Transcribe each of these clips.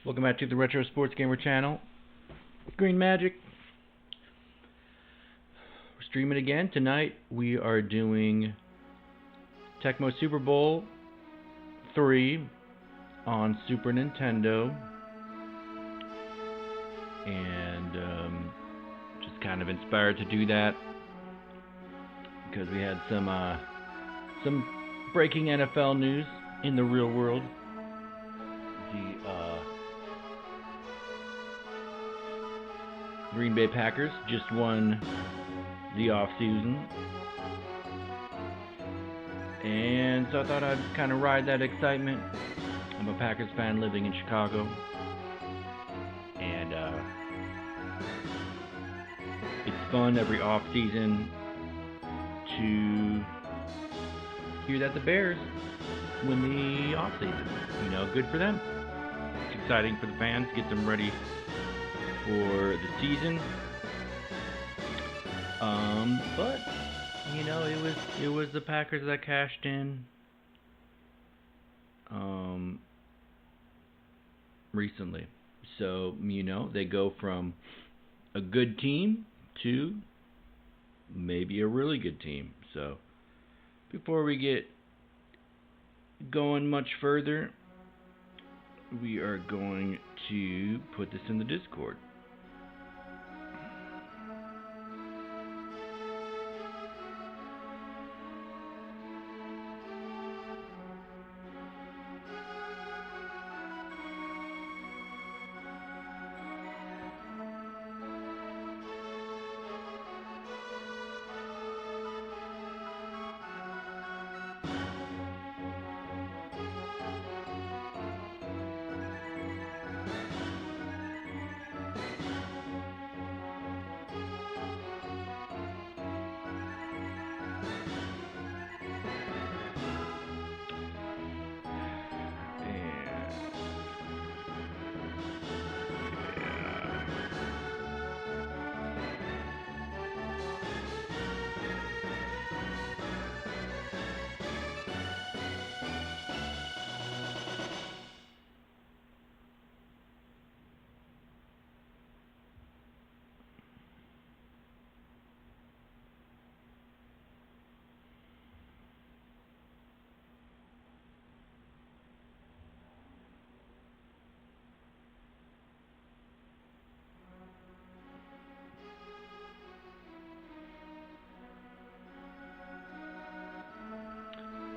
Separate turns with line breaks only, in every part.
Welcome back to the Retro Sports Gamer channel. Green Majik. We're streaming again. Tonight we are doing Tecmo Super Bowl III on Super Nintendo. And just kind of inspired to do that because we had some breaking NFL news in the real world. The Green Bay Packers just won the offseason, and so I thought I'd kind of ride that excitement. I'm a Packers fan living in Chicago, and it's fun every offseason to hear that the Bears win the offseason. You know, good for them. It's exciting for the fans, get them ready for the season. But you know, it was the Packers that cashed in recently. So, you know, they go from a good team to maybe a really good team. So, before we get going much further, we are going to put this in the Discord.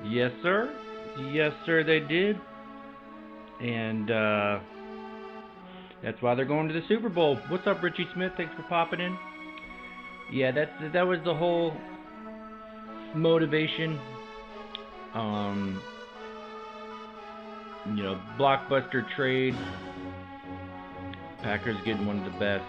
Yes, sir. Yes, sir, they did. And that's why they're going to the Super Bowl. What's up, Richie Smith? Thanks for popping in. Yeah, that was the whole motivation. You know, blockbuster trade. Packers getting one of the best.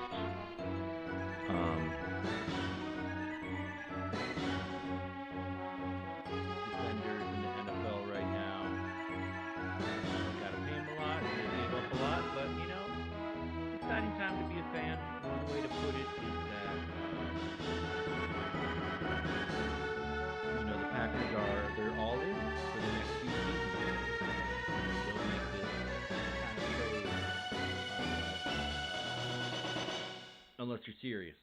Unless you're serious.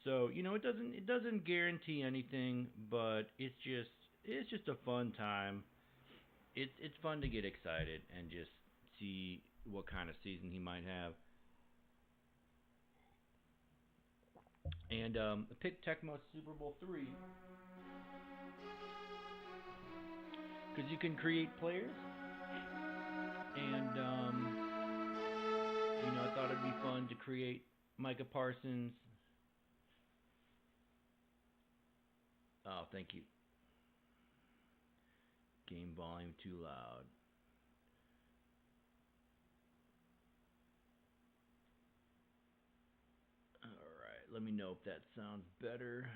So, you know, it doesn't guarantee anything, but it's just a fun time. It's fun to get excited and just see what kind of season he might have. And I picked Tecmo Super Bowl III because you can create players, and you know, I thought it'd be fun to create Micah Parsons. Oh, thank you. Game volume too loud. Alright, let me know if that sounds better.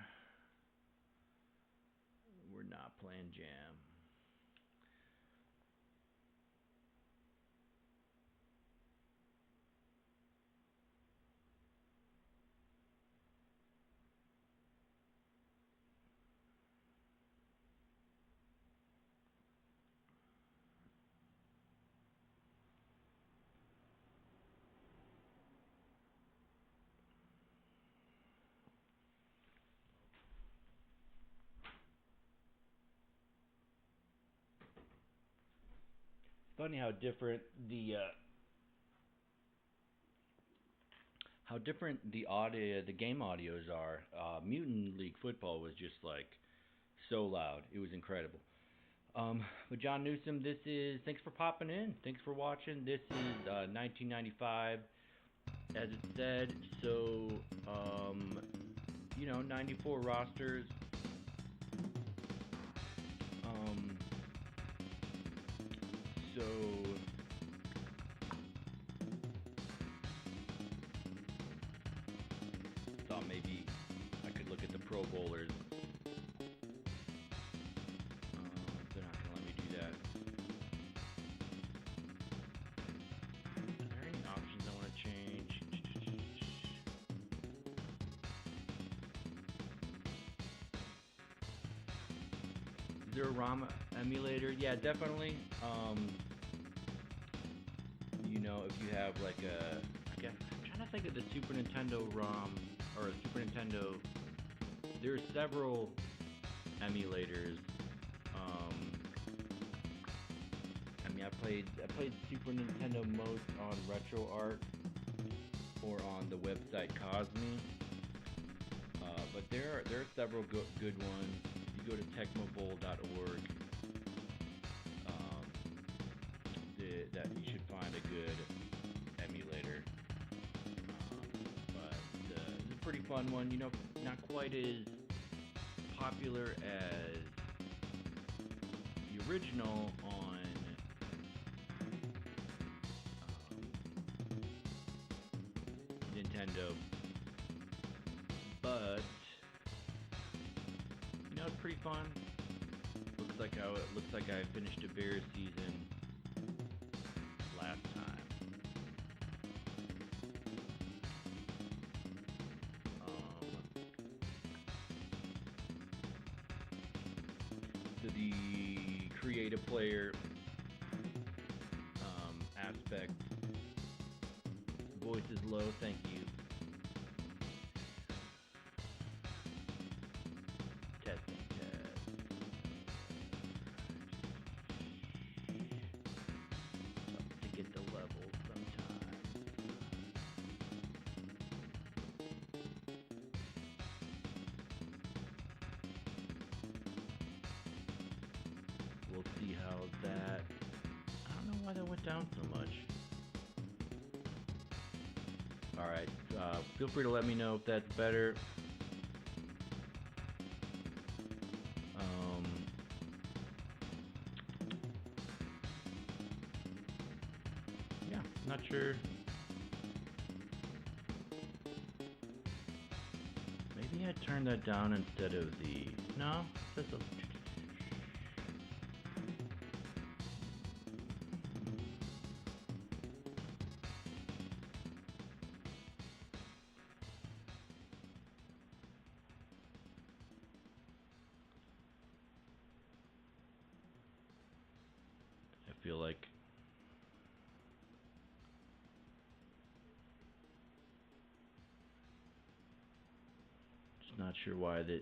We're not playing Jam. Funny how different the audio, the game audios are. Mutant League Football was just like so loud. It was incredible. But John Newsom, this is, thanks for popping in. Thanks for watching. This is 1995, as it said. So, 94 rosters. So thought maybe I could look at the Pro Bowlers. They're not gonna let me do that. Are there any options I want to change? Is there a ROM emulator? Yeah, definitely. If you have like I guess I'm trying to think of the Super Nintendo ROM or Super Nintendo. There are several emulators. I played Super Nintendo most on RetroArch or on the website Cosme. But there are several good ones. If you go to tecmobowl.org, that you should find a good emulator. But it's a pretty fun one. Not quite as popular as the original on Nintendo, but it's pretty fun. Looks like I finished a Bears season last time. So the creative player aspect, voice is low, thank you. Testing test. To get the level sometimes. We'll see how that. I don't know why that went down so much. Alright, feel free to let me know if that's better. Yeah, not sure. Maybe I turned that down instead of the. No, that's a. I feel like just not sure why the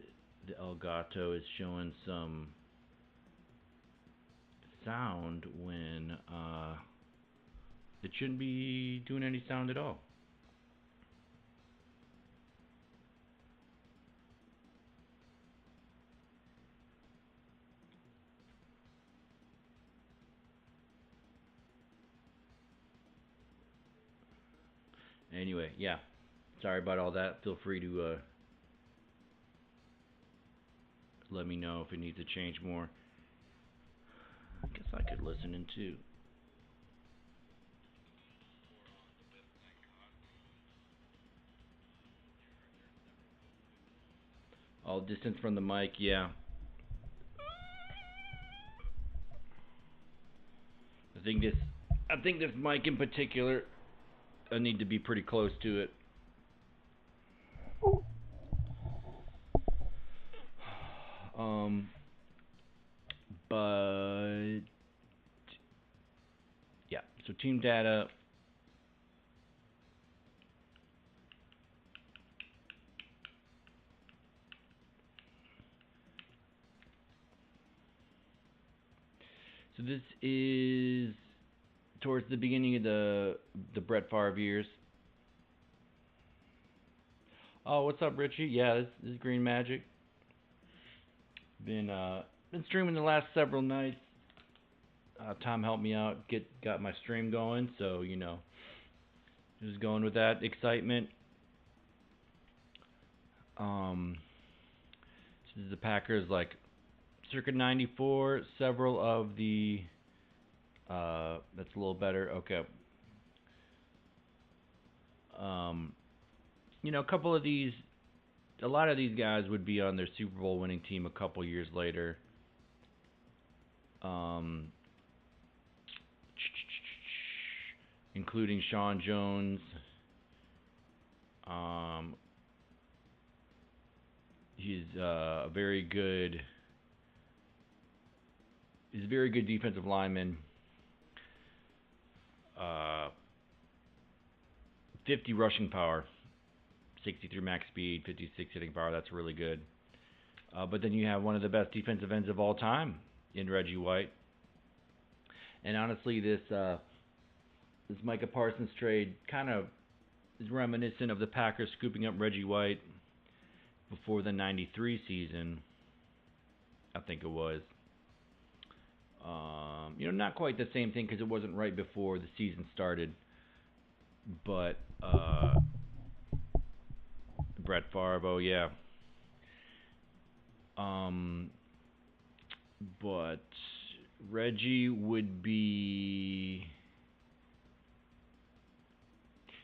Elgato is showing some sound when it shouldn't be doing any sound at all. Anyway, yeah. Sorry about all that. Feel free to let me know if it needs to change more. I guess I could listen in too. All distance from the mic, yeah. I think this mic in particular, I need to be pretty close to it. But yeah, so team data. So this is towards the beginning of the Brett Favre years. Oh, what's up, Richie? Yeah, this is Green Majik. Been streaming the last several nights. Tom helped me out, got my stream going, so just going with that excitement. This is the Packers, like circa '94. Several of the that's a little better. Okay. A couple of these, a lot of these guys would be on their Super Bowl winning team a couple years later. Including Sean Jones. He's a very good defensive lineman. 50 rushing power, 63 max speed, 56 hitting power. That's really good. But then you have one of the best defensive ends of all time in Reggie White. And honestly, this Micah Parsons trade kind of is reminiscent of the Packers scooping up Reggie White before the '93 season, I think it was. Not quite the same thing because it wasn't right before the season started. But Brett Favre, oh yeah. But Reggie would be...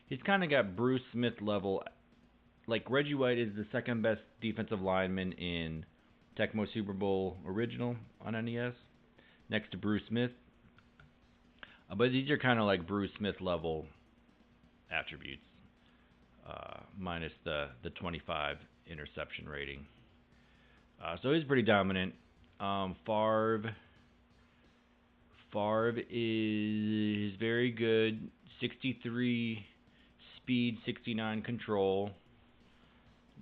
He's kind of got Bruce Smith level. Like, Reggie White is the second best defensive lineman in Tecmo Super Bowl original on NES, next to Bruce Smith. But these are kind of like Bruce Smith level attributes, minus the 25 interception rating. So he's pretty dominant. Favre is very good. 63 speed, 69 control,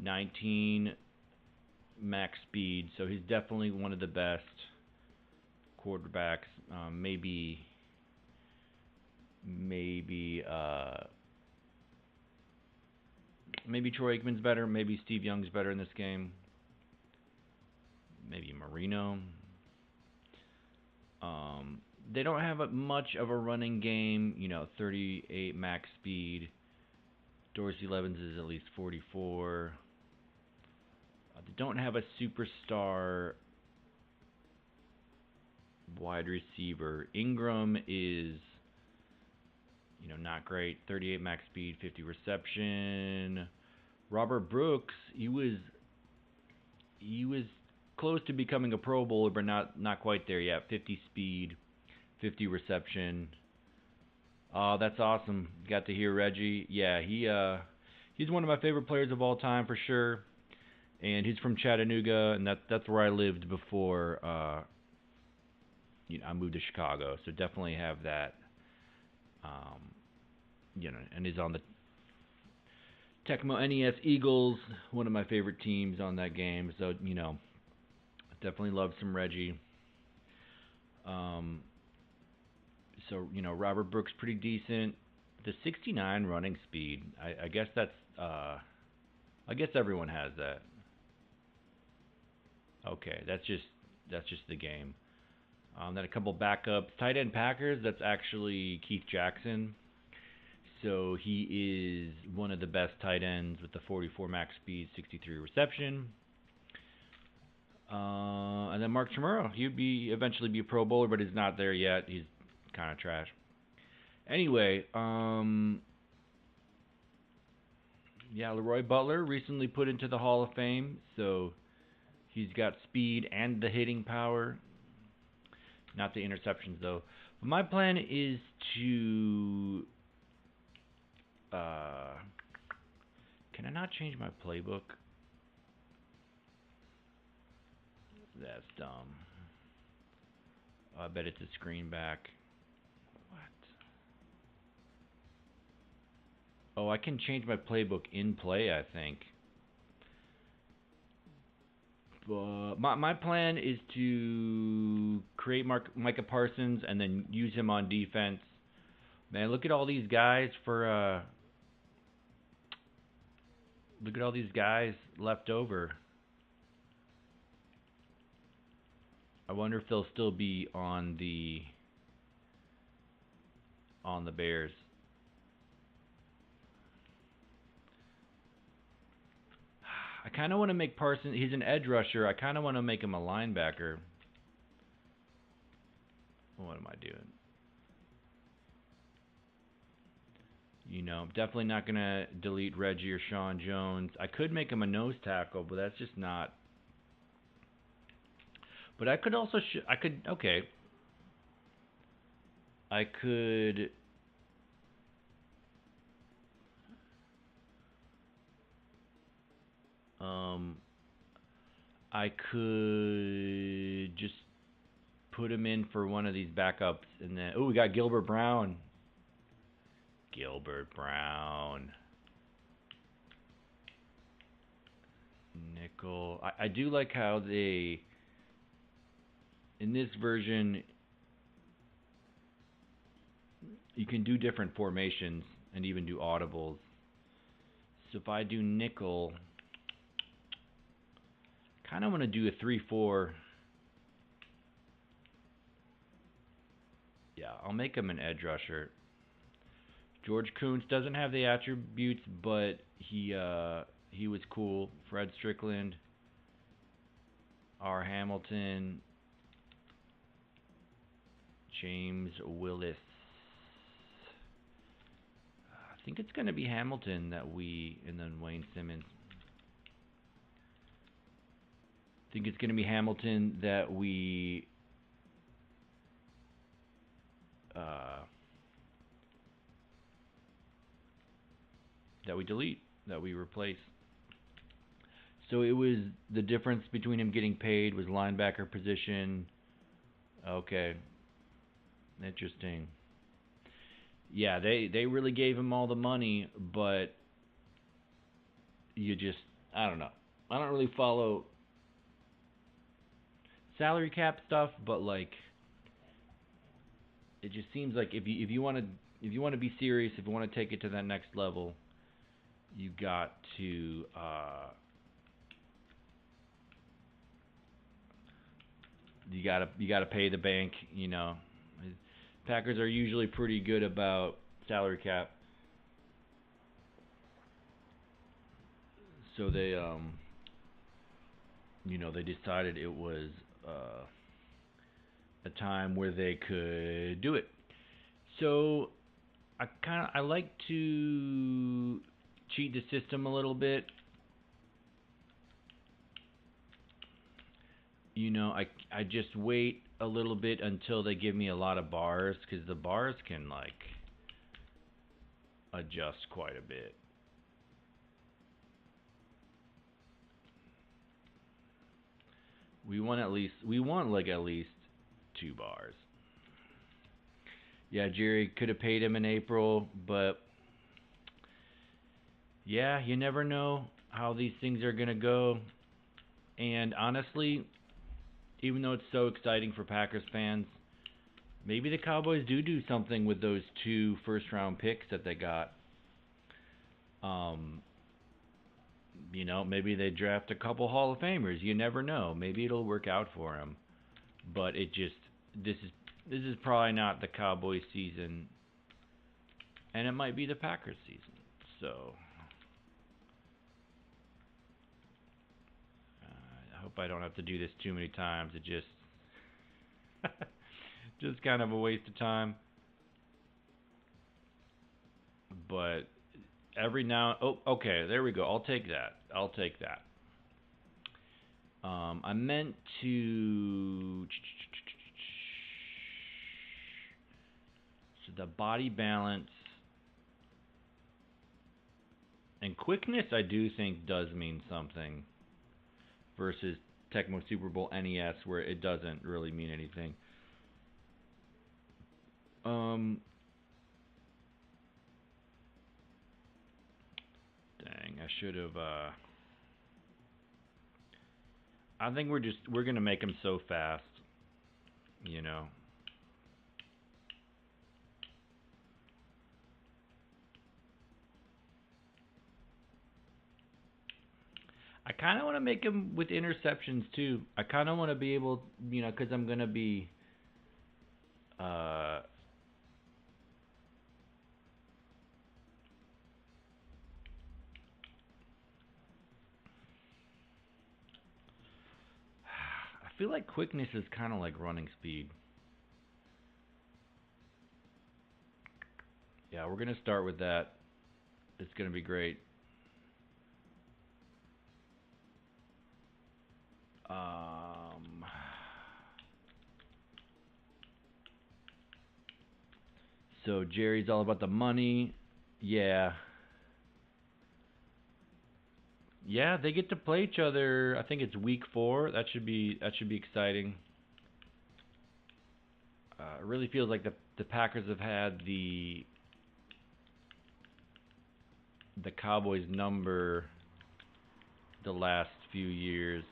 19 max speed. So he's definitely one of the best quarterbacks. Maybe Troy Aikman's better. Maybe Steve Young's better in this game. Maybe Marino. They don't have much of a running game. 38 max speed. Dorsey Levens is at least 44. They don't have a superstar wide receiver. Ingram is, not great. 38 max speed, 50 reception. Robert Brooks, he was close to becoming a Pro Bowler, but not quite there yet. 50 speed, 50 reception. Oh, that's awesome. Got to hear Reggie. Yeah, he's one of my favorite players of all time for sure. And he's from Chattanooga, and that's where I lived before I moved to Chicago. So definitely have that. And he's on the Tecmo NES Eagles, one of my favorite teams on that game. So, definitely love some Reggie. Robert Brooks pretty decent. The 69 running speed, I guess that's I guess everyone has that. Okay, that's just the game. Then a couple backups. Tight end Packers, that's actually Keith Jackson. So he is one of the best tight ends with the 44 max speed, 63 reception. And then Mark Chmura, he'd eventually be a Pro Bowler, but he's not there yet. He's kind of trash. Anyway, Leroy Butler recently put into the Hall of Fame, so he's got speed and the hitting power. Not the interceptions, though. But my plan is to... can I not change my playbook? That's dumb. I bet it's a screen back. What? Oh, I can change my playbook in play, I think. But my plan is to create Micah Parsons and then use him on defense Man, look at all these guys for look at all these guys left over. I wonder if they'll still be on the Bears. I kind of want to make Parsons. He's an edge rusher. I kind of want to make him a linebacker. What am I doing? You know, definitely not going to delete Reggie or Sean Jones. I could make him a nose tackle, but that's just not. But I could also, okay. I could. I could just put him in for one of these backups, and then we got Gilbert Brown. Nickel. I do like how they, in this version, you can do different formations and even do audibles. So if I do nickel, kind of want to do a 3-4. Yeah, I'll make him an edge rusher. George Kuntz doesn't have the attributes, but he was cool. Fred Strickland, R. Hamilton, James Willis. I think it's going to be Hamilton and then Wayne Simmons. I think it's going to be Hamilton that we delete, that we replace. So it was the difference between him getting paid was linebacker position. Okay. Interesting. Yeah, they really gave him all the money, but you just, I don't know. I don't really follow salary cap stuff, but like it just seems like if you want to be serious, if you want to take it to that next level, you got to you got to pay the bank, you know. Packers are usually pretty good about salary cap. So they they decided it was a time where they could do it. So I like to cheat the system a little bit. You know, I just wait a little bit until they give me a lot of bars, because the bars can like adjust quite a bit. We want at least 2 bars. Yeah, Jerry could have paid him in April, but yeah, you never know how these things are gonna go. And honestly, even though it's so exciting for Packers fans, maybe the Cowboys do something with those 2 first-round picks that they got. Maybe they draft a couple Hall of Famers. You never know. Maybe it'll work out for them. But this is probably not the Cowboys season, and it might be the Packers season. So I hope I don't have to do this too many times. It just kind of a waste of time. But every now, okay, there we go. I'll take that. I meant to. So the body balance and quickness, I do think, does mean something versus Tecmo Super Bowl NES, where it doesn't really mean anything. Dang, I should have. I think we're gonna make them so fast, you know. kind of want to make him with interceptions too. I kind of want to be able, because I'm gonna be. Uh, I feel like quickness is kind of like running speed. Yeah, we're gonna start with that. It's gonna be great. Um, so Jerry's all about the money. Yeah. Yeah, they get to play each other. I think it's week 4. That should be exciting. It really feels like the Packers have had the Cowboys number the last few years,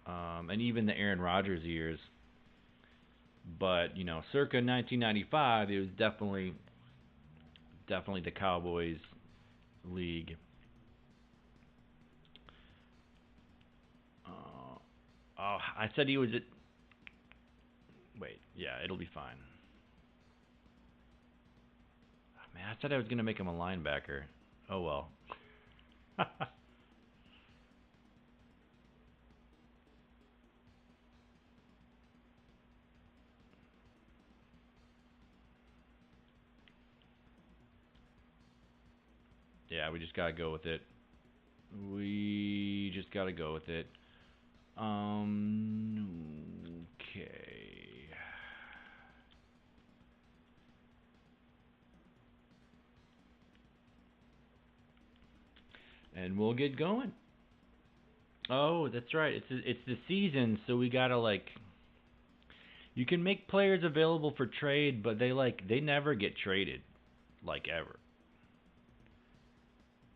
and even the Aaron Rodgers years. But circa 1995, it was definitely the Cowboys league. Oh, I said he was at. Wait, yeah, it'll be fine. Man, I said I was gonna make him a linebacker. Oh well. Yeah, we just gotta go with it. We just gotta go with it. Okay. And we'll get going. Oh, that's right. It's the season, so we gotta like. You can make players available for trade, but they never get traded, like ever.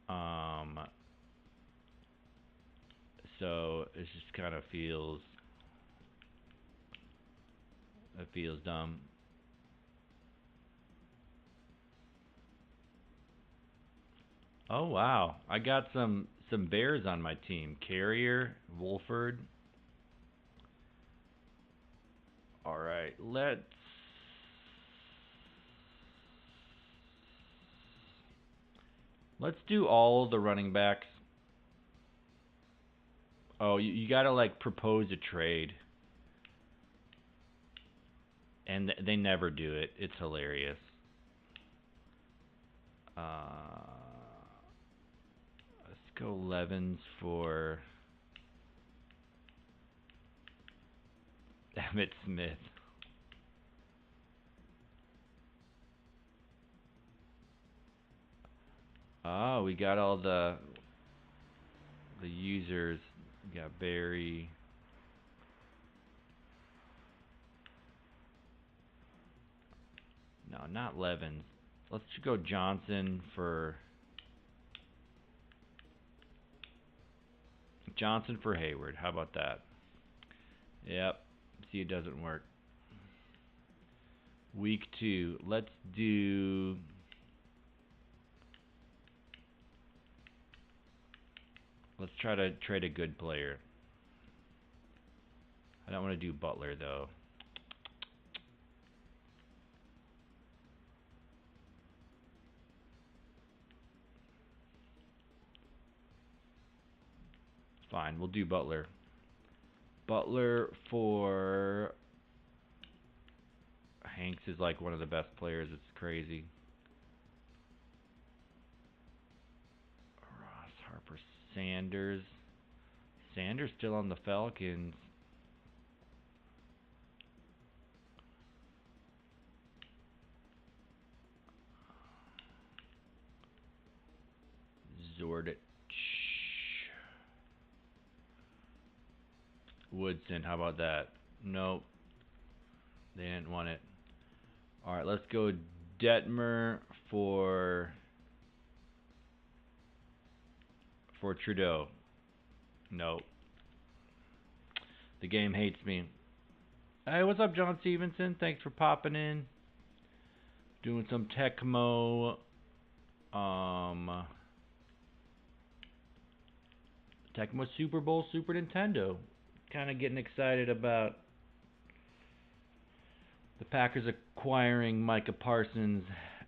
Um. So it just kind of feels dumb. Oh wow, I got some Bears on my team. Carrier, Wolford. All right, let's do all the running backs. Oh, you gotta like propose a trade, and they never do it. It's hilarious. Uh, let's go Levens for Emmett Smith. Oh, we got all the users. We got Barry. No, not Levens. Let's go Johnson for Hayward. How about that? Yep. See, it doesn't work. Week 2. Let's try to trade a good player. I don't want to do Butler though. Fine, we'll do Butler. Butler for Hanks is like one of the best players. It's crazy. Ross Harper, Sanders. Sanders still on the Falcons. Zordich. Woodson, how about that? Nope, they didn't want it. All right, let's go Detmer for Trudeau. Nope. The game hates me. Hey, what's up, John Stevenson? Thanks for popping in. Doing some Tecmo. Tecmo Super Bowl Super Nintendo. Kind of getting excited about the Packers acquiring Micah Parsons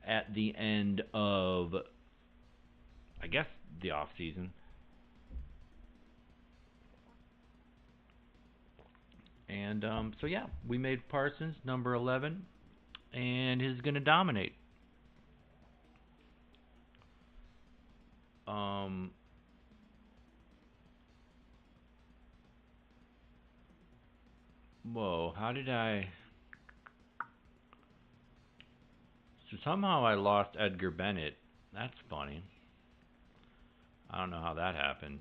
at the end of, I guess, the offseason. And so yeah, we made Parsons number 11, and he's going to dominate. Whoa, how did I... So somehow I lost Edgar Bennett. That's funny. I don't know how that happened.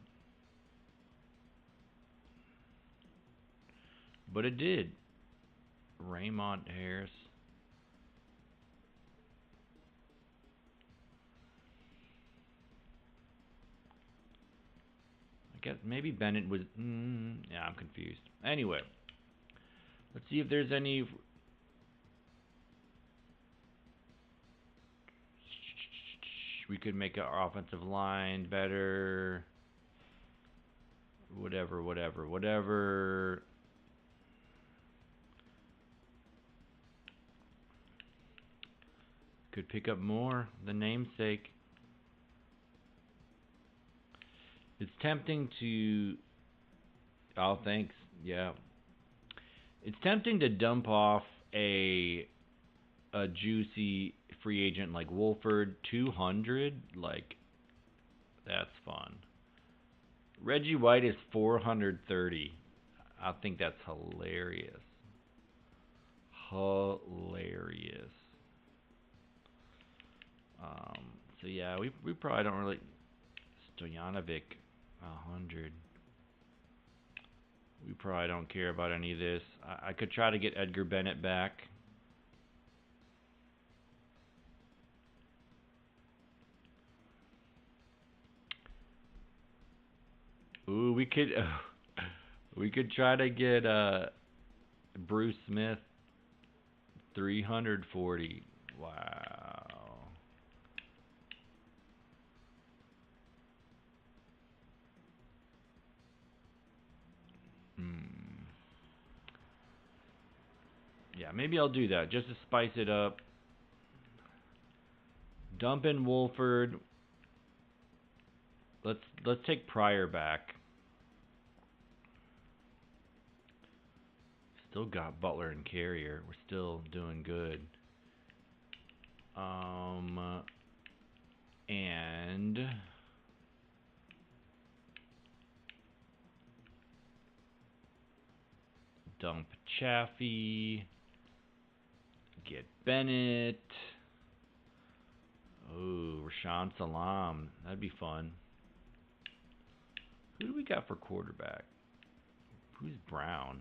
But it did. Raymond Harris. I guess maybe Bennett was... yeah, I'm confused. Anyway. Let's see if there's any... We could make our offensive line better. Whatever. Could pick up more. The namesake. It's tempting to... Oh, thanks. Yeah. It's tempting to dump off a juicy free agent like Wolford. 200. Like, that's fun. Reggie White is 430. I think that's hilarious. So yeah, we probably don't really... Stojanovic, 100. We probably don't care about any of this. I could try to get Edgar Bennett back. Ooh, we could try to get Bruce Smith, 340. Wow. Yeah, maybe I'll do that just to spice it up. Dump in Wolford. Let's take Pryor back. Still got Butler and Carrier. We're still doing good. And dump Chaffee. Get Bennett. Oh, Rashawn Salam. That'd be fun. Who do we got for quarterback? Who's Brown?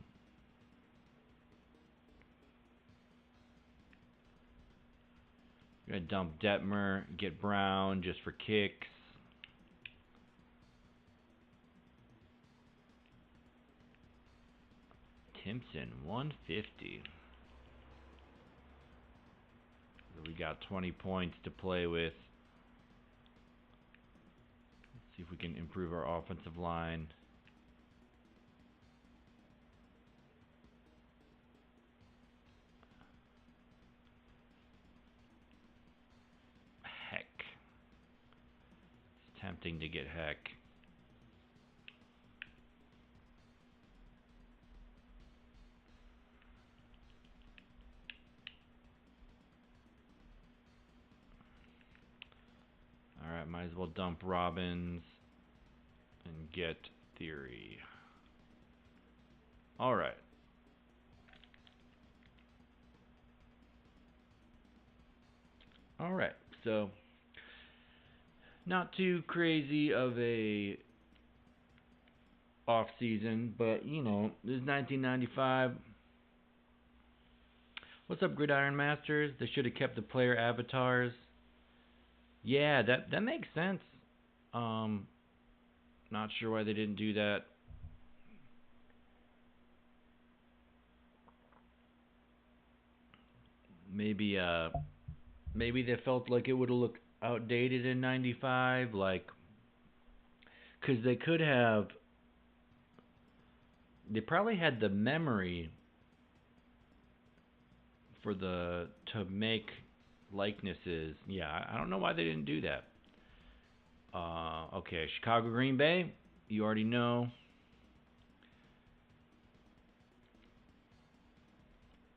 We're going to dump Detmer, get Brown just for kicks. Timpson, 150. So we got 20 points to play with. Let's see if we can improve our offensive line. Heck. It's tempting to get Heck. Alright, might as well dump Robbins and get Theory. Alright. Alright, so not too crazy of a off season, but you know, this is 1995. What's up, Gridiron Masters? They should have kept the player avatars. Yeah, that makes sense. Not sure why they didn't do that. Maybe they felt like it would have looked outdated in 95, like, because they could have They probably had the memory for to make likenesses. Yeah, I don't know why they didn't do that. Okay, Chicago, Green Bay. You already know.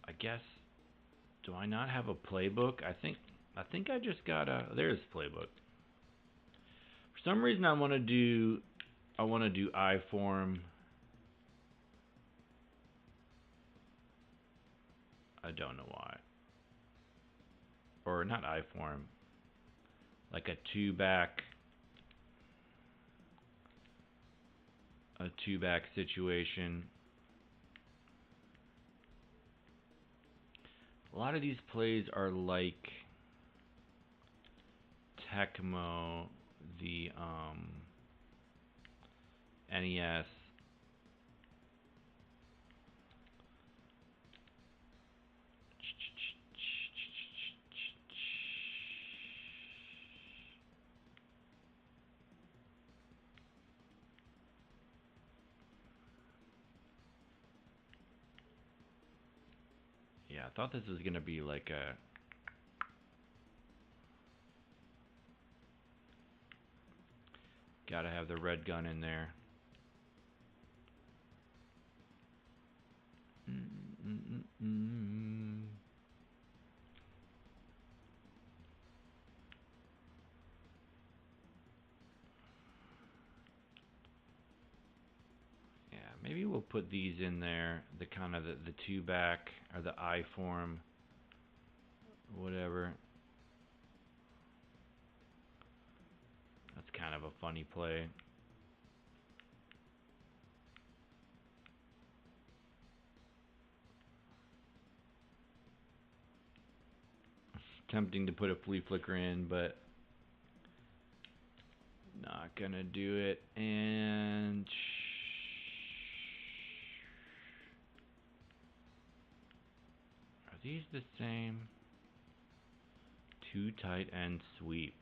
I guess. Do I not have a playbook? I think I just got a. There's playbook. For some reason, I want to do I-form. I don't know why. Or not I-form. Like a two-back situation. A lot of these plays are like Tecmo, the NES. Yeah, I thought this was gonna be like a. Gotta have the red gun in there. Yeah, maybe we'll put these in there. The kind of the two back or the I-form, whatever. That's kind of a funny play. Tempting to put a flea flicker in, but not gonna do it. And are these the same? Two tight end sweep.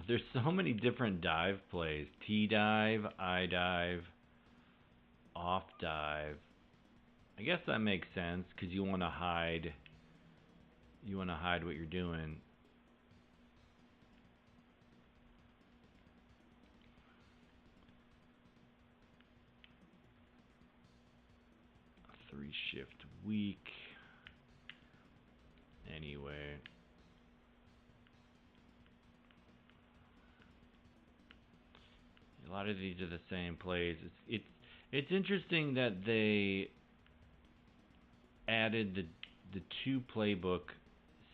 There's so many different dive plays. T dive, I dive, off dive. I guess that makes sense because you want to hide. You want to hide what you're doing. A 3-shift week. Anyway. A lot of these are the same plays. It's interesting that they added the two playbook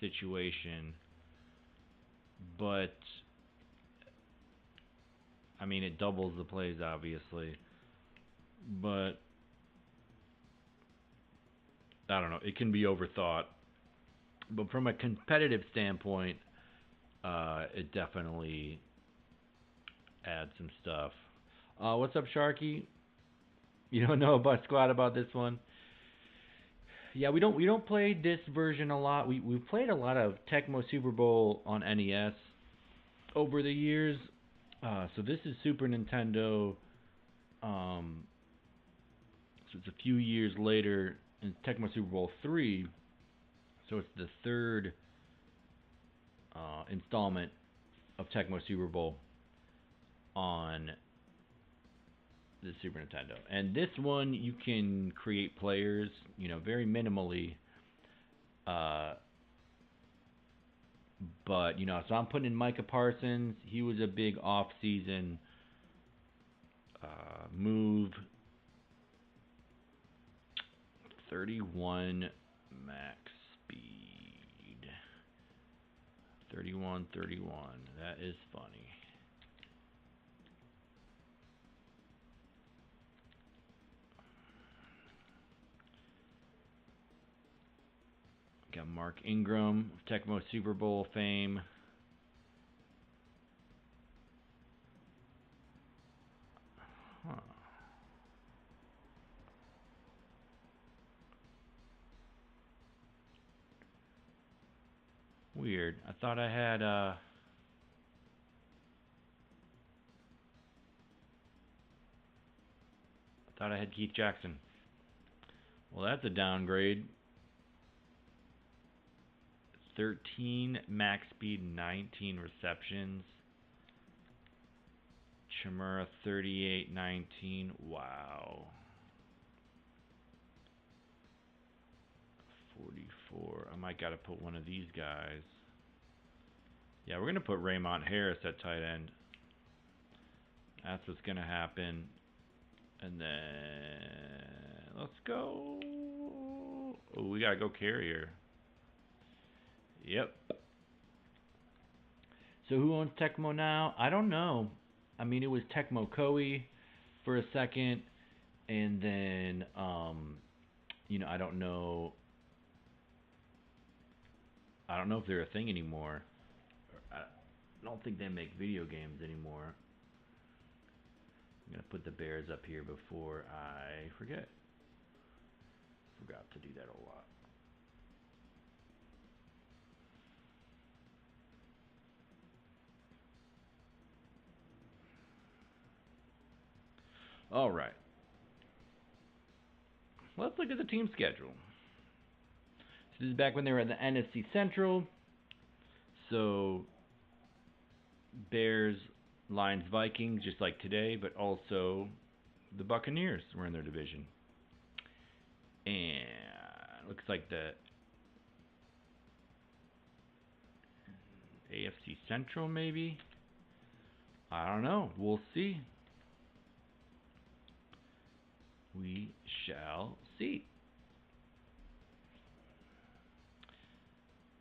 situation, but I mean it doubles the plays obviously, but I don't know. It can be overthought, but from a competitive standpoint, it definitely adds some stuff. What's up, Sharky? You don't know about squad about this one? Yeah, we don't play this version a lot. We've played a lot of Tecmo Super Bowl on NES over the years. So this is Super Nintendo. So it's a few years later in Tecmo Super Bowl III. So it's the third installment of Tecmo Super Bowl on the Super Nintendo. And this one you can create players, very minimally. But so I'm putting in Micah Parsons. He was a big off-season move. 31 max speed. 31. That is funny. Got Mark Ingram, Tecmo Super Bowl fame. Huh. Weird. I thought I had Keith Jackson. Well, that's a downgrade. 13 max speed, 19 receptions. Chimera 38, 19. Wow. 44. I might got to put one of these guys. Yeah, we're going to put Raymond Harris at tight end. That's what's going to happen. And then let's go. Oh, we got to go carrier. Yep. So who owns Tecmo now? I don't know. I mean, it was Tecmo Koei for a second, and then I don't know. I don't know if they're a thing anymore. I don't think they make video games anymore. I'm gonna put the Bears up here before I forget. Forgot to do that a lot. All right. Let's look at the team schedule. So this is back when they were in the NFC Central. So Bears, Lions, Vikings, just like today, but also the Buccaneers were in their division. And looks like the AFC Central, maybe? I don't know. We'll see. We shall see.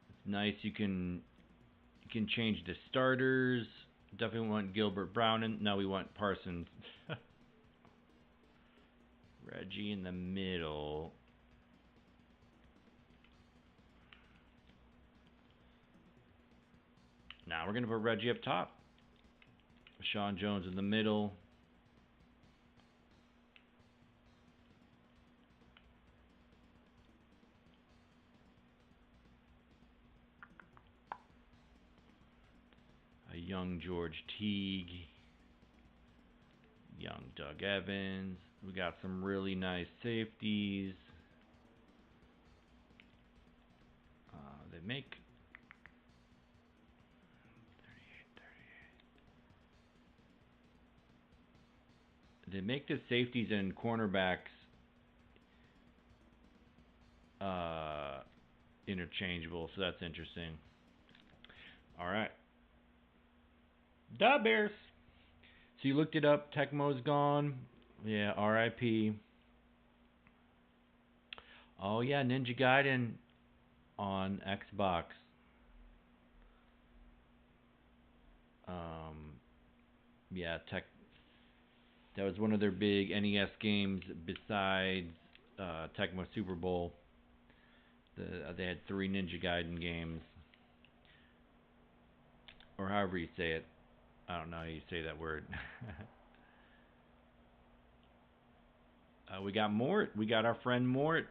It's nice. You can change the starters. Definitely want Gilbert Brown, and now we want Parsons. Reggie in the middle. Now we're going to put Reggie up top. Sean Jones in the middle. A young George Teague. Young Doug Evans. We got some really nice safeties. They make 38. They make the safeties and cornerbacks interchangeable, so that's interesting. All right. Da Bears. So you looked it up. Tecmo's gone. Yeah, RIP. Oh yeah, Ninja Gaiden on Xbox. Yeah, that was one of their big NES games besides Tecmo Super Bowl. They had 3 Ninja Gaiden games, or however you say it. I don't know how you say that word. We got Mort. We got our friend Mort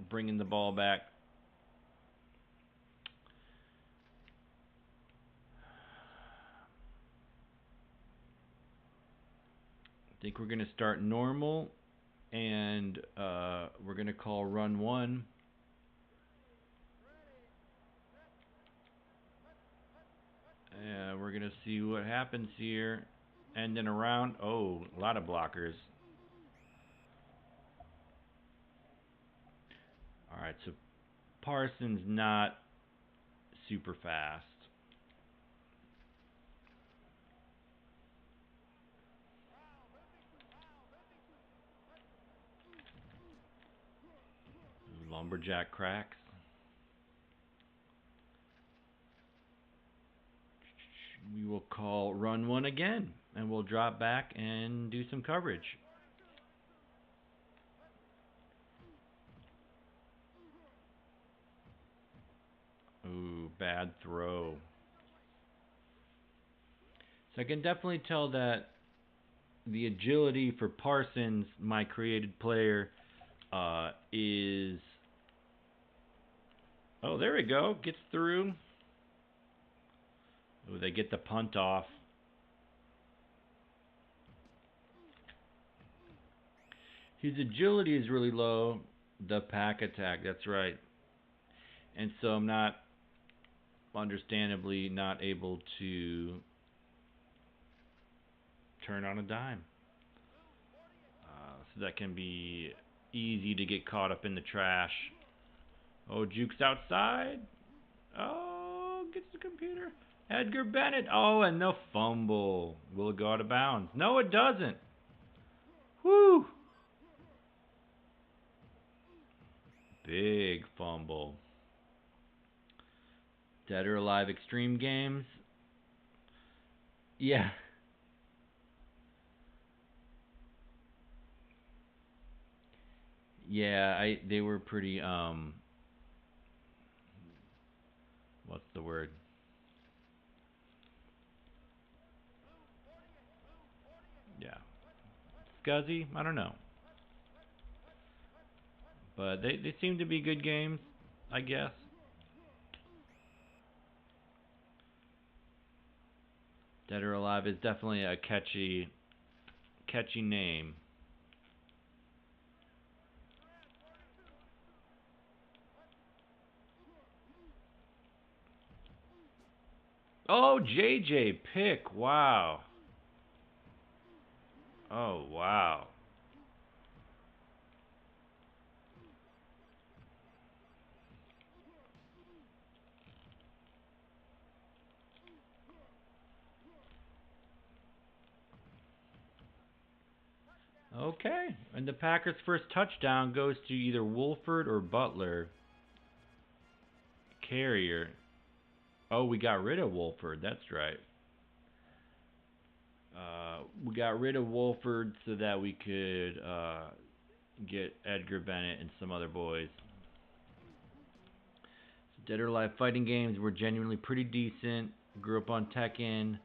bringing the ball back. I think we're going to start normal, and we're going to call run 1. We're going to see what happens here. And then around, oh, a lot of blockers. All right, so Parsons not super fast. Lumberjack cracks. We will call run 1 again, and we'll drop back and do some coverage. Ooh, bad throw. So I can definitely tell that the agility for Parsons, my created player, is... Oh, there we go. Gets through. Ooh, they get the punt off. His agility is really low. The pack attack, that's right. And so I'm not, understandably, not able to turn on a dime. So that can be easy to get caught up in the trash. Oh, Juke's outside. Oh, gets the computer. Edgar Bennett. Oh, and the fumble. Will it go out of bounds? No, it doesn't. Whew. Big fumble. Dead or Alive Extreme Games. Yeah. Yeah, they were pretty what's the word? Yeah. Scuzzy? I don't know. But they seem to be good games, I guess. Dead or Alive is definitely a catchy name. Oh, JJ pick. Wow. Oh, wow. Okay. And the Packers' first touchdown goes to either Wolford or Butler. Carrier. Oh, we got rid of Wolford. That's right. We got rid of Wolford so that we could get Edgar Bennett and some other boys. So Dead or Alive fighting games were genuinely pretty decent. Grew up on Tekken.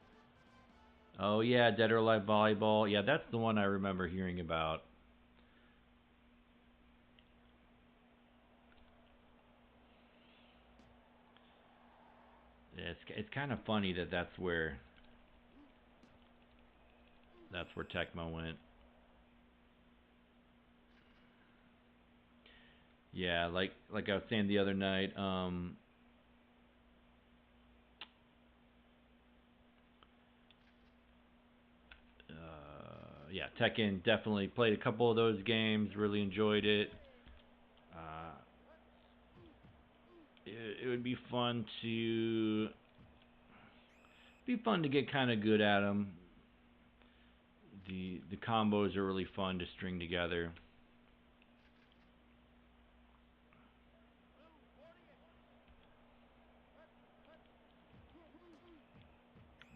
Oh yeah, Dead or Alive volleyball. Yeah, that's the one I remember hearing about. Yeah, it's kind of funny that that's where Tecmo went. Yeah, like I was saying the other night, yeah, Tekken, definitely played a couple of those games, really enjoyed it. It would be fun to get kind of good at them. The combos are really fun to string together.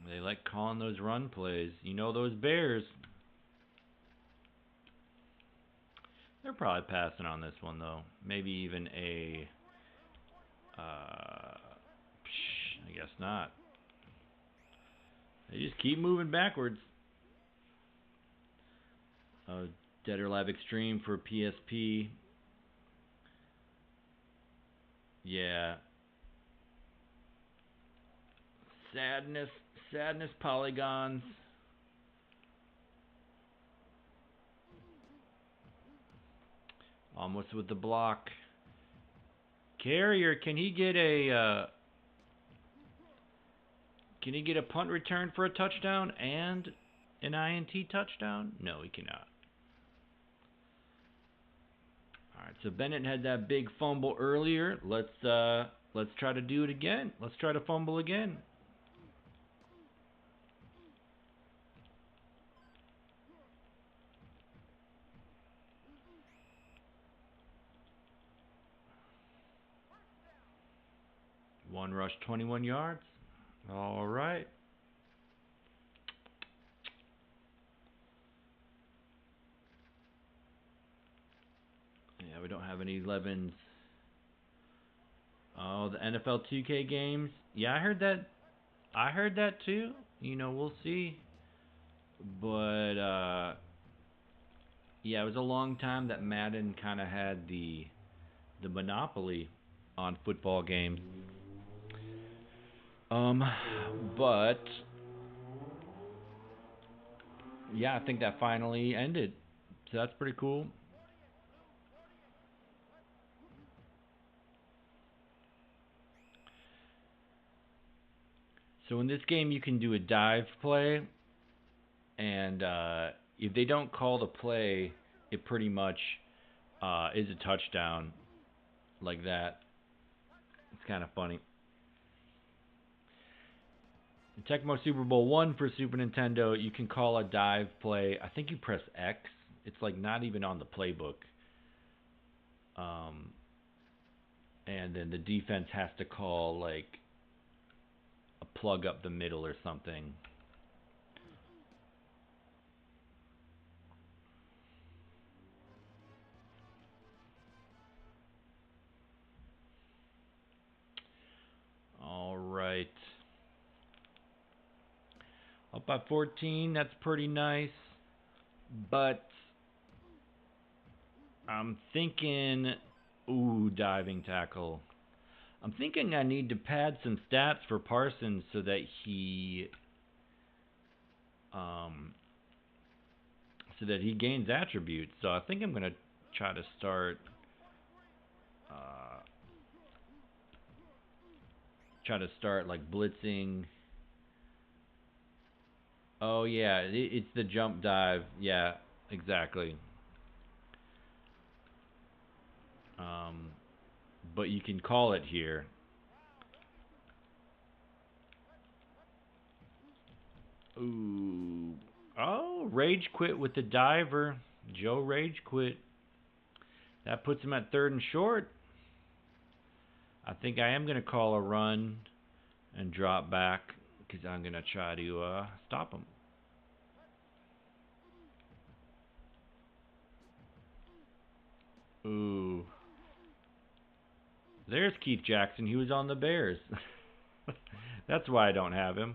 They like calling those run plays. You know those Bears. They're probably passing on this one though. Maybe even a. I guess not. They just keep moving backwards. Dead or Alive Extreme for PSP. Yeah. Sadness polygons. Almost with the block. Carrier, can he get a punt return for a touchdown and an INT touchdown? No, he cannot. All right, so Bennett had that big fumble earlier. Let's try to do it again. Let's try to fumble again. One rush, 21 yards. All right. Yeah, we don't have any 11s. Oh, the NFL 2K games. Yeah, I heard that. I heard that too. You know, we'll see. But yeah, it was a long time that Madden kind of had the monopoly on football games. But yeah, I think that finally ended. So that's pretty cool. So in this game, you can do a dive play, and if they don't call the play, it pretty much is a touchdown like that. It's kind of funny. Tecmo Super Bowl I for Super Nintendo, you can call a dive play. I think you press X. It's like not even on the playbook. Um, and then the defense has to call like a plug up the middle or something. All right. Up by 14, that's pretty nice. But I'm thinking, ooh, diving tackle. I'm thinking I need to pad some stats for Parsons so that um, he gains attributes. So I think I'm gonna try to start uh, like blitzing. Oh yeah, it's the jump dive. Yeah, exactly. Um, but you can call it here. Ooh. Oh, rage quit with the diver. Joe rage quit. That puts him at 3rd and short. I think I am going to call a run and drop back because I'm going to try to stop him. Ooh. There's Keith Jackson. He was on the Bears. That's why I don't have him.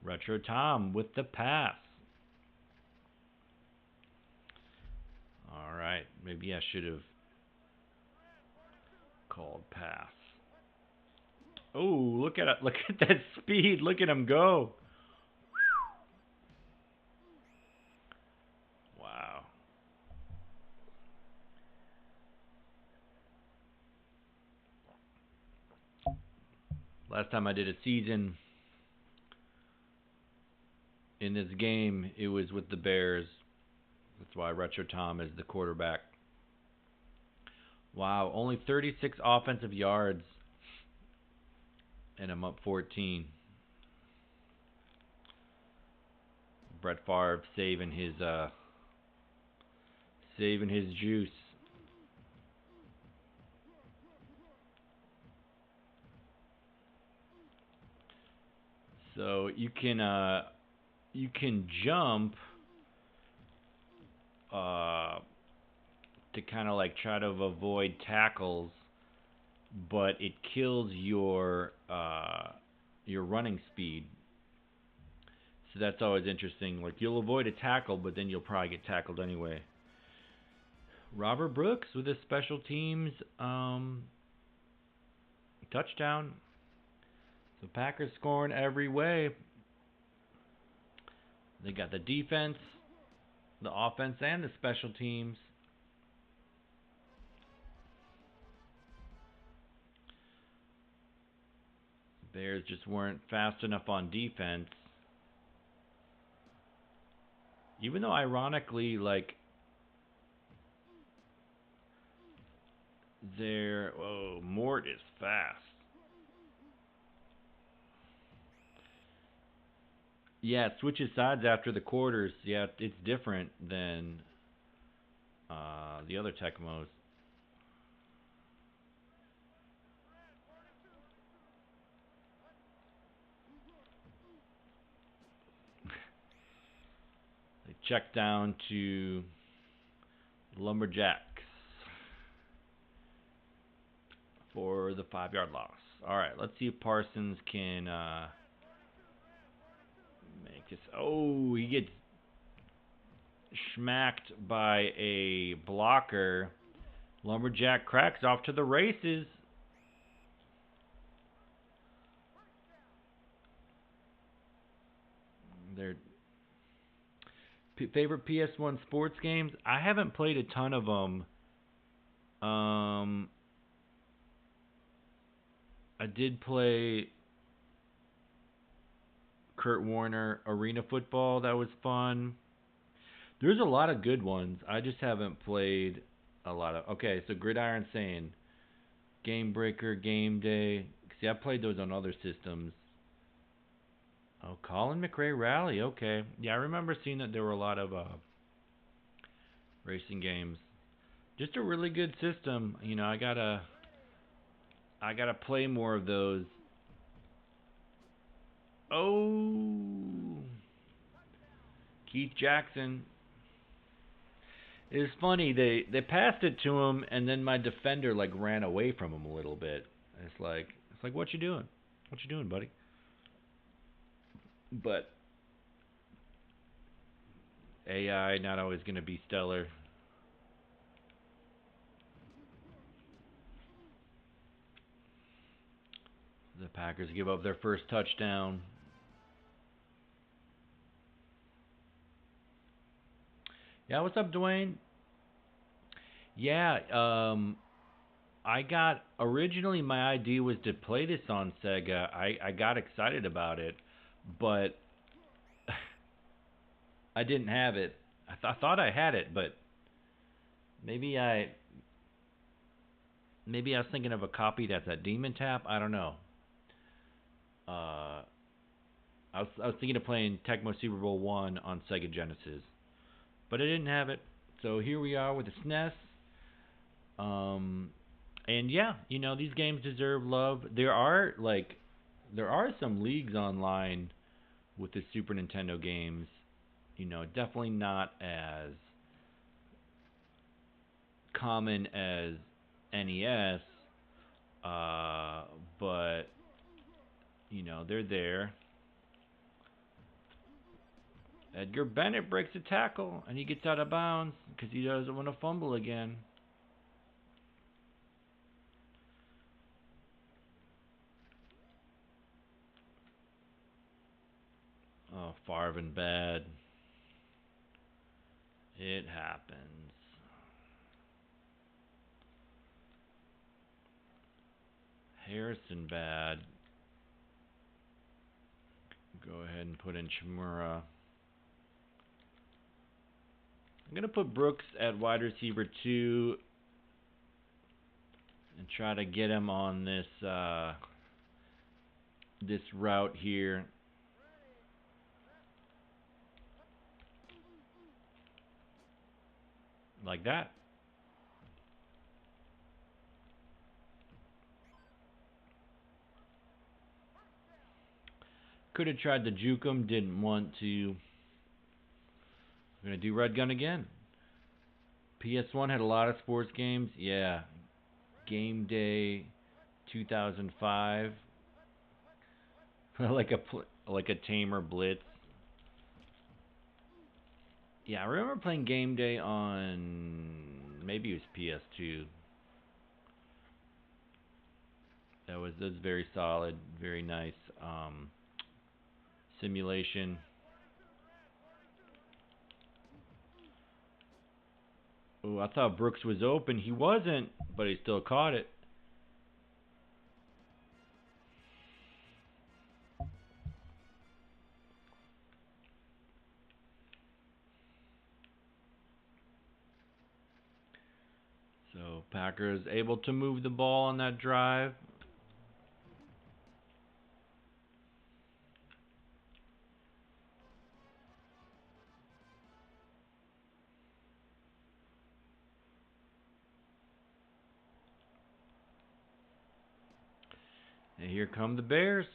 Retro Tom with the pass. All right. Maybe I should have called pass. Oh, look at it. Look at that speed. Look at him go. Wow. Last time I did a season in this game, it was with the Bears. That's why Retro Tom is the quarterback. Wow, only 36 offensive yards, and I'm up 14. Brett Favre saving his juice. So you can jump to kind of like try to avoid tackles, but it kills your running speed. So that's always interesting. Like you'll avoid a tackle, but then you'll probably get tackled anyway. Robert Brooks with his special teams touchdown. So Packers scoring every way. They got the defense, the offense, and the special teams. Bears just weren't fast enough on defense. Even though ironically, like Mort is fast. Yeah, it switches sides after the quarters. Yeah, it's different than the other Tecmos. They check down to Lumberjacks for the 5-yard loss. All right, let's see if Parsons can make this. Oh, he gets smacked by a blocker. Lumberjack cracks off to the races. their favorite PS1 sports games. I haven't played a ton of them. I did play Kurt Warner Arena Football. That was fun. There's a lot of good ones. I just haven't played a lot of. Okay, so Gridiron Sane, Game Breaker, Game Day. See, I played those on other systems. Oh, Colin McRae Rally. Okay, yeah, I remember seeing that there were a lot of racing games. Just a really good system. You know, I gotta play more of those. Oh, Keith Jackson. It's funny, they passed it to him, and then my defender like ran away from him a little bit. It's like what you doing? What you doing, buddy? But AI not always going to be stellar. The Packers give up their first touchdown. Yeah, what's up, Dwayne? Yeah, I got originally my idea was to play this on Sega. I got excited about it, but I didn't have it. I thought I had it, but maybe I was thinking of a copy that's at Demon Tap. I don't know. I was thinking of playing Tecmo Super Bowl I on Sega Genesis, but I didn't have it. So here we are with the SNES. And yeah, you know, these games deserve love. There are some leagues online with the Super Nintendo games. You know, definitely not as common as NES, but you know, they're there. Edgar Bennett breaks a tackle and he gets out of bounds because he doesn't want to fumble again. Oh, Farvin bad. It happens. Harrison bad. Go ahead and put in Chimura. I'm going to put Brooks at wide receiver 2 and try to get him on this this route here. Like that. Could have tried to juke him, didn't want to. I'm going to do Red Gun again. PS1 had a lot of sports games. Yeah. Game Day 2005. like a Tamer Blitz. Yeah, I remember playing Game Day on maybe it was PS2. That was very solid, very nice simulation. Oh, I thought Brooks was open. He wasn't, but he still caught it. So Packers able to move the ball on that drive. And here come the Bears.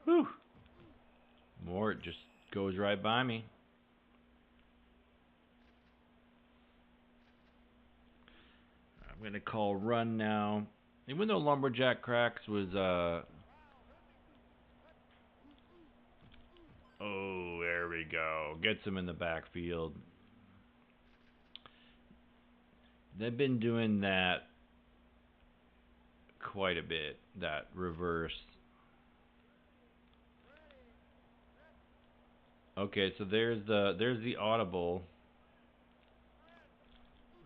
Whew. Mort just goes right by me. I'm going to call run now. Even though Lumberjack Cracks was oh, there we go. Gets him in the backfield. They've been doing that quite a bit, that reverse. Okay, so there's the audible.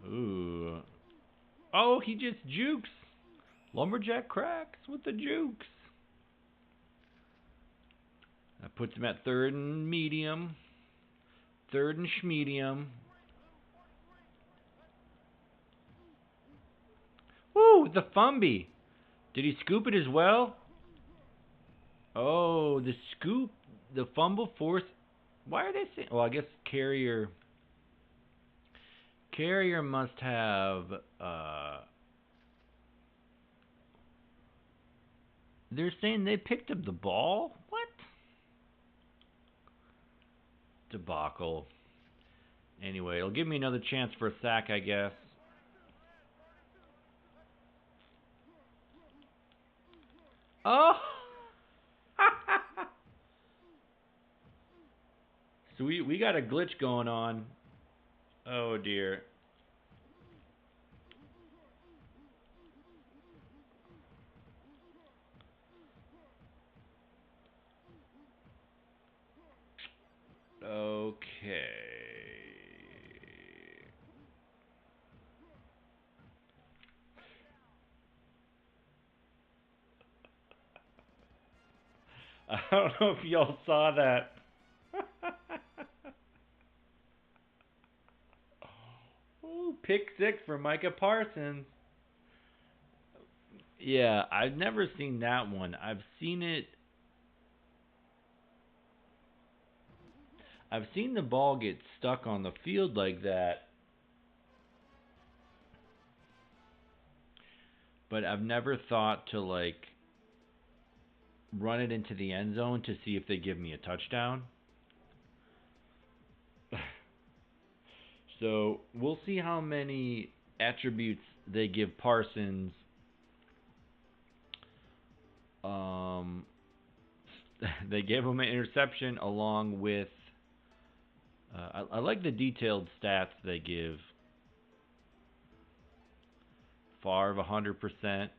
Ooh. Oh, he just jukes. Lumberjack cracks with the jukes. That puts him at third and medium. Third and schmedium. Woo, the Fumby. Did he scoop it as well? Oh, the scoop, the fumble force. Why are they saying? Well, I guess Carrier must have. They're saying they picked up the ball. What? Debacle. Anyway, it'll give me another chance for a sack, I guess. Oh! So we got a glitch going on. Oh dear. Okay. I don't know if y'all saw that. Ooh, pick six for Micah Parsons. Yeah, I've never seen that one. I've seen the ball get stuck on the field like that, but I've never thought to like run it into the end zone to see if they give me a touchdown. So we'll see how many attributes they give Parsons. They gave him an interception along with. I like the detailed stats they give. Favre 100%.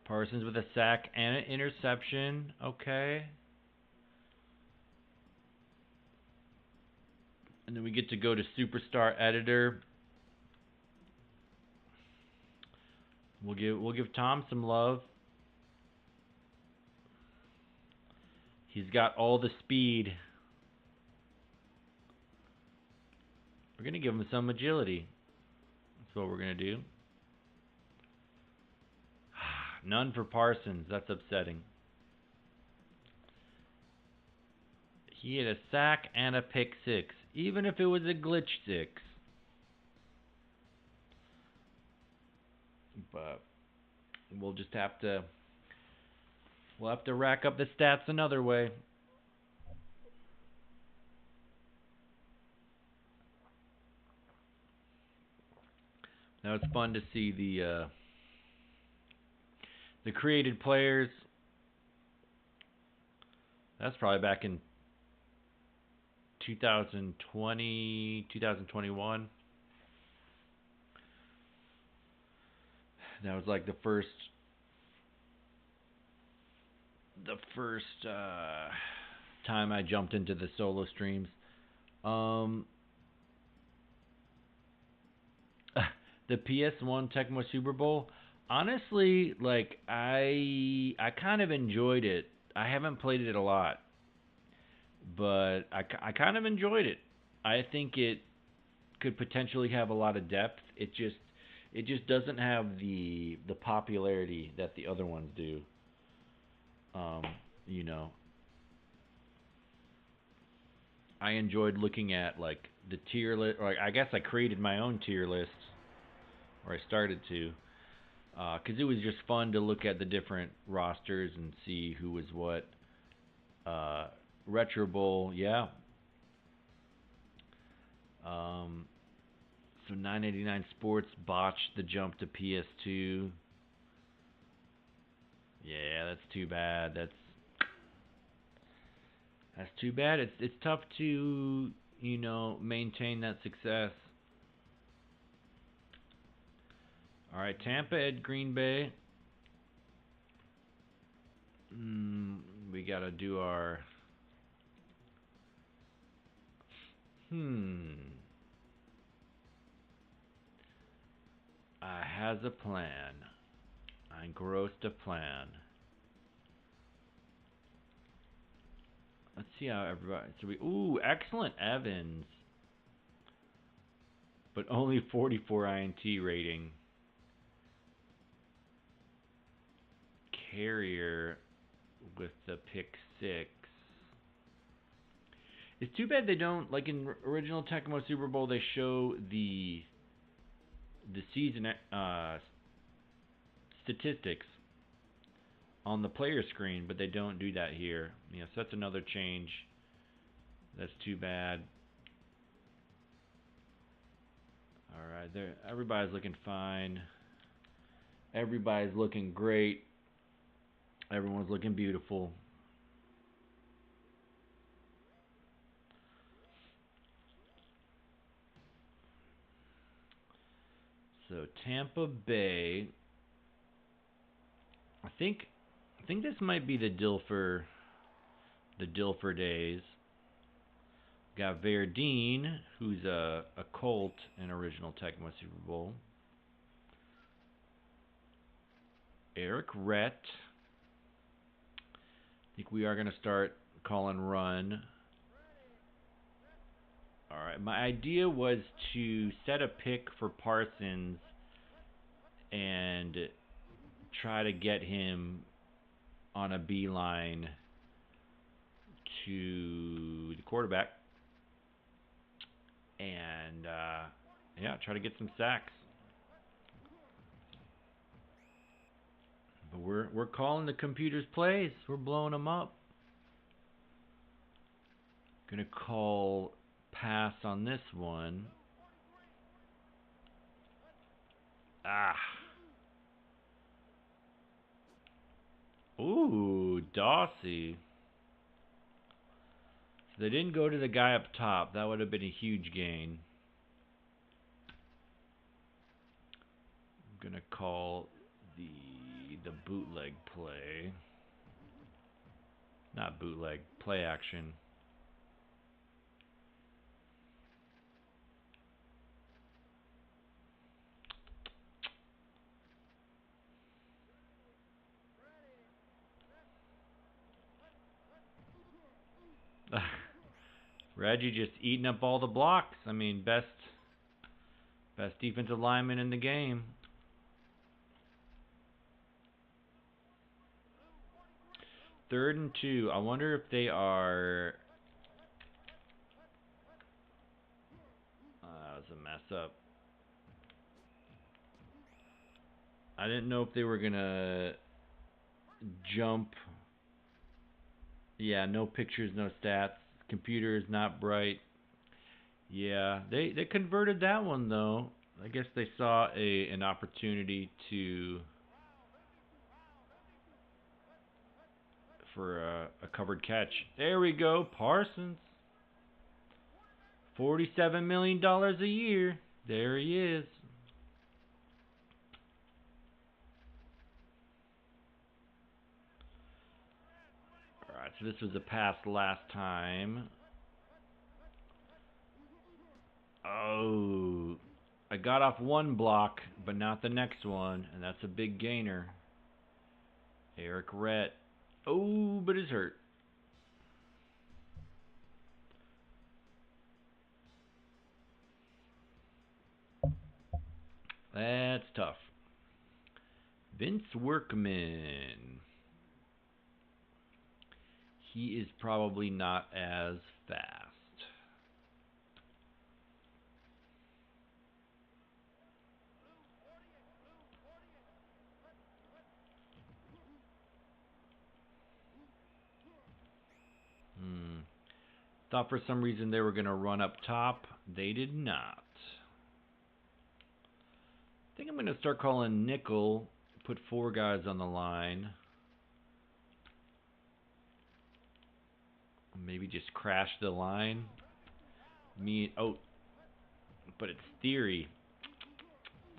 Parsons with a sack and an interception. Okay. And then we get to go to Superstar Editor. We'll give Tom some love. He's got all the speed. We're gonna give him some agility. That's what we're gonna do. None for Parsons. That's upsetting. He had a sack and a pick six, even if it was a glitch six. But we'll just have to rack up the stats another way. Now it's fun to see the created players. That's probably back in 2020, 2021. That was like the first time I jumped into the solo streams. The PS1 Tecmo Super Bowl. Honestly, like I kind of enjoyed it. I haven't played it a lot, but I kind of enjoyed it. I think it could potentially have a lot of depth. It just doesn't have the popularity that the other ones do. You know, I enjoyed looking at like the tier list, or I guess I created my own tier list, or I started to, because it was just fun to look at the different rosters and see who was what. Retro Bowl, yeah. So 989 Sports botched the jump to PS2. Yeah, that's too bad. That's too bad. It's tough to, maintain that success. All right, Tampa at Green Bay. We gotta do our... I has a plan. I grossed a plan. Let's see how everybody... So we... Ooh, excellent Evans. But only 44 INT rating. Carrier with the pick 6. It's too bad they don't, like in original Tecmo Super Bowl, they show the season statistics on the player screen, but they don't do that here. Yeah, so that's another change. That's too bad. All right, there. Everybody's looking fine. Everybody's looking great. Everyone's looking beautiful. So Tampa Bay. I think this might be the Dilfer days. Got Verdine, who's a Colt in original Tecmo Super Bowl. Eric Rhett. I think we are going to start call and run. All right, my idea was to set a pick for Parsons and try to get him on a beeline to the quarterback. And, yeah, try to get some sacks. But we're calling the computer's plays. We're blowing them up. Gonna call pass on this one. Ooh, Dawsey. So they didn't go to the guy up top. That would have been a huge gain. I'm gonna call the bootleg play. Not bootleg, play action. Reggie just eating up all the blocks. I mean, best defensive lineman in the game. Third and 2. I wonder if they are... that was a mess up. I didn't know if they were going to jump. Yeah, no pictures, no stats. Computer is not bright. Yeah, they converted that one, though. I guess they saw an opportunity for a covered catch. There we go, Parsons. $47 million a year. There he is. Alright, so this was a pass last time. Oh, I got off one block, but not the next one, and that's a big gainer. Eric Rhett. Oh, but it's hurt. That's tough. Vince Workman. He is probably not as fast. Thought for some reason they were going to run up top. They did not. I think I'm going to start calling nickel. Put 4 guys on the line. Maybe just crash the line. Oh, but it's theory.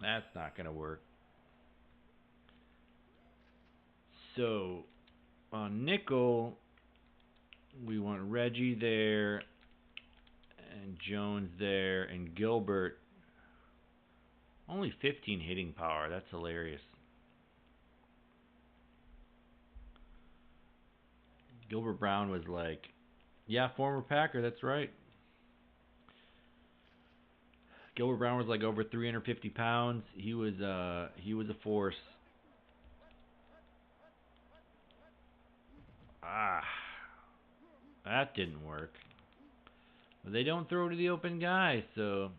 That's not going to work. So, On nickel, we want Reggie there, and Jones there, and Gilbert. Only 15 hitting power. That's hilarious. Gilbert Brown was like, yeah, former Packer. That's right. Gilbert Brown was like over 350 pounds. He was a force. Ah, that didn't work. But they don't throw to the open guy, so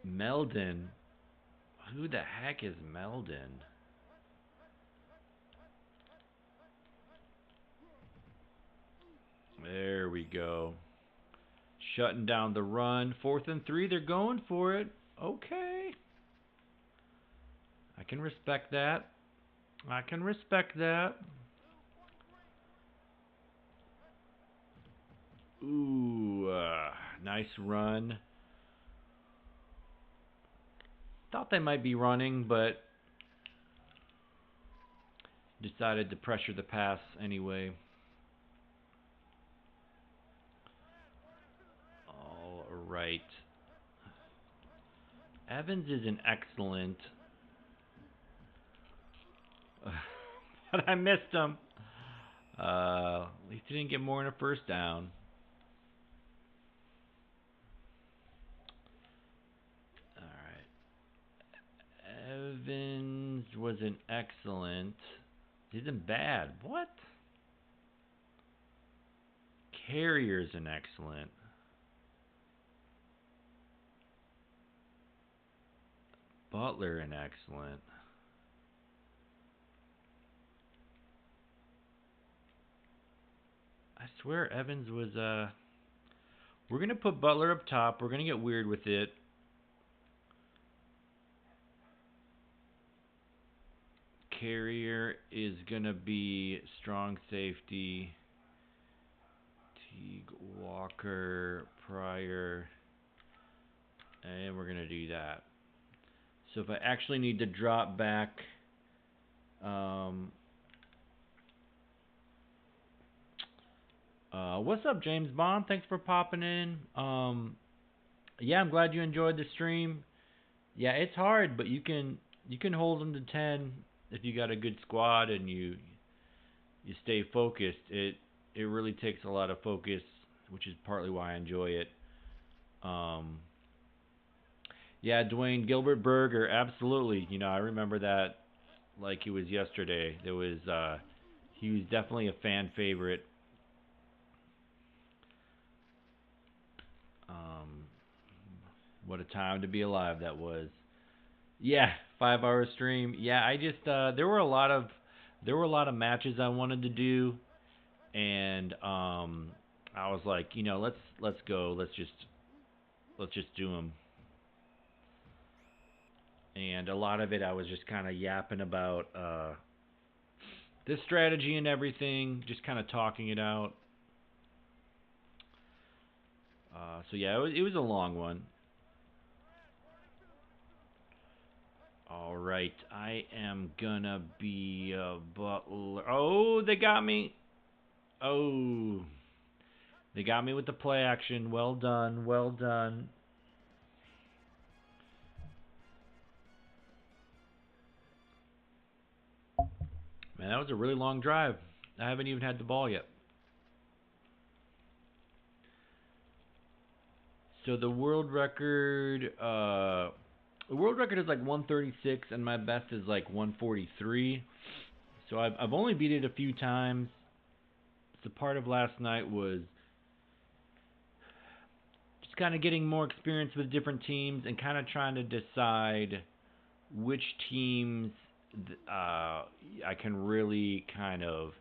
Meldon. Who the heck is Meldon? There we go. Shutting down the run. 4th and 3. They're going for it. Okay. I can respect that. I can respect that. Ooh, nice run. Thought they might be running, but decided to pressure the pass anyway. All right. Evans is an excellent. But I missed him. At least he didn't get more than a first down. Alright. Evans was an excellent. He isn't bad. What? Carrier's an excellent. Butler an excellent. I swear Evans was we're gonna put Butler up top. We're gonna get weird with it. Carrier is gonna be strong safety. Teague, Walker, Pryor, and we're gonna do that. So if I actually need to drop back, what's up, James Bond? Thanks for popping in. Yeah, I'm glad you enjoyed the stream. Yeah, it's hard, but you can hold them to 10 if you got a good squad and you stay focused. It really takes a lot of focus, which is partly why I enjoy it. Yeah, Dwayne Gilbert Burger, absolutely. You know, I remember that like it was yesterday. There was he was definitely a fan favorite. What a time to be alive that was. Yeah, 5-hour stream. Yeah, I just there were a lot of matches I wanted to do, and I was like, you know, let's go. Let's just do them. And a lot of it I was just kind of yapping about this strategy and everything, just kind of talking it out. So yeah, it was a long one. All right, I am gonna be Butler. Oh, they got me. Oh, they got me with the play action. Well done, well done. Man, that was a really long drive. I haven't even had the ball yet. So the world record is like 136, and my best is like 143. So I've only beat it a few times. So part of last night was just kind of getting more experience with different teams and kind of trying to decide which teams I can really kind of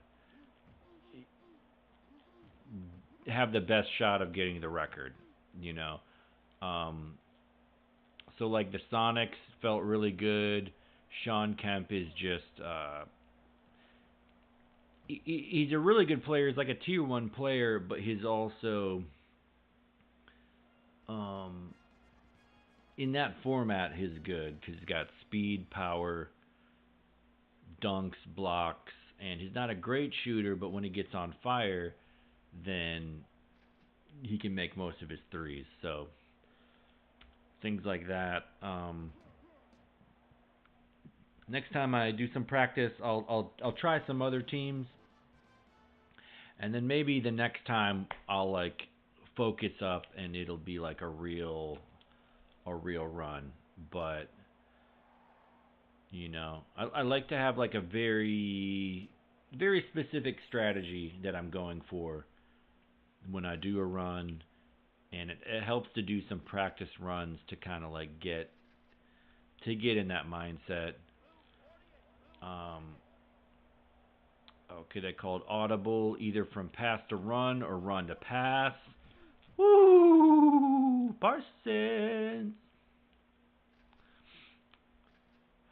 have the best shot of getting the record, you know. So like the Sonics felt really good. Sean Kemp is just he's a really good player. He's like a tier 1 player, but he's also in that format, he's good because he's got speed, power, dunks, blocks, and he's not a great shooter, but when he gets on fire, then he can make most of his threes. So things like that. Next time I do some practice, I'll try some other teams, and then maybe the next time I'll like focus up and it'll be like a real run. But I like to have like a very specific strategy that I'm going for when I do a run, and it helps to do some practice runs to kind of like get in that mindset. Okay, they called audible either from pass to run or run to pass. Woo! Parsons!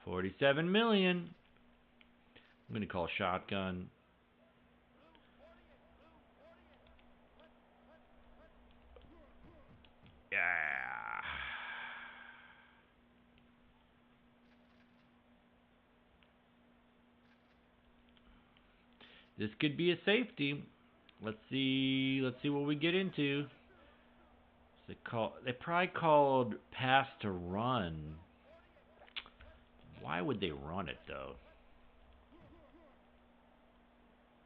47 million. I'm going to call shotgun. Yeah. This could be a safety. Let's see what we get into. They probably called pass to run. Why would they run it though?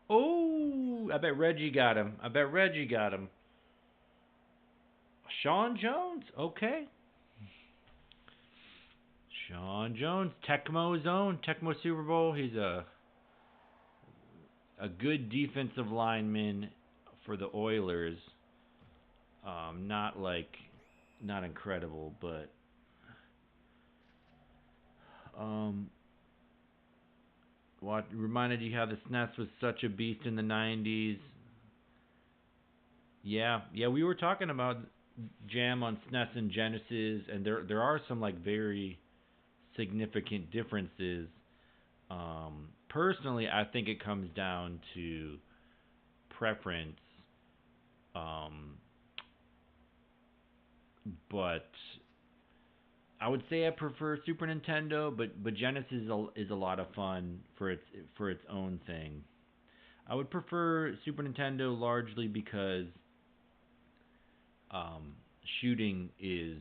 Oh, I bet Reggie got him. Sean Jones, okay. Sean Jones, Tecmo zone, Tecmo Super Bowl. He's a good defensive lineman for the Oilers. Not incredible, but what reminded you how the SNES was such a beast in the 90s. Yeah, we were talking about Jam on SNES and Genesis, and there are some like very significant differences. Personally, I think it comes down to preference. But I would say I prefer Super Nintendo, but Genesis is a lot of fun for its own thing. I would prefer Super Nintendo largely because shooting is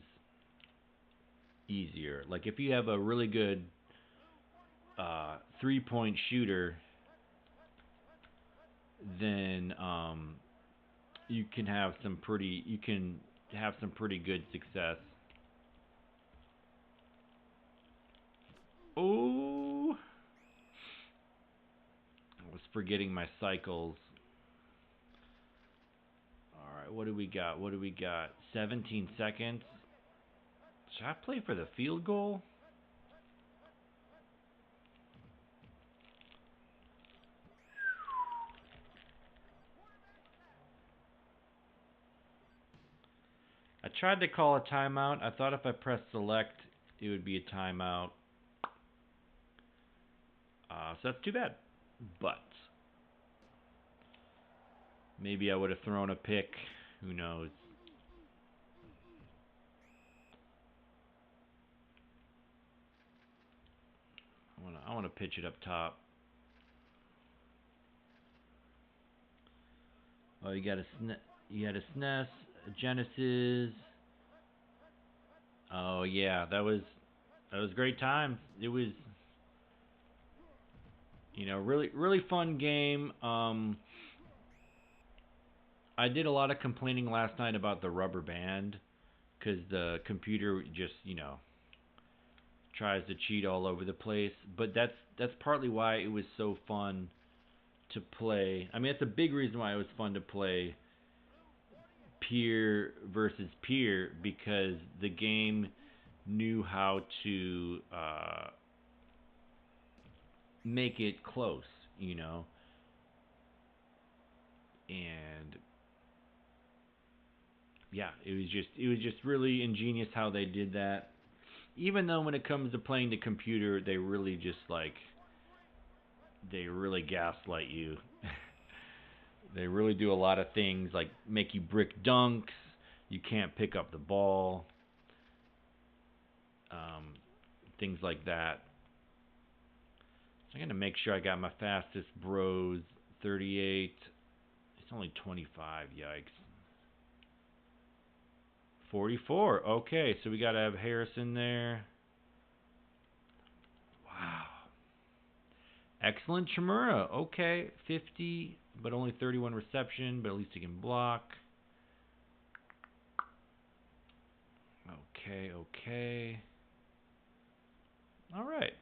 easier. Like if you have a really good 3-point shooter, then you can have some pretty good success. Oh, I was forgetting my cycles. All right, what do we got? 17 seconds. Should I play for the field goal? I tried to call a timeout. I thought if I pressed select, it would be a timeout. So that's too bad. But maybe I would have thrown a pick. Who knows? I want to pitch it up top. Oh, you had a SNES, a Genesis. Oh yeah, that was great time. It was really fun game. I did a lot of complaining last night about the rubber band because the computer just tries to cheat all over the place. But that's partly why it was so fun to play. I mean, that's a big reason why it was fun to play peer versus peer, because the game knew how to make it close, and yeah, it was just really ingenious how they did that. Even though when it comes to playing the computer, they really gaslight you. They really do a lot of things like make you brick dunks. You can't pick up the ball. things like that. So I'm going to make sure I got my fastest bros, 38. It's only 25, yikes. 44, okay, so we got to have Harrison there. Wow. Excellent Chimura, okay, 50, but only 31 reception, but at least he can block. Okay. All right.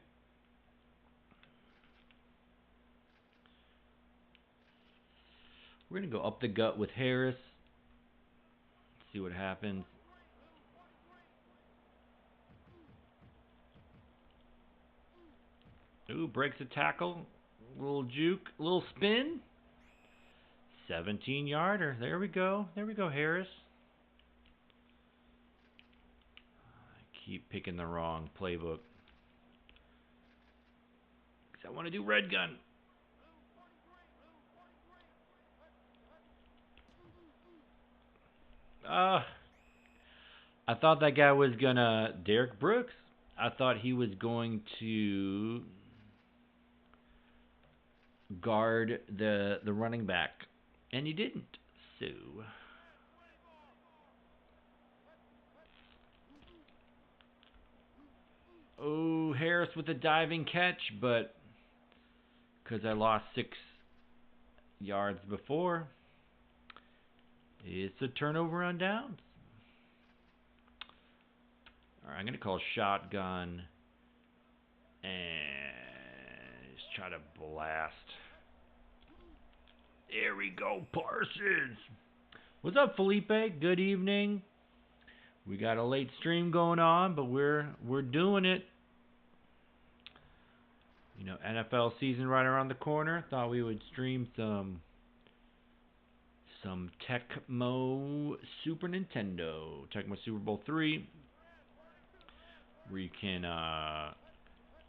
We're going to go up the gut with Harris. See what happens. Ooh, breaks a tackle. Little juke, little spin. 17-yarder. There we go, Harris. I keep picking the wrong playbook. Because I want to do red gun. I thought that guy was gonna Derek Brooks. I thought he was going to guard the running back, and he didn't. So, oh, Harris with a diving catch, but because I lost 6 yards before, it's a turnover on downs. All right, I'm going to call shotgun and just try to blast. There we go, Parsons. What's up, Felipe? Good evening. We got a late stream going on, but we're doing it. You know, NFL season right around the corner. Thought we would stream some Tecmo Super Nintendo, Tecmo Super Bowl III, where you can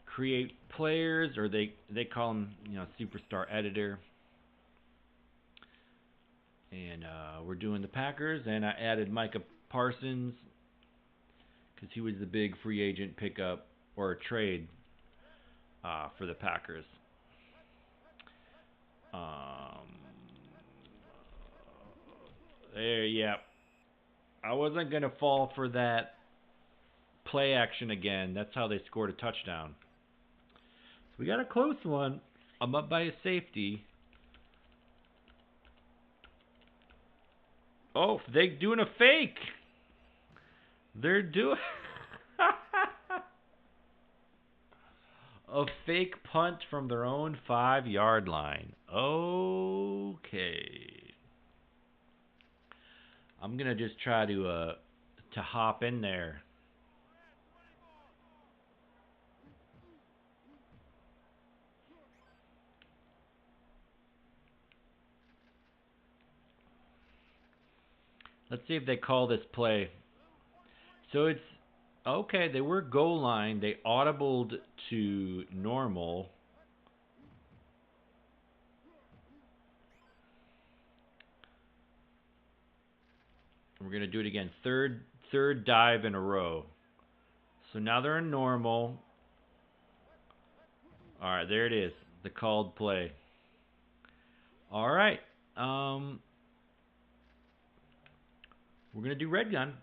create players, or they call them, you know, Superstar Editor. And we're doing the Packers, and I added Micah Parsons because he was the big free agent pickup or trade for the Packers. There, yeah. I wasn't going to fall for that play action again. That's how they scored a touchdown. So we got a close one. I'm up by a safety. Oh, they're doing a fake. They're doing a fake punt from their own 5-yard line. Okay. I'm going to just try to hop in there. Let's see if they call this play. So it's okay. They were goal line. They audibled to normal. We're going to do it again. Third dive in a row. So now they're in normal. All right, there it is. The called play. All right. We're going to do red gun.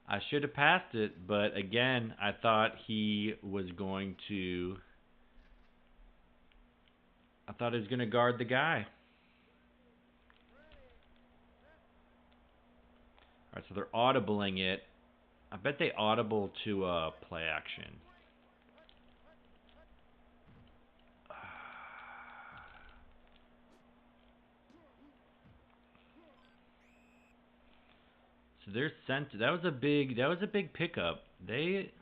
I should have passed it, but again, I thought he was going to... I thought he was going to guard the guy. All right, so they're audibling it. I bet they audible to play action. So they're sent. That was a big pickup. They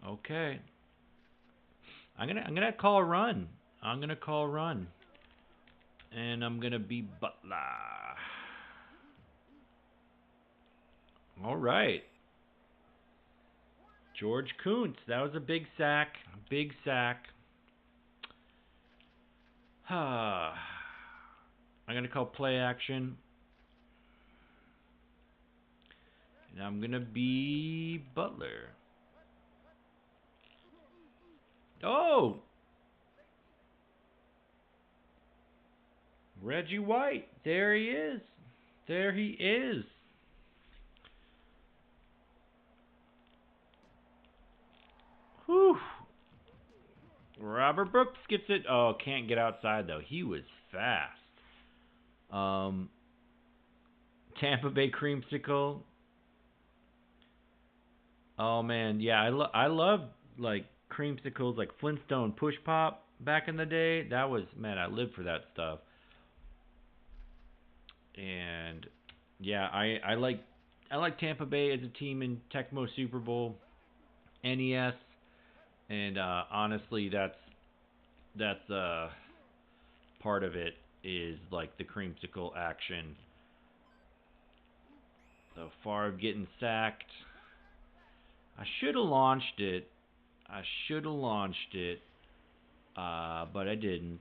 okay. I'm gonna call a run. And I'm gonna be Butler. All right. George Kuntz. That was a big sack. Big sack. I'm going to call play action. And I'm going to be Butler. Oh! Reggie White. There he is. There he is. Whew. Robert Brooks gets it. Oh, can't get outside, though. He was fast. Tampa Bay Creamsicle. Oh, man. Yeah, I love, like, creamsicles, like Flintstone Push Pop back in the day. That was, man, I lived for that stuff. And, yeah, I like Tampa Bay as a team in Tecmo Super Bowl, NES. And, honestly, that's part of it is, like, the creamsicle action. So Favre getting sacked. I should have launched it. But I didn't.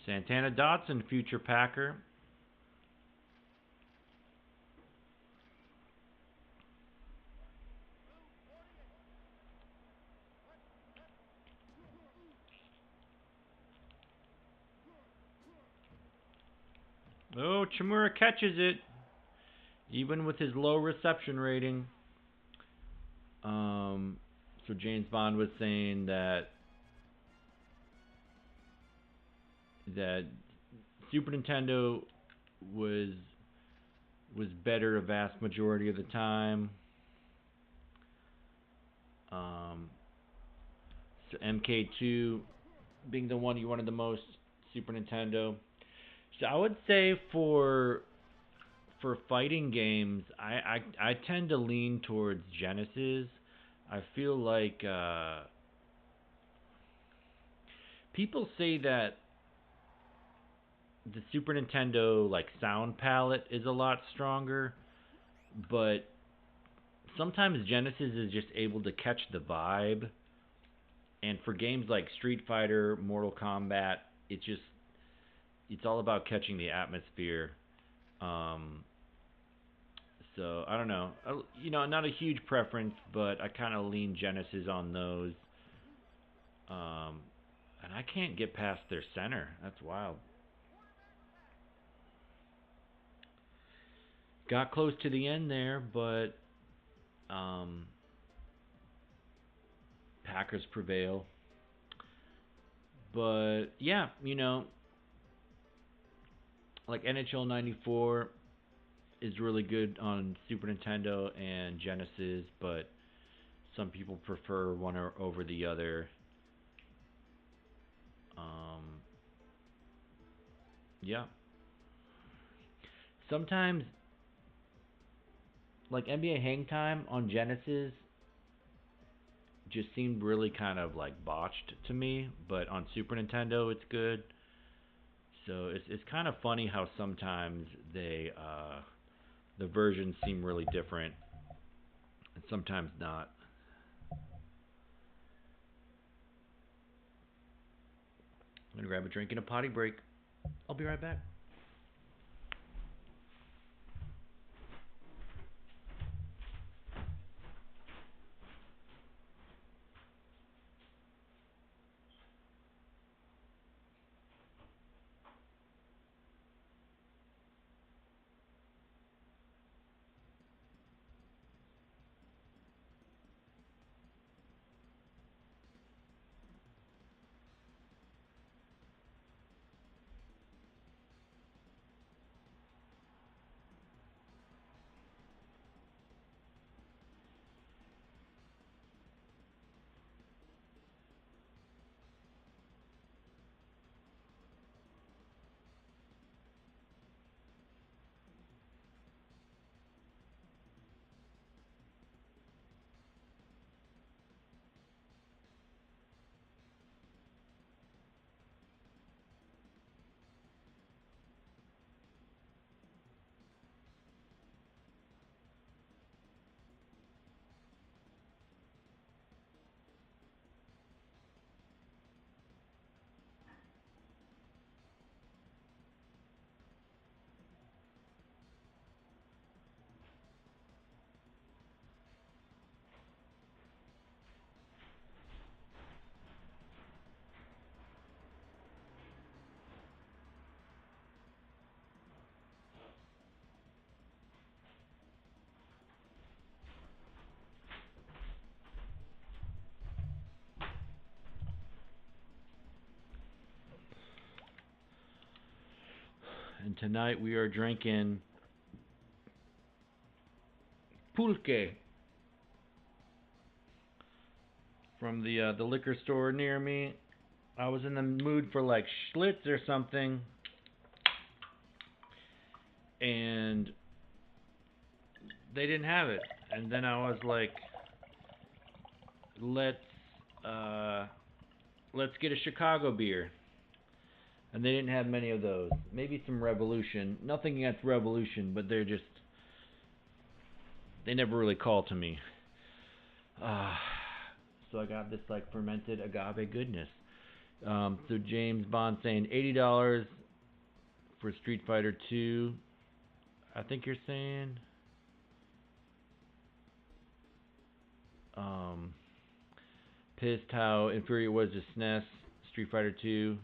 Santana Dotson, future Packer. Oh, Chimura catches it, even with his low reception rating. So James Bond was saying that Super Nintendo was better a vast majority of the time. So MK2 being the one you wanted the most, Super Nintendo. So I would say for fighting games, I tend to lean towards Genesis. I feel like people say that the Super Nintendo like sound palette is a lot stronger, but sometimes Genesis is just able to catch the vibe. And for games like Street Fighter, Mortal Kombat, it's all about catching the atmosphere. So I don't know. Not a huge preference, but I kind of lean Genesis on those. And I can't get past their center. That's wild. Got close to the end there, but Packers prevail. But yeah, like NHL '94 is really good on Super Nintendo and Genesis, but some people prefer one over the other. Yeah. Sometimes, like NBA Hang Time on Genesis, just seemed really kind of like botched to me, but on Super Nintendo it's good. So it's kind of funny how sometimes the versions seem really different and sometimes not. I'm gonna grab a drink and a potty break. I'll be right back. And tonight we are drinking pulque from the liquor store near me. I was in the mood for like Schlitz or something, and they didn't have it. And then I was like, let's let's get a Chicago beer. And they didn't have many of those. Maybe some Revolution. Nothing against Revolution, but they never really call to me. So I got this like fermented agave goodness. So James Bond saying $80 for Street Fighter 2. I think you're saying. Pissed how inferior it was to SNES Street Fighter 2.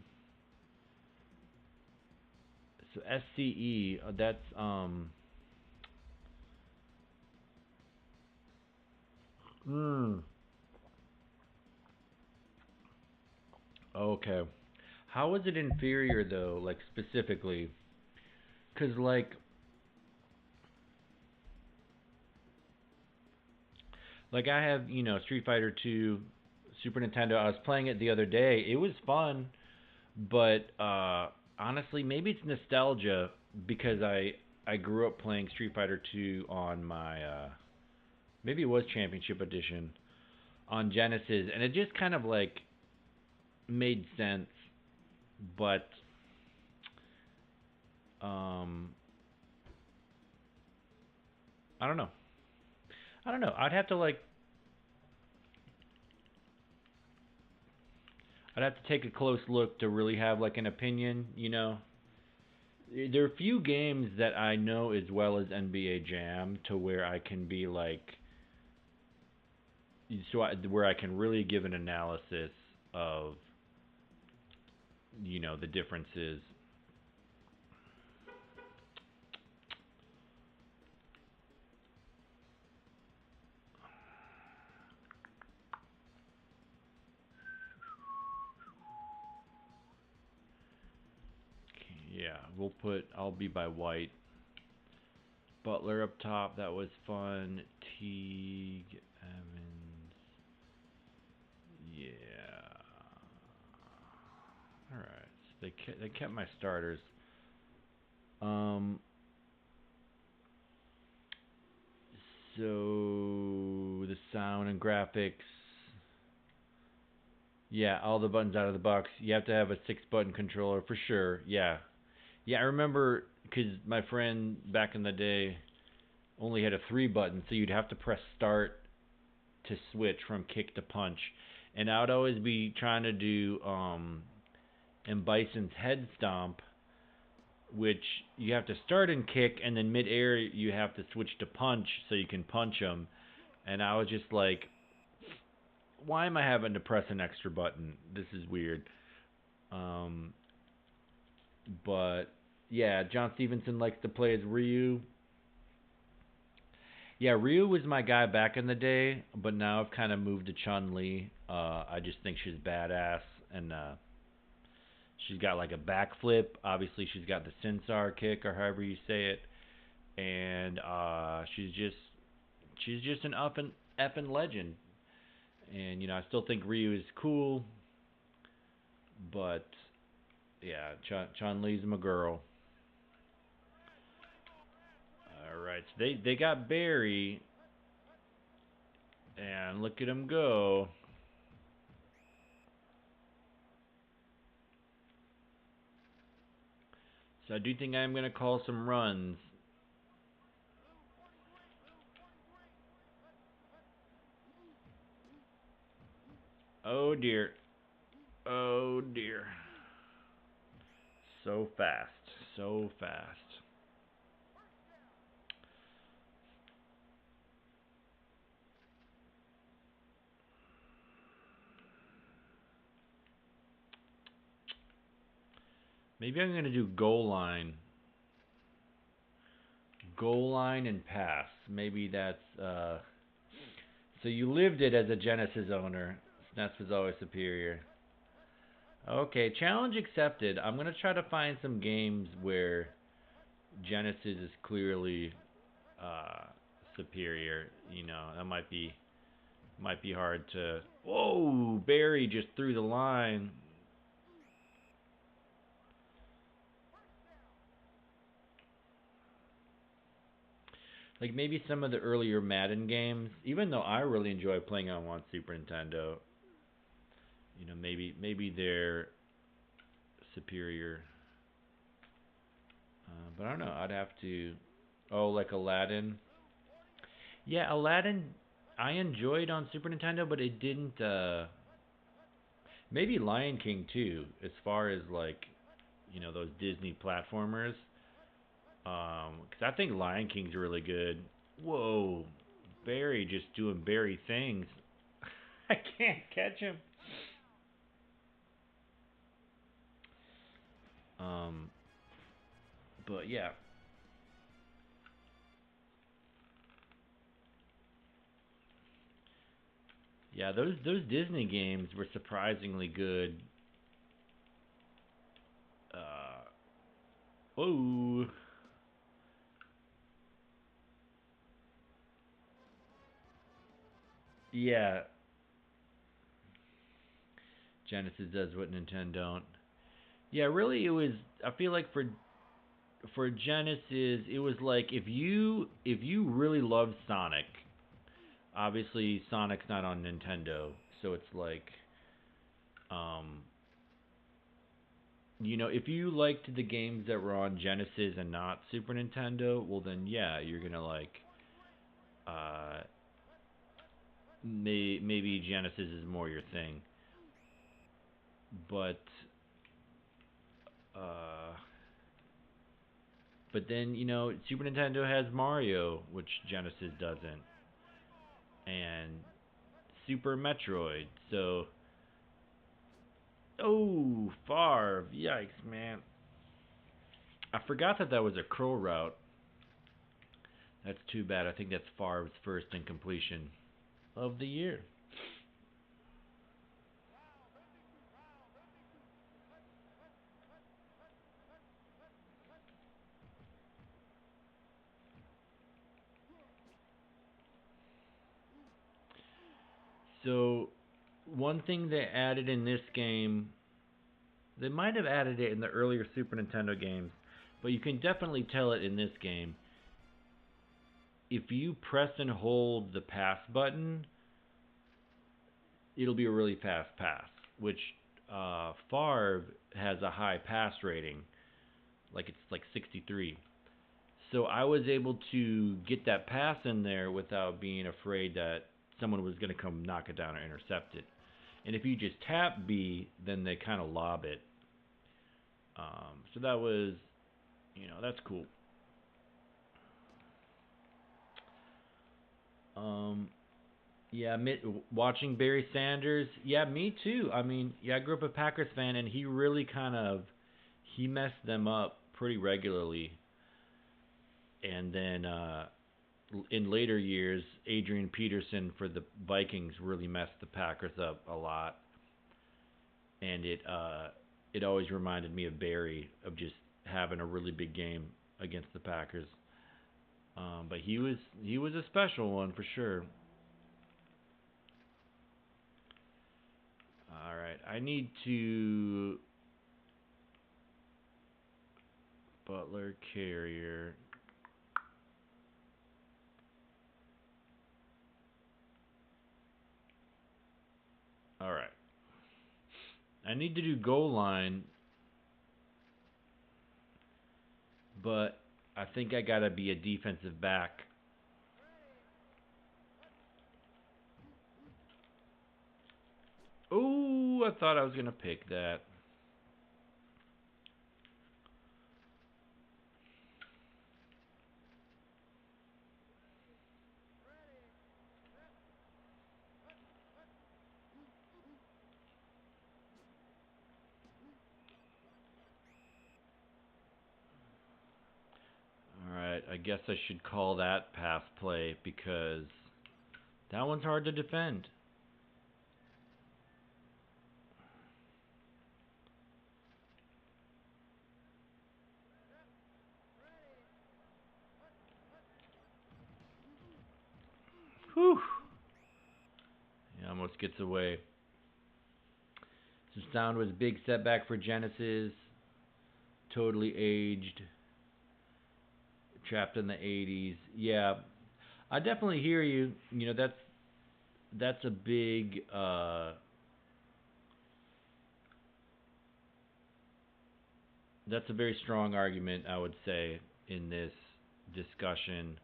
So SCE, that's okay. How is it inferior though, like specifically? Cuz like I have, Street Fighter 2 Super Nintendo. I was playing it the other day. It was fun, but honestly, maybe it's nostalgia because I grew up playing Street Fighter 2 on my maybe it was Championship Edition on Genesis, and it just kind of like made sense, but I don't know. I don't know. I'd have to take a close look to really have like an opinion. There are a few games that I know as well as NBA Jam to where I can be like where I can really give an analysis of the differences. Yeah, I'll be by White. Butler up top, that was fun. Teague, Evans. Yeah. All right. So they kept my starters. So the sound and graphics. Yeah, all the buttons out of the box. You have to have a 6-button controller for sure. Yeah. Yeah, I remember because my friend back in the day only had a 3-button, so you'd have to press start to switch from kick to punch. And I would always be trying to do M. Bison's head stomp, which you have to start and kick, and then mid-air you have to switch to punch so you can punch him. And I was just like, why am I having to press an extra button? This is weird. But yeah, John Stevenson likes to play as Ryu. Yeah, Ryu was my guy back in the day, but now I've kind of moved to Chun-Li. I just think she's badass, and she's got like a backflip. Obviously, she's got the Sinsar kick, or however you say it, and she's just an effing legend. And I still think Ryu is cool, but yeah, Chun-Li's my girl. All right, so they got Barry, and look at him go. So I do think I'm going to call some runs. Oh dear. Oh dear. So fast. So fast. Maybe I'm going to do goal line. Goal line and pass. Maybe that's so you lived it as a Genesis owner. SNES was always superior. Okay, challenge accepted. I'm going to try to find some games where Genesis is clearly superior. You know, that might be hard to. Whoa, Barry just threw the line. Like maybe some of the earlier Madden games, even though I really enjoy playing on one Super Nintendo, you know, maybe they're superior. But I don't know. I'd have to. Oh, like Aladdin. Yeah, Aladdin. I enjoyed on Super Nintendo, but it didn't. Maybe Lion King too. As far as like, you know, those Disney platformers. Because I think Lion King's really good. Whoa, Barry just doing Barry things. I can't catch him. Um, but yeah. Yeah, those Disney games were surprisingly good. Uh, whoa. Yeah, Genesis does what Nintendo don't. Yeah, really, it was. I feel like for Genesis, it was like if you really love Sonic, obviously Sonic's not on Nintendo, so it's like, um, you know, if you liked the games that were on Genesis and not Super Nintendo, well then yeah, you're gonna like, uh, maybe Genesis is more your thing, but uh, but then you know Super Nintendo has Mario, which Genesis doesn't, and Super Metroid. So, oh, Favre, yikes, man! I forgot that was a crow route. That's too bad. I think that's Favre's first incompletion of the year. So, one thing they added in this game, they might have added it in the earlier Super Nintendo games, but you can definitely tell it in this game. If you press and hold the pass button, it'll be a really fast pass, which Favre has a high pass rating, like it's like 63. So I was able to get that pass in there without being afraid that someone was going to come knock it down or intercept it. And if you just tap B, then they kind of lob it. So that was, you know, that's cool. Um, yeah, watching Barry Sanders. Yeah, me too. I mean, yeah, I grew up a Packers fan, and he really kind of he messed them up pretty regularly. And then in later years, Adrian Peterson for the Vikings really messed the Packers up a lot, and it always reminded me of Barry of just having a really big game against the Packers. But he was a special one for sure. All right, I need to Butler Carrier. All right, I need to do goal line, but I think I gotta be a defensive back. Oh, I thought I was gonna pick that. All right, I guess I should call that pass play because that one's hard to defend. almost gets away. Some sound was a big setback for Genesis. Totally aged. Trapped in the 80s. Yeah, I definitely hear you. You know, that's a big that's a very strong argument, I would say, in this discussion.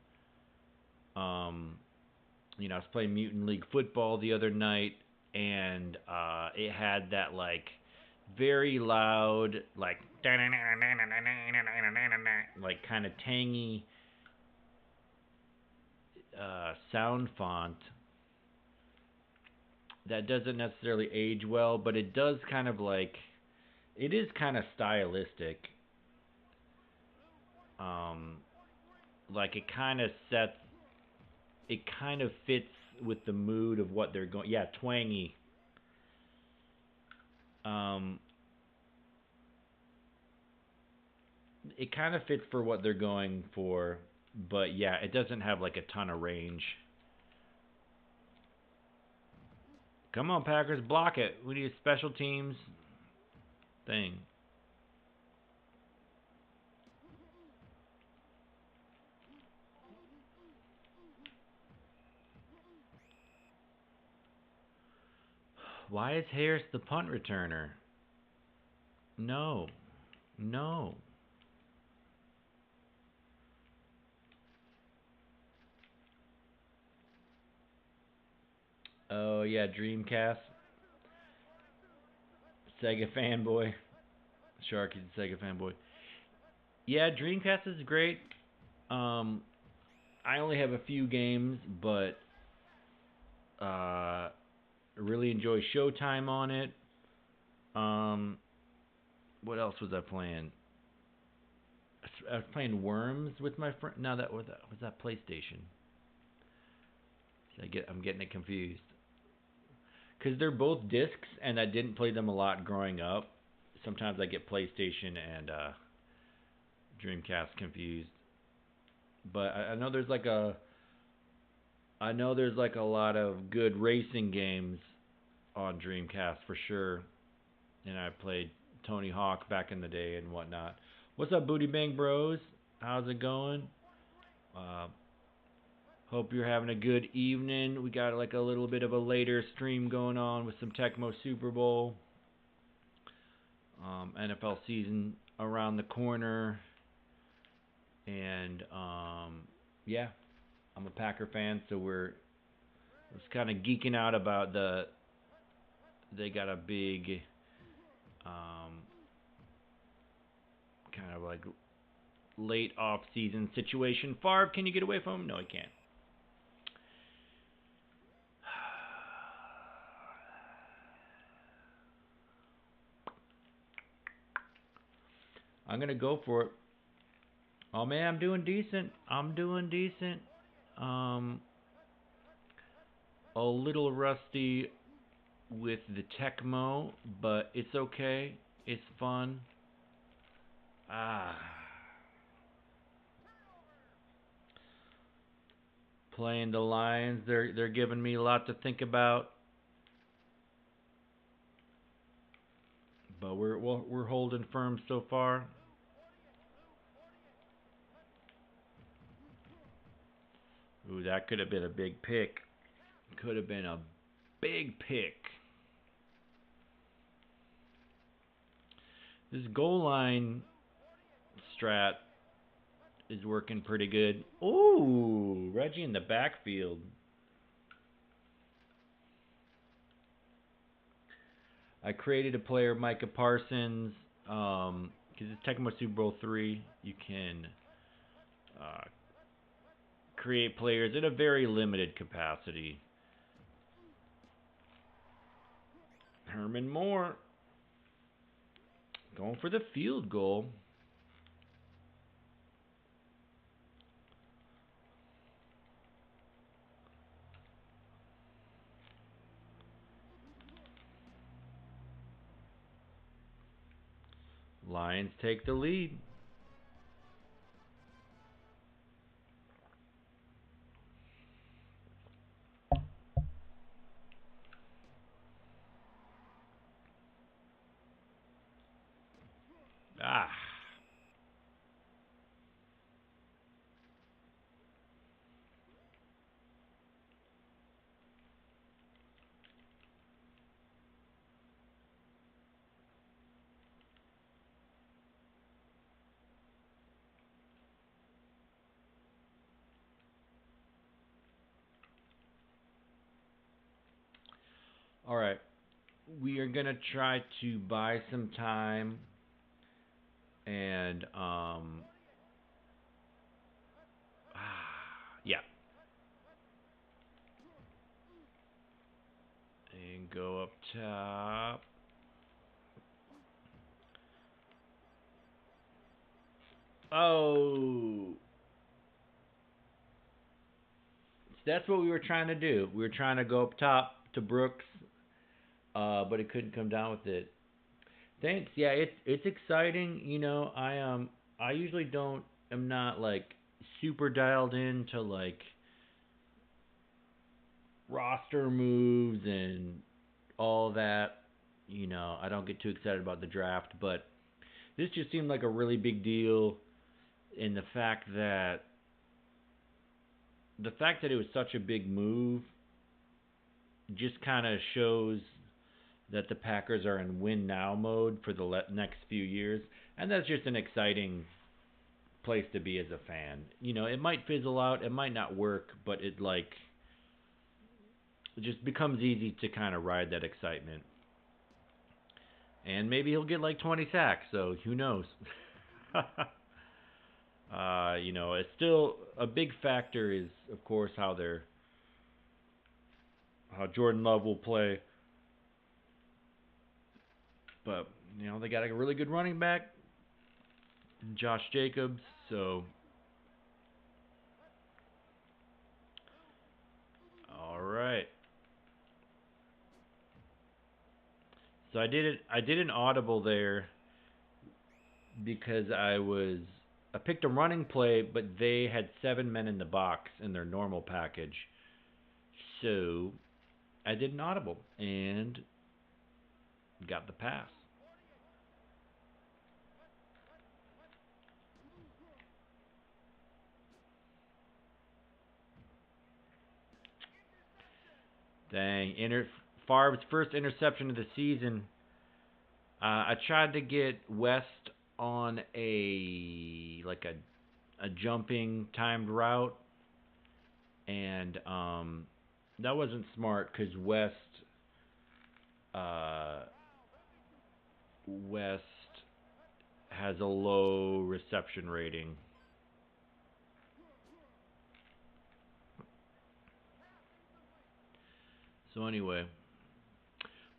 You know, I was playing Mutant League football the other night, and it had that like very loud, like kind of tangy sound font that doesn't necessarily age well, but it does kind of like, it is kind of stylistic. Like it kind of fits with the mood of what they're going. Yeah, twangy. It kind of fits for what they're going for, but yeah, it doesn't have like a ton of range. Come on, Packers, block it. We need a special teams thing. Why is Harris the punt returner? No. No. Oh, yeah, Dreamcast. Sega fanboy. Sharky's a Sega fanboy. Yeah, Dreamcast is great. I only have a few games, but really enjoy Showtime on it. What else was I playing? I was playing Worms with my friend. No, that was that PlayStation. I'm getting it confused. Because they're both discs, and I didn't play them a lot growing up. Sometimes I get PlayStation and Dreamcast confused. But I know there's like a lot of good racing games on Dreamcast for sure. And I played Tony Hawk back in the day and whatnot. What's up, Booty Bang Bros? How's it going? Hope you're having a good evening. We got like a little bit of a later stream going on with some Tecmo Super Bowl. NFL season around the corner. And yeah, I'm a Packer fan, so we're just kind of geeking out about they got a big kind of like late off-season situation. Favre, can you get away from him? No, he can't. I'm going to go for it. Oh, man, I'm doing decent. A little rusty with the Tecmo, but it's okay. It's fun. Playing the Lions, they're giving me a lot to think about. But we're holding firm so far. Ooh, that could have been a big pick. Could have been a big pick. This goal line strat is working pretty good. Ooh, Reggie in the backfield. I created a player, Micah Parsons, because it's Tecmo Super Bowl III. You can create players in a very limited capacity. Herman Moore going for the field goal. Lions take the lead. All right. We are going to try to buy some time and yeah, and go up top. Oh, that's what we were trying to do. We were trying to go up top to Brooks, but it couldn't come down with it. Thanks. Yeah, it's exciting. I usually don't. I'm not like super dialed into like roster moves and all that. I don't get too excited about the draft, but this just seemed like a really big deal in the fact that it was such a big move just kind of shows that the Packers are in win now mode for the next few years, and that's just an exciting place to be as a fan. It might fizzle out, it might not work, but it just becomes easy to kind of ride that excitement. And maybe he'll get like 20 sacks, so who knows? It's still a big factor is, of course, how Jordan Love will play. But, they got a really good running back, Josh Jacobs, so all right. So I did an audible there because I picked a running play, but they had 7 men in the box in their normal package. So I did an audible and got the pass. Dang, Favre's first interception of the season. I tried to get West on a jumping timed route, and that wasn't smart because West has a low reception rating. So anyway,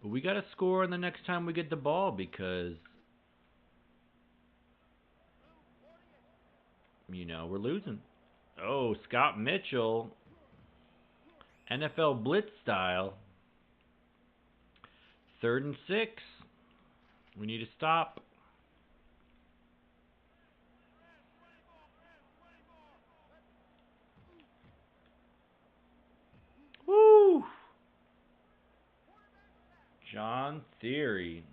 but we got to score the next time we get the ball because we're losing. Oh, Scott Mitchell, NFL blitz style. 3rd and 6. We need to stop. Woo! John Theory.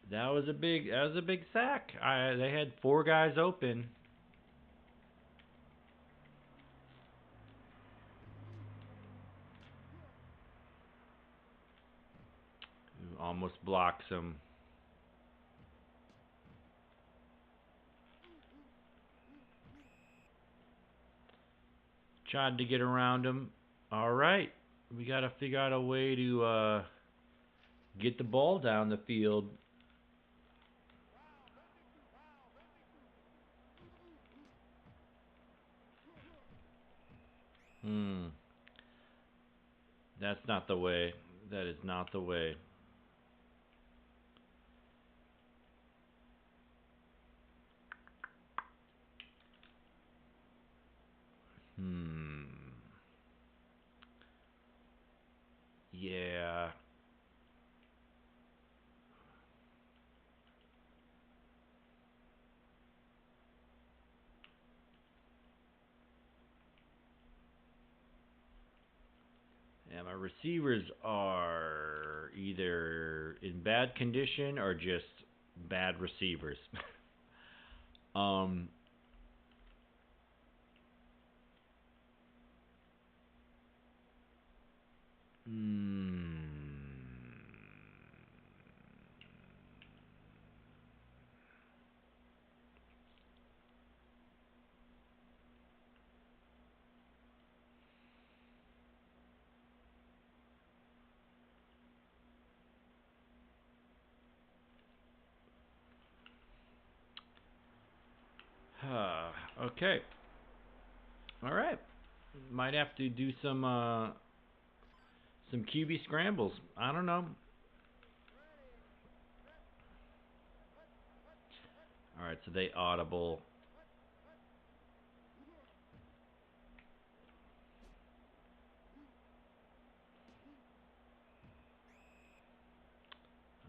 That was a big sack. They had 4 guys open. Almost blocks him. Tried to get around him. All right. We got to figure out a way to get the ball down the field. That's not the way. That is not the way. Yeah. Yeah, my receivers are either in bad condition or just bad receivers. um, Okay. All right. Might have to do some QB scrambles. I don't know. All right, so they audible.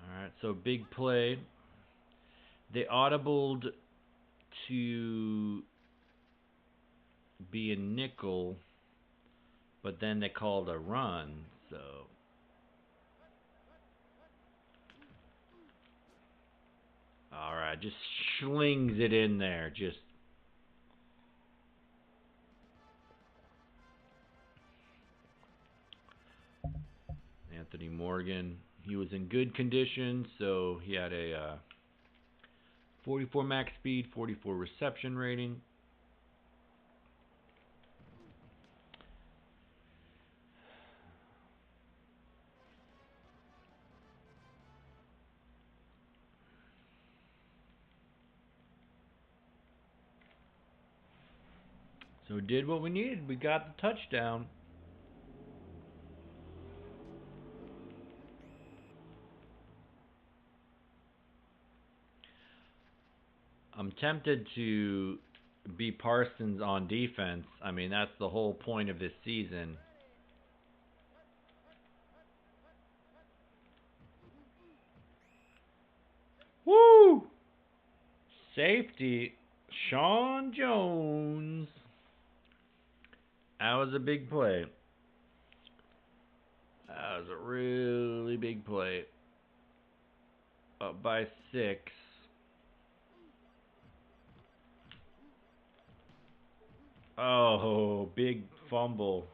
All right, so big play. They audibled to be a nickel, but then they called a run. So, all right, just slings it in there. Just Anthony Morgan. He was in good condition, so he had a 44 max speed, 44 reception rating. So did what we needed. We got the touchdown. I'm tempted to be Parsons on defense. I mean, that's the whole point of this season. Woo! Safety, Sean Jones. That was a big play. That was a really big play. Up by 6. Oh, big fumble.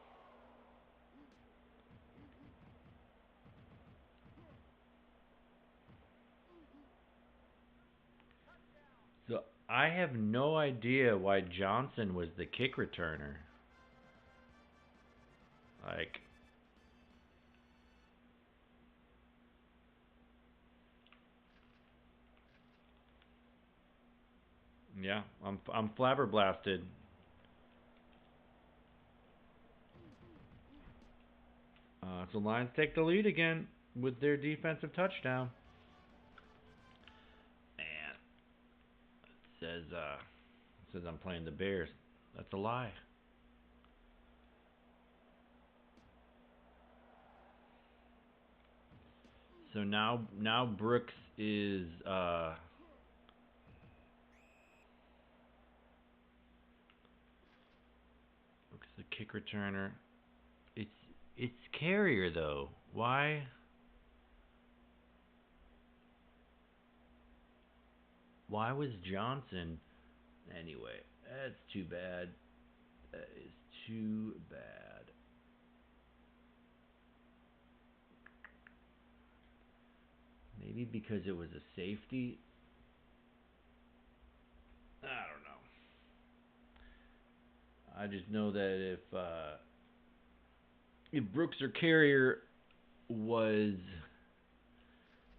So I have no idea why Johnson was the kick returner. Like, yeah, I'm flabbergasted. So Lions take the lead again with their defensive touchdown. And it says I'm playing the Bears. That's a lie. So now Brooks is Brooks the kick returner. It's Carrier though. Why? Why was Johnson? Anyway, that's too bad. That is too bad. Maybe because it was a safety. I don't know. I just know that if Brooks or Carrier was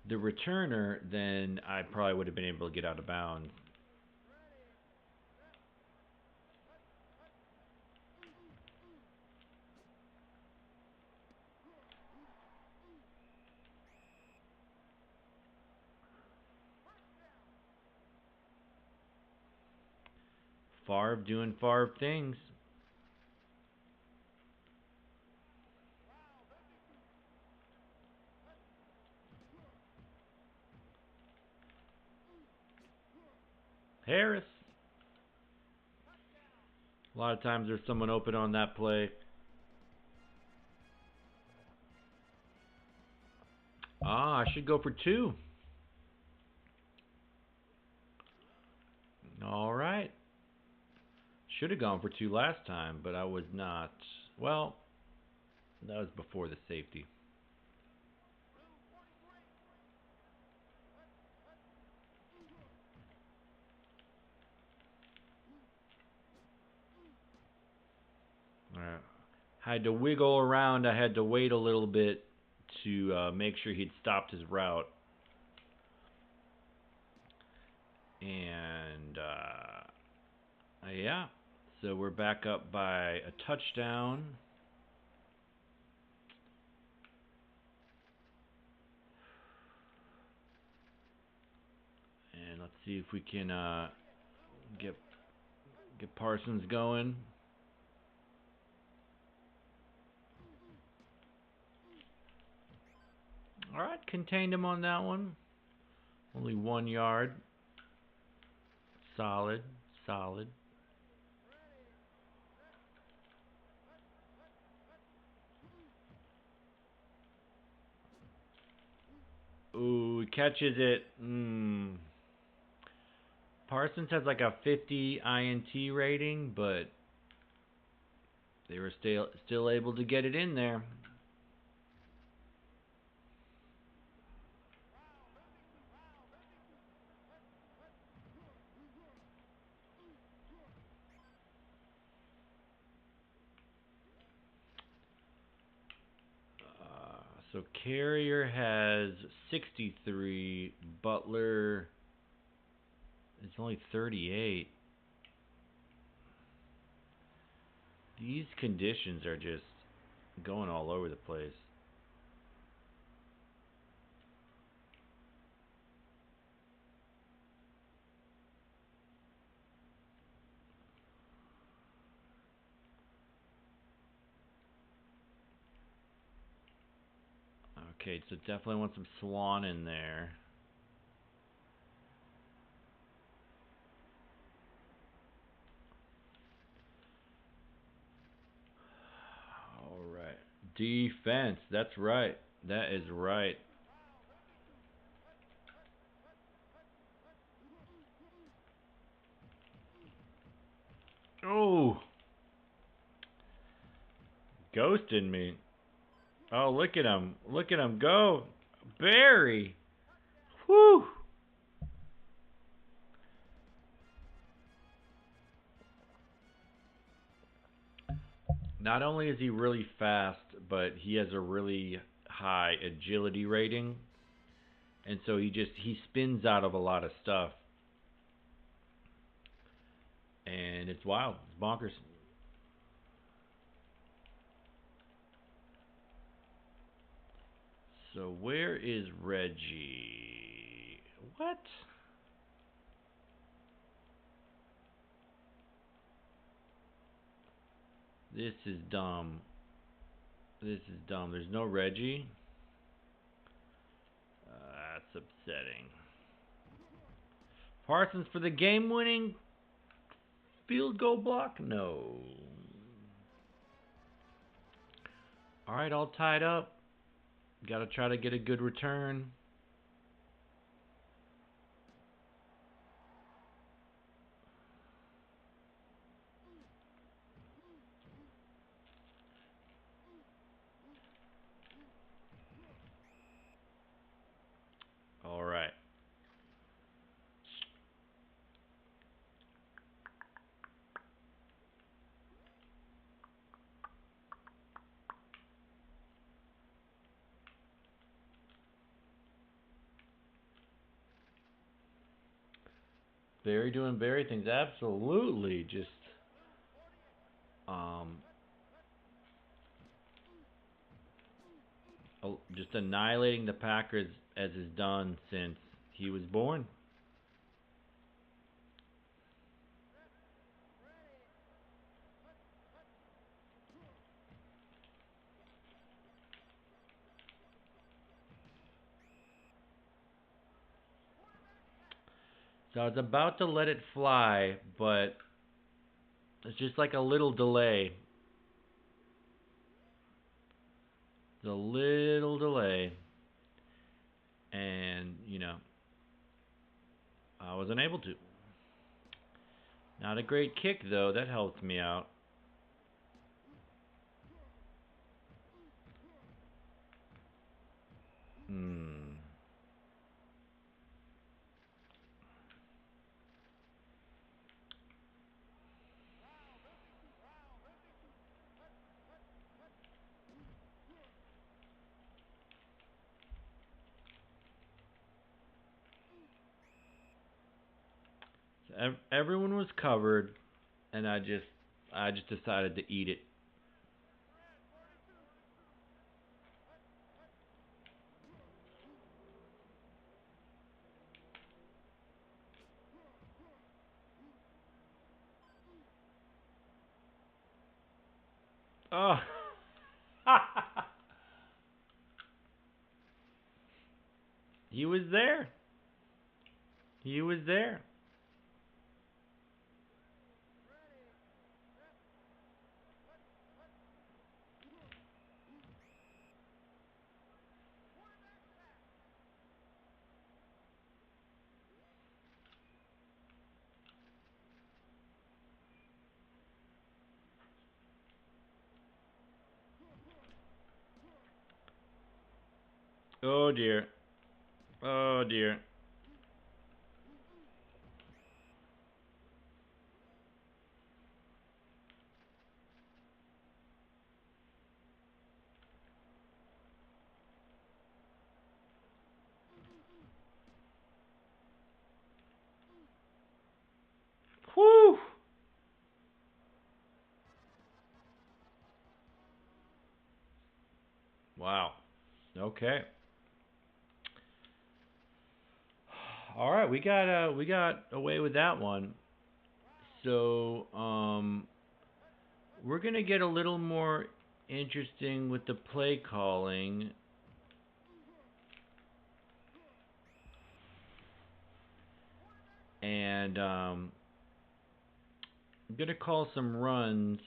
the returner, then I probably would have been able to get out of bounds. Favre doing Favre things. Harris. A lot of times there's someone open on that play. I should go for 2. All right. Should have gone for 2 last time, but I was not. Well, that was before the safety. Had to wiggle around. I had to wait a little bit to make sure he'd stopped his route. And Yeah. So we're back up by a touchdown. And let's see if we can get Parsons going. All right, contained him on that one. Only 1 yard. Solid, solid. Ooh, he catches it. Parsons has like a 50 INT rating, but they were still able to get it in there. So Carrier has 63. Butler is only 38. These conditions are just going all over the place. Okay, so definitely want some Swan in there. All right. Defense. That's right. That is right. Oh. Ghosting me. Oh, look at him. Look at him go. Barry. Whew. Not only is he really fast, but he has a really high agility rating. And so he spins out of a lot of stuff. And it's wild. It's bonkers. So where is Reggie? What? This is dumb. This is dumb. There's no Reggie. That's upsetting. Parsons for the game-winning field goal block? No. All right, all tied up. Got to try to get a good return. All right. Barry doing Barry things. Absolutely. Just annihilating the Packers as is done since he was born. So I was about to let it fly, but it's just like a little delay. It's a little delay. And, I wasn't able to. Not a great kick, though. That helped me out. So everyone was covered. and I just decided to eat it. Oh. He was there. He was there. Oh dear. Oh dear. Whew. Wow. Okay. All right, we got away with that one. So, we're gonna get a little more interesting with the play calling. And I'm gonna call some runs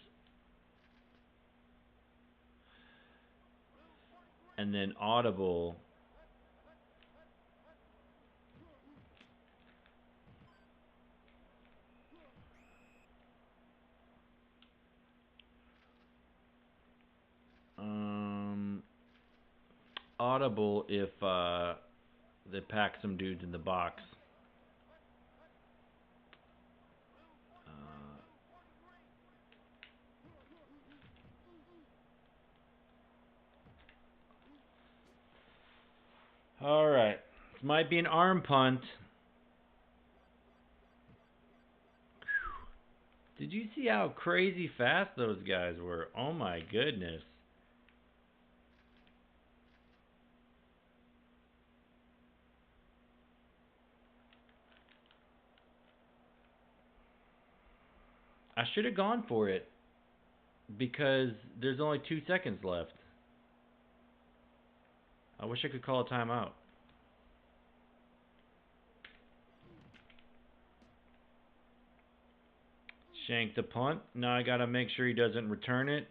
and then audible. Audible if they pack some dudes in the box. All right, this might be an arm punt. Did you see how crazy fast those guys were? Oh my goodness. I should have gone for it because there's only 2 seconds left. I wish I could call a timeout. Shank the punt. Now I gotta make sure he doesn't return it.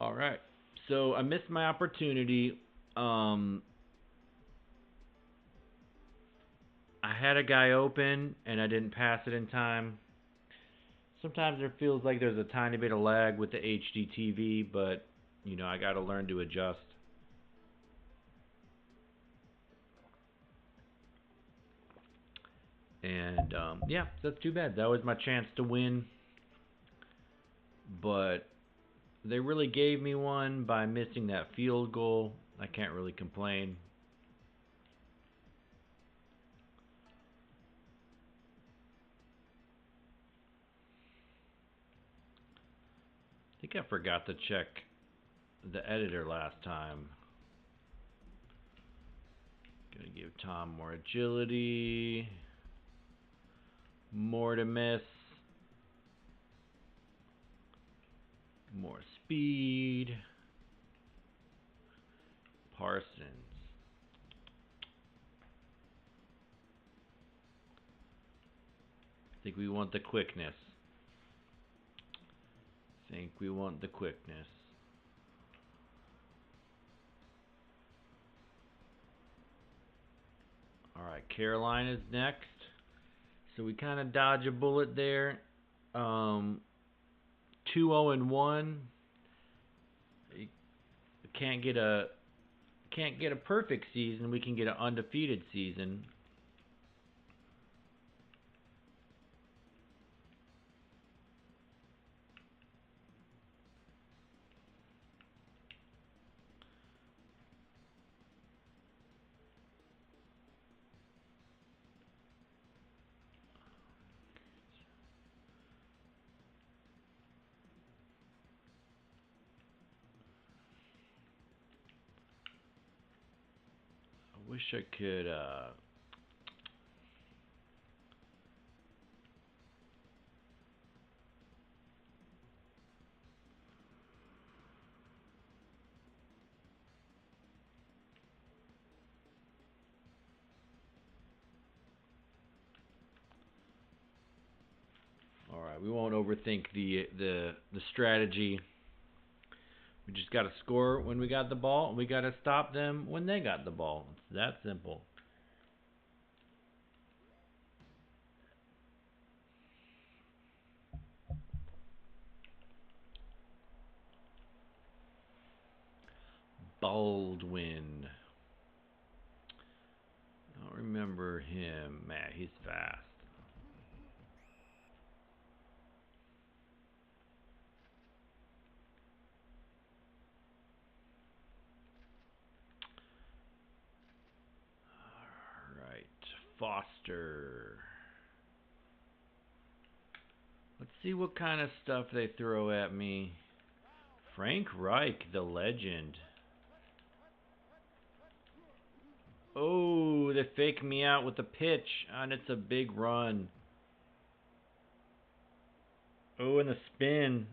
All right. So I missed my opportunity. I had a guy open and I didn't pass it in time. Sometimes it feels like there's a tiny bit of lag with the HD TV, but I got to learn to adjust. And yeah, that's too bad. That was my chance to win, but they really gave me one by missing that field goal. I can't really complain. I think I forgot to check the editor last time. Gonna give Tom more agility, more to miss, more speed. Parsons. I think we want the quickness. All right, Carolina's next. So we kind of dodge a bullet there. 2-0-1. You can't get a perfect season. We can get an undefeated season. Wish I could, all right, we won't overthink the strategy. We just got to score when we got the ball, and we got to stop them when they got the ball. It's that simple. Baldwin. I don't remember him. Man, he's fast. All right, Foster. Let's see what kind of stuff they throw at me. Frank Reich, the legend. Oh, they fake me out with the pitch, and it's a big run. Oh, and the spin.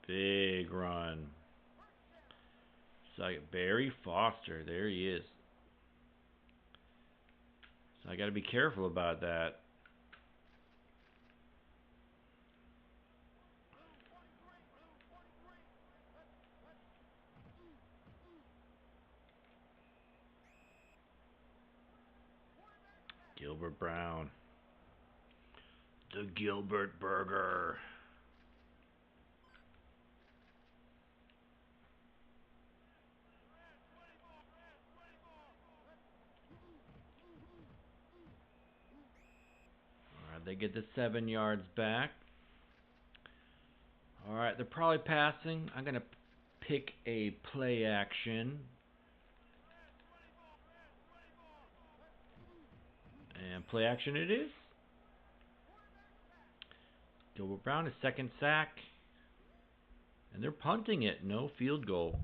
Big run. So I get Barry Foster. There he is. So I got to be careful about that. Gilbert Brown. The Gilbert Burger. Alright, they get the 7 yards back. Alright, they're probably passing. I'm going to pick a play action. And play action it is. Gilbert Brown, his second sack. And they're punting it. No field goal.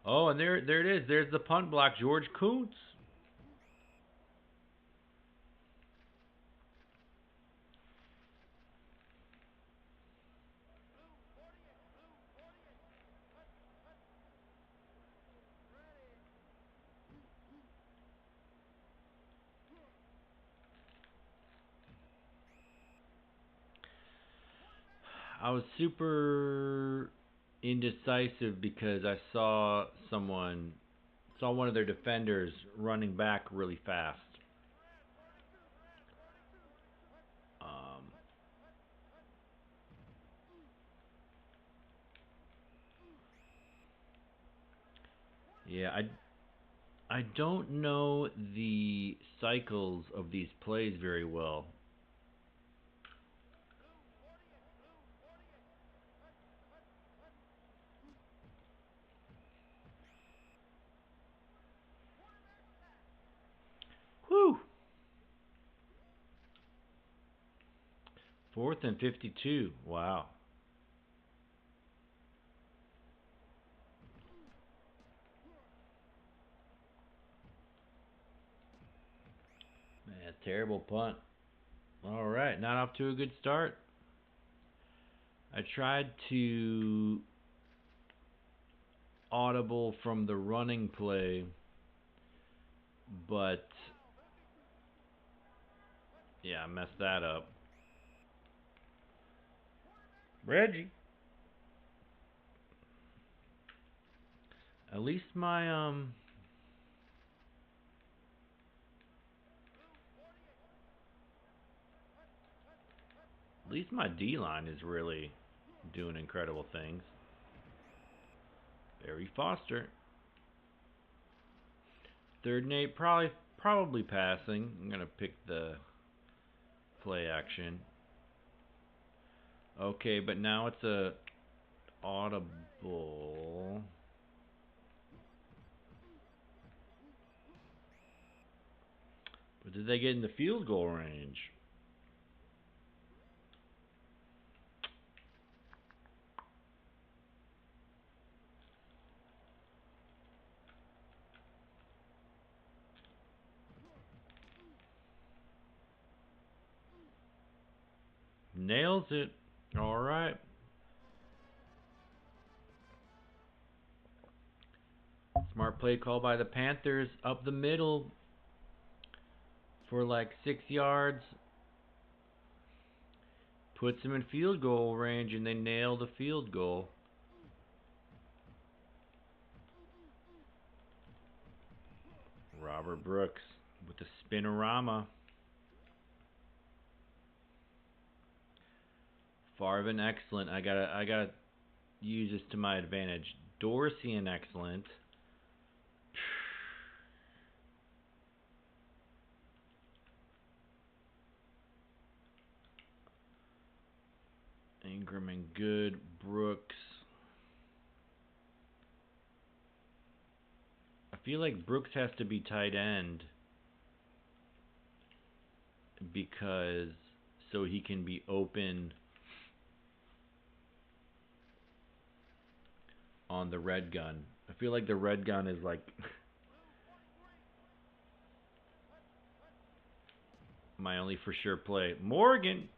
Oh, and there it is. There's the punt block. George Kuntz. I was super indecisive because I saw one of their defenders running back really fast. Yeah, I don't know the cycles of these plays very well. Whew. 4th and 52. Wow. Man, terrible punt. All right, not off to a good start. I tried to audible from the running play, but yeah, I messed that up. Reggie. At least my D-line is really doing incredible things. Barry Foster. 3rd and 8, probably passing. I'm gonna pick the play action. Okay, but now it's a audible. But did they get in the field goal range? Nails it. All right. Smart play call by the Panthers up the middle for like 6 yards. Puts them in field goal range, and they nail the field goal. Robert Brooks with the spinorama. Farvin excellent. I gotta use this to my advantage. Dorsey an excellent. Ingram and good. Brooks. I feel like Brooks has to be tight end because so he can be open on the red gun. I feel like the red gun is like my only for sure play. Morgan.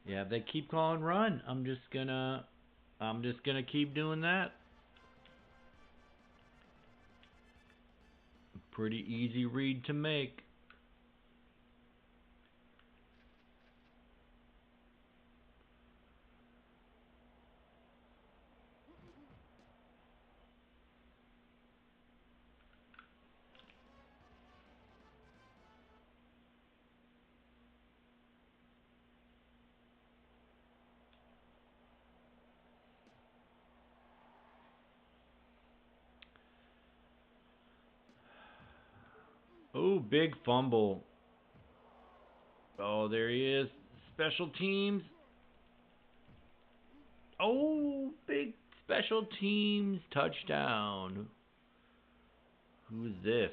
Yeah, if they keep calling run, I'm just gonna keep doing that. Pretty easy read to make. Oh, big fumble. Oh, there he is. Special teams. Oh, big special teams touchdown. Who's this?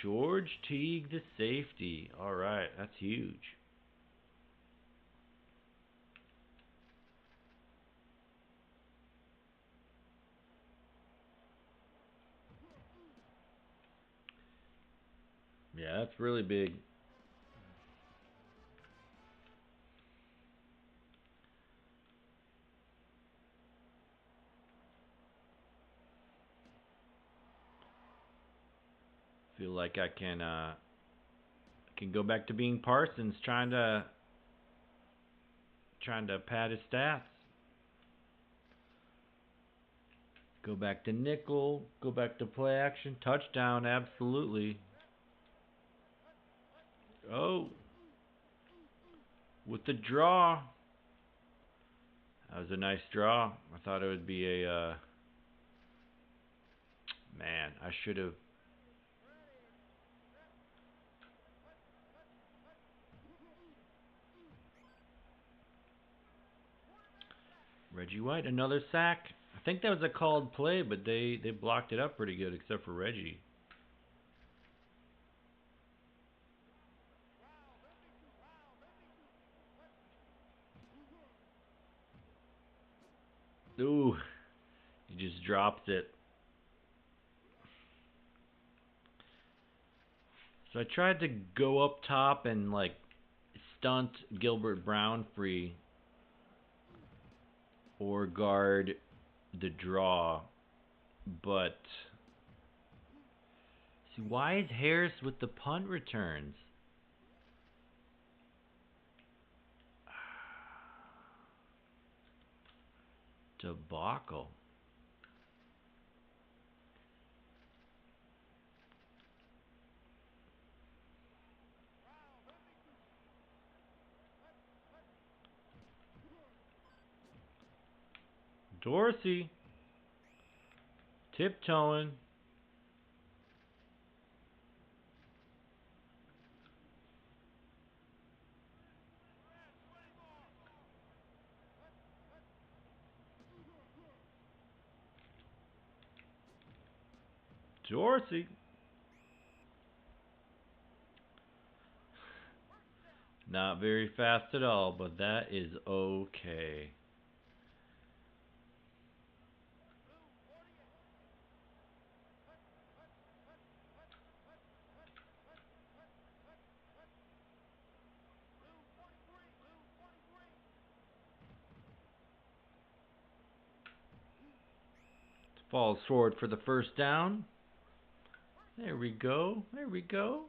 George Teague, the safety. All right, that's huge. Yeah, that's really big. Feel like I can go back to being Parsons, trying to pad his stats. Go back to nickel. Go back to play action. Touchdown, absolutely. Oh, with the draw. That was a nice draw. I thought it would be a man. I should have. Reggie White, another sack. I think that was a called play, but they blocked it up pretty good, except for Reggie. Ooh, he just dropped it. So I tried to go up top and like stunt Gilbert Brown free or guard the draw, but see, why is Harris with the punt returns? Debacle. Dorsey tiptoeing. Dorsey. Not very fast at all, but that is okay. Falls forward for the first down. There we go. There we go.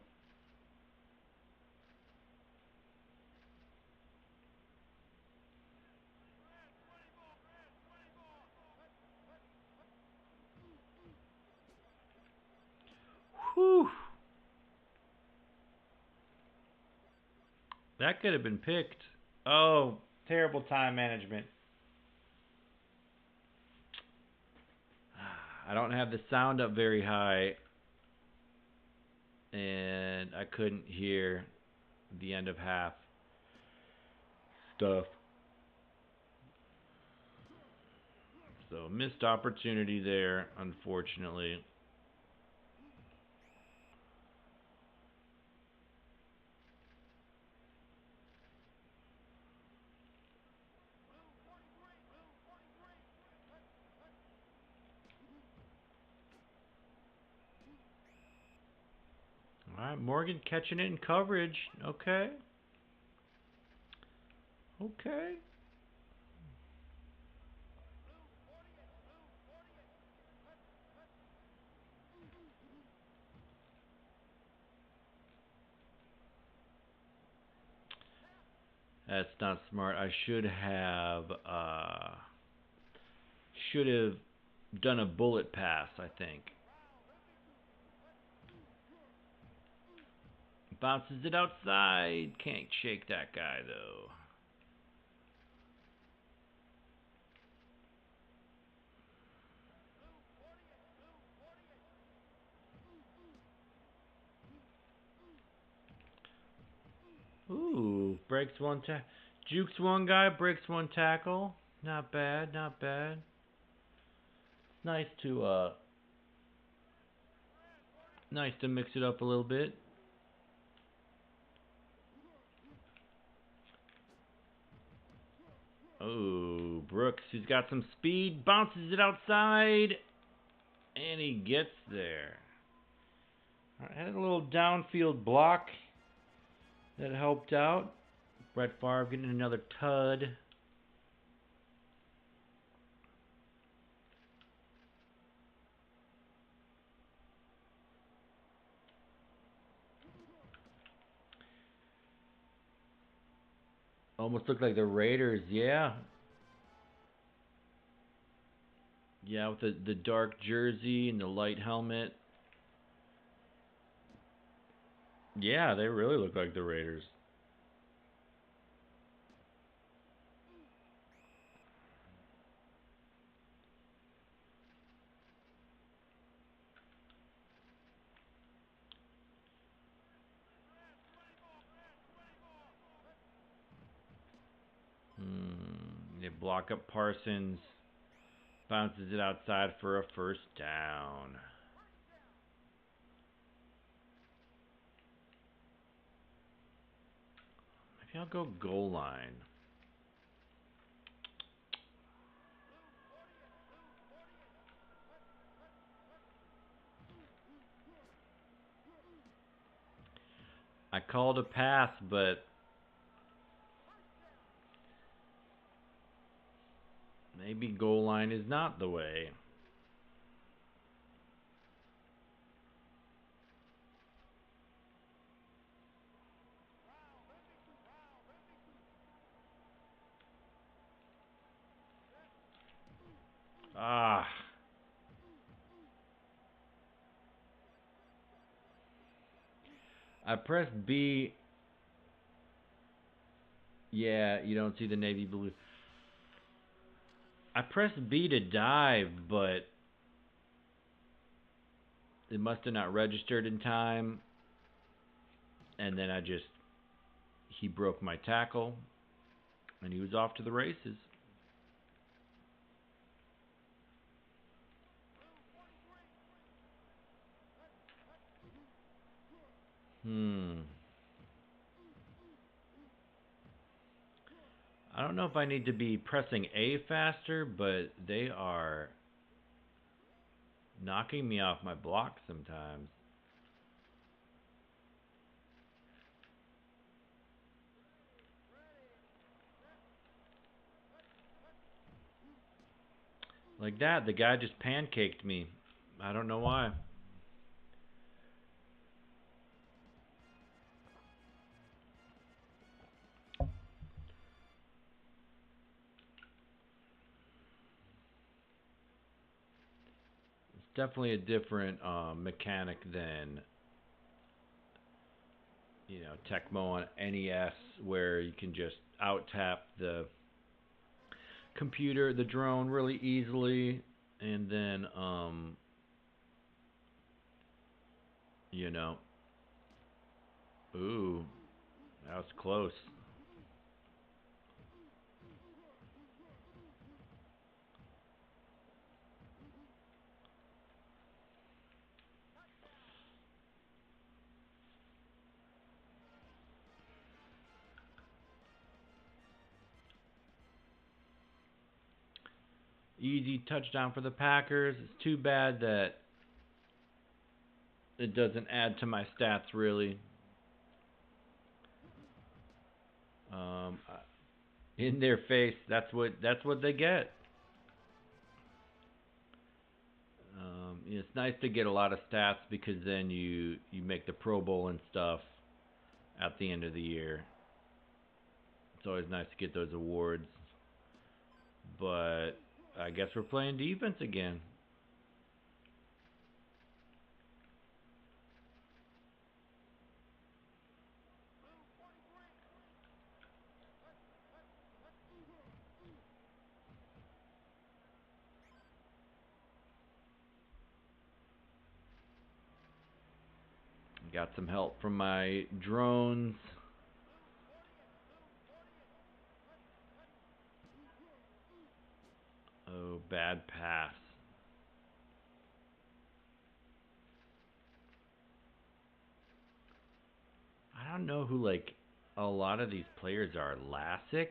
Whew. That could have been picked. Oh, terrible time management. I don't have the sound up very high, and I couldn't hear the end of half stuff. So, missed opportunity there, unfortunately. All right, Morgan catching it in coverage. Okay. Okay. That's not smart. I should have done a bullet pass, I think. Bounces it outside. Can't shake that guy, though. Ooh, breaks one jukes one guy, breaks one tackle. Not bad, not bad. Nice to mix it up a little bit. Oh, Brooks, he's got some speed, bounces it outside, and he gets there. All right, had a little downfield block that helped out. Brett Favre getting another tud. Almost looked like the Raiders, yeah. Yeah, with the dark jersey and the light helmet. Yeah, they really look like the Raiders. They block up Parsons. Bounces it outside for a first down. Maybe I'll go goal line. I called a pass, but maybe goal line is not the way. Ah. I pressed B. Yeah, you don't see the navy blue. I pressed B to dive, but it must have not registered in time. And then he broke my tackle, and he was off to the races. I don't know if I need to be pressing A faster, but they are knocking me off my block sometimes. Like that, the guy just pancaked me. I don't know why. It's definitely a different mechanic than, Tecmo on NES, where you can just out tap the computer, the drone, really easily, and then you know, ooh, that was close. Easy touchdown for the Packers. It's too bad that it doesn't add to my stats really. Um, in their face, that's what they get. It's nice to get a lot of stats because then you make the Pro Bowl and stuff at the end of the year. It's always nice to get those awards. But I guess we're playing defense again. Got some help from my drones. Oh, bad pass. I don't know who, a lot of these players are. Lassick?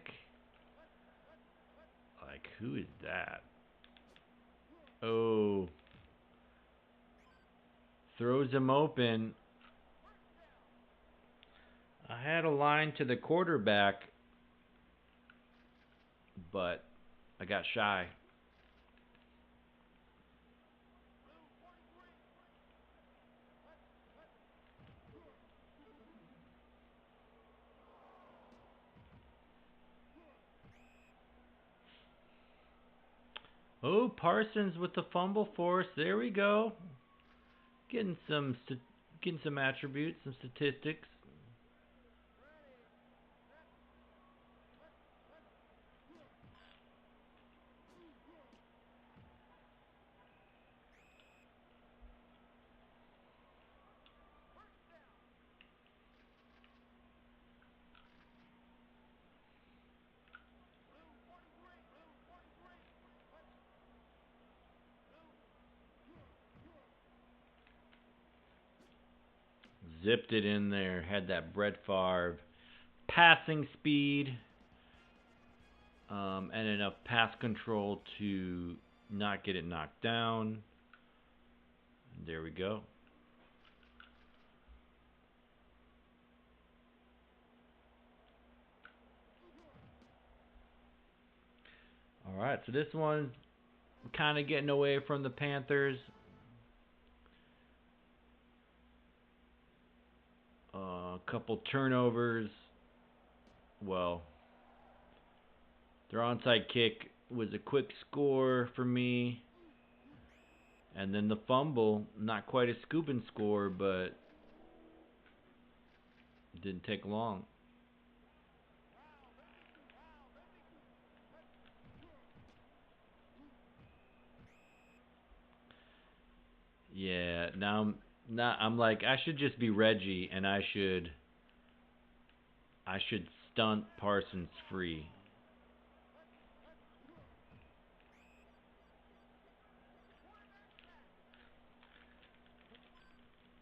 Who is that? Oh. Throws him open. I had a line to the quarterback, but I got shy. Oh, Parsons with the fumble force. There we go. Getting some attributes, some statistics. Zipped it in there. Had that Brett Favre passing speed, and enough pass control to not get it knocked down. There we go. All right, so this one's kind of getting away from the Panthers. A couple turnovers. Well, their onside kick was a quick score for me. And then the fumble, not quite a scoop and score, but didn't take long. Yeah, I'm like I should just be Reggie and I should stunt Parsons free.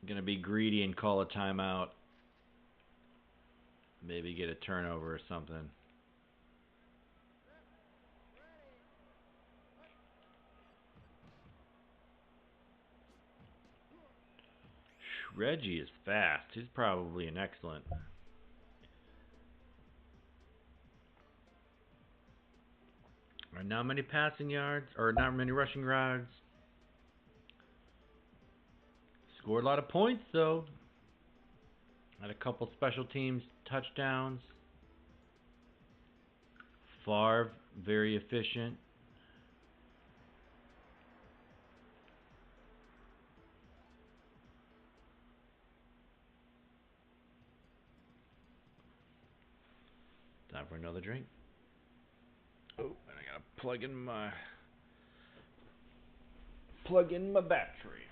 Gonna be greedy and call a timeout. Maybe get a turnover or something. Reggie is fast. He's probably an excellent. Not many passing yards, or not many rushing yards. Scored a lot of points, though. Had a couple special teams touchdowns. Favre, very efficient. Time for another drink. Oh, and I gotta plug in my battery.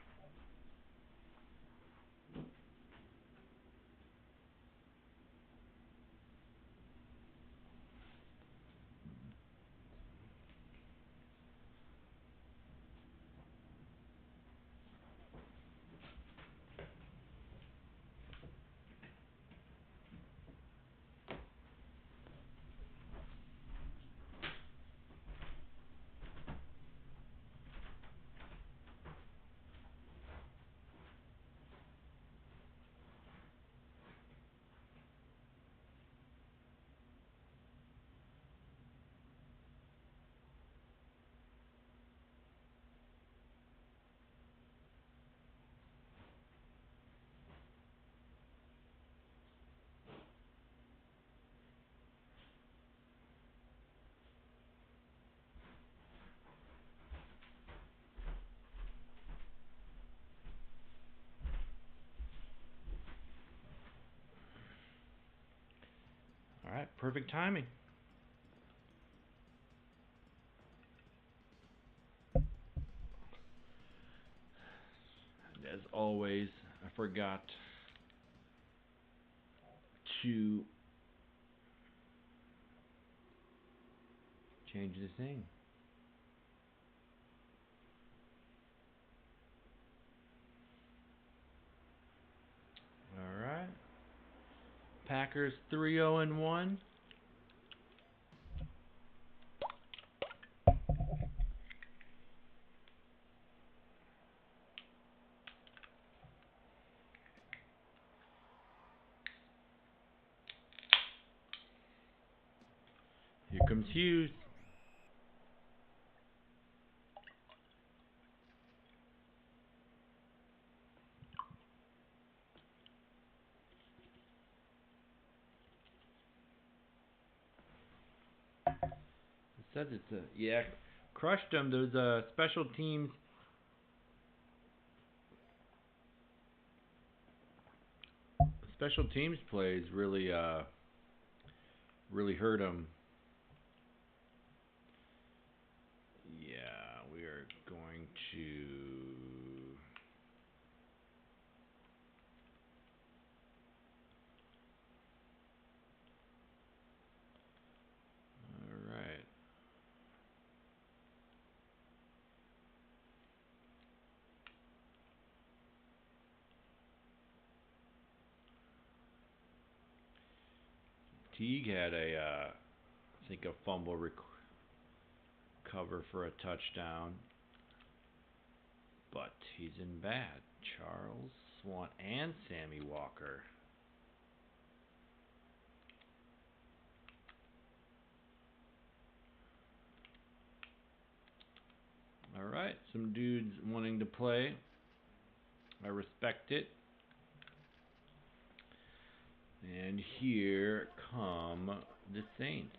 All right, perfect timing. As always, I forgot to change the thing. All right. Packers 3-0-1. Here comes Hughes. It says it's a crushed them. There's a special teams. Special teams plays really hurt them. Yeah, we are going to. All right. Teague had I think a fumble recover for a touchdown, but he's in bad. Charles Swan and Sammy Walker. All right, some dudes wanting to play. I respect it. And here come the Saints.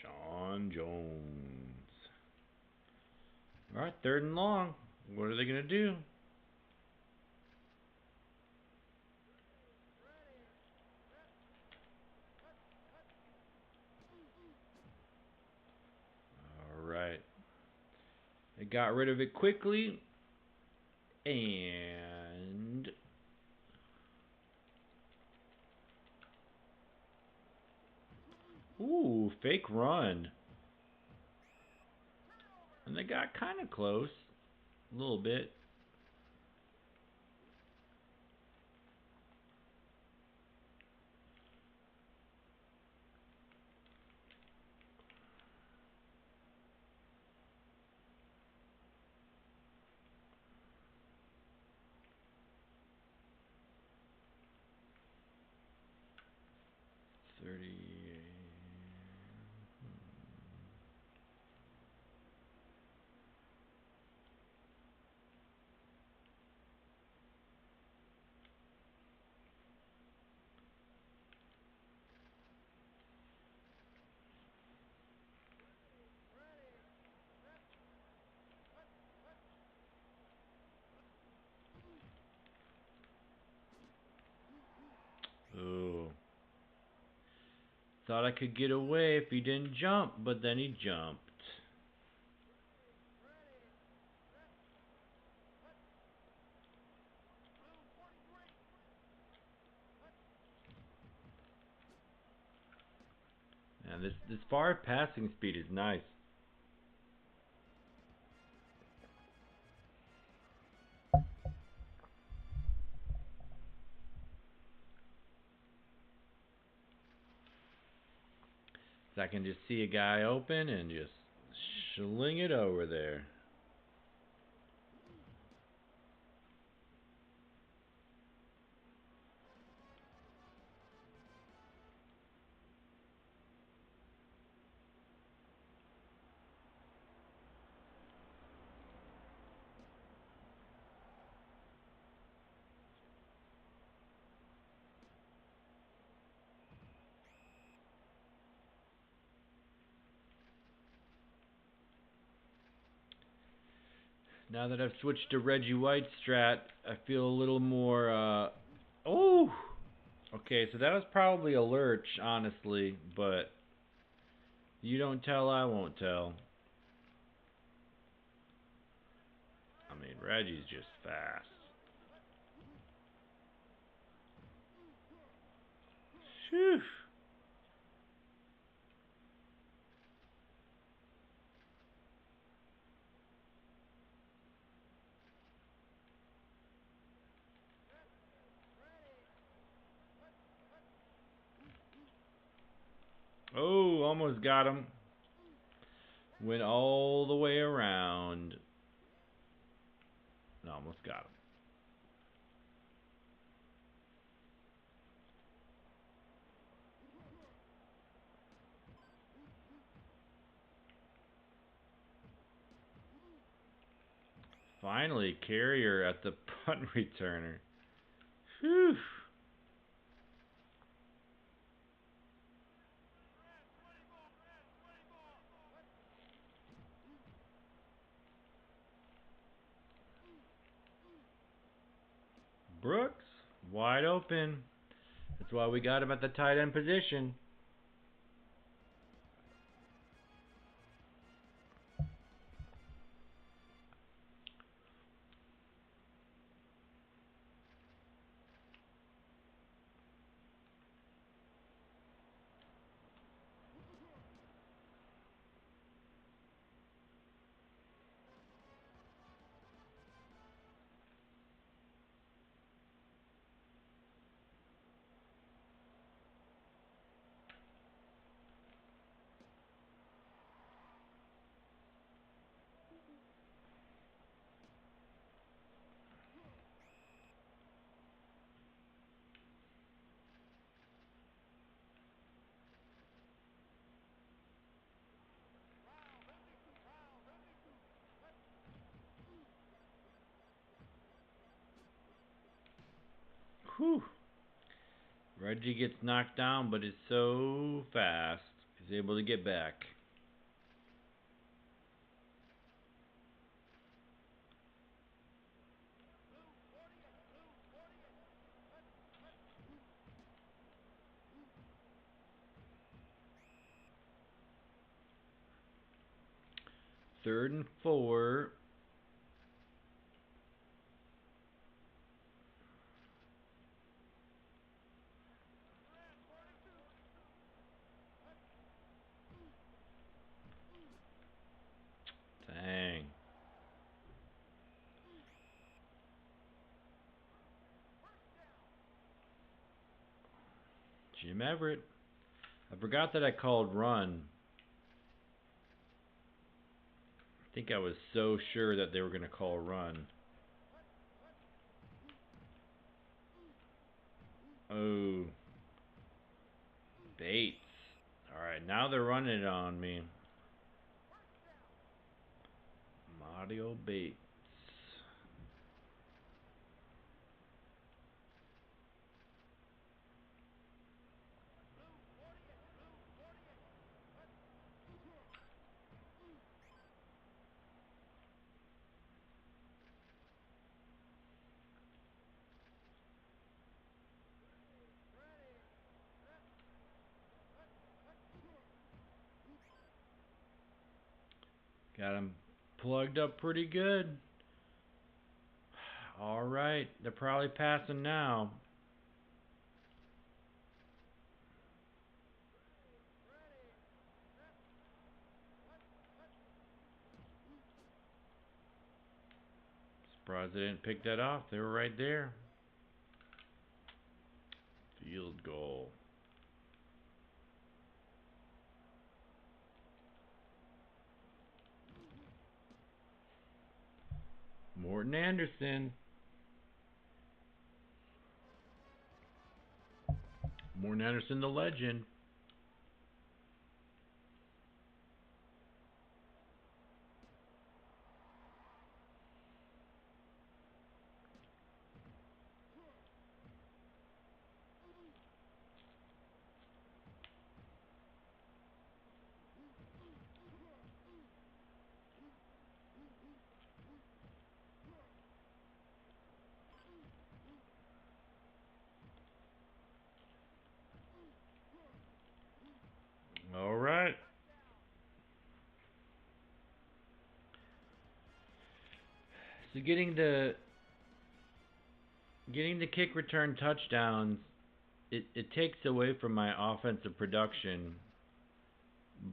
Sean Jones. All right, 3rd and long. What are they going to do? All right. They got rid of it quickly. And Ooh, fake run. And they got kind of close. A little bit. Ooh. Thought I could get away if he didn't jump, but then he jumped. And this far passing speed is nice. So I can just see a guy open and just sling it over there. Now that I've switched to Reggie White strat, I feel a little more, oh! Okay, so that was probably a lurch, honestly, but you don't tell, I won't tell. I mean, Reggie's just fast. Phew. Oh, almost got him. Went all the way around. Almost got him. Finally, carrier at the punt returner. Whew. Brooks, wide open. That's why we got him at the tight end position. Whew. Reggie gets knocked down, but is so fast. He's able to get back. Third and 4. Jim Everett. I forgot that I called run. I think I was so sure that they were going to call run. Oh. Bates. Alright, now they're running it on me. Mario Bates. Got him plugged up pretty good. Alright, they're probably passing now. Surprised they didn't pick that off. They were right there. Field goal. Morton Anderson. Morton Anderson, the legend. All right. So getting the kick return touchdowns, it takes away from my offensive production,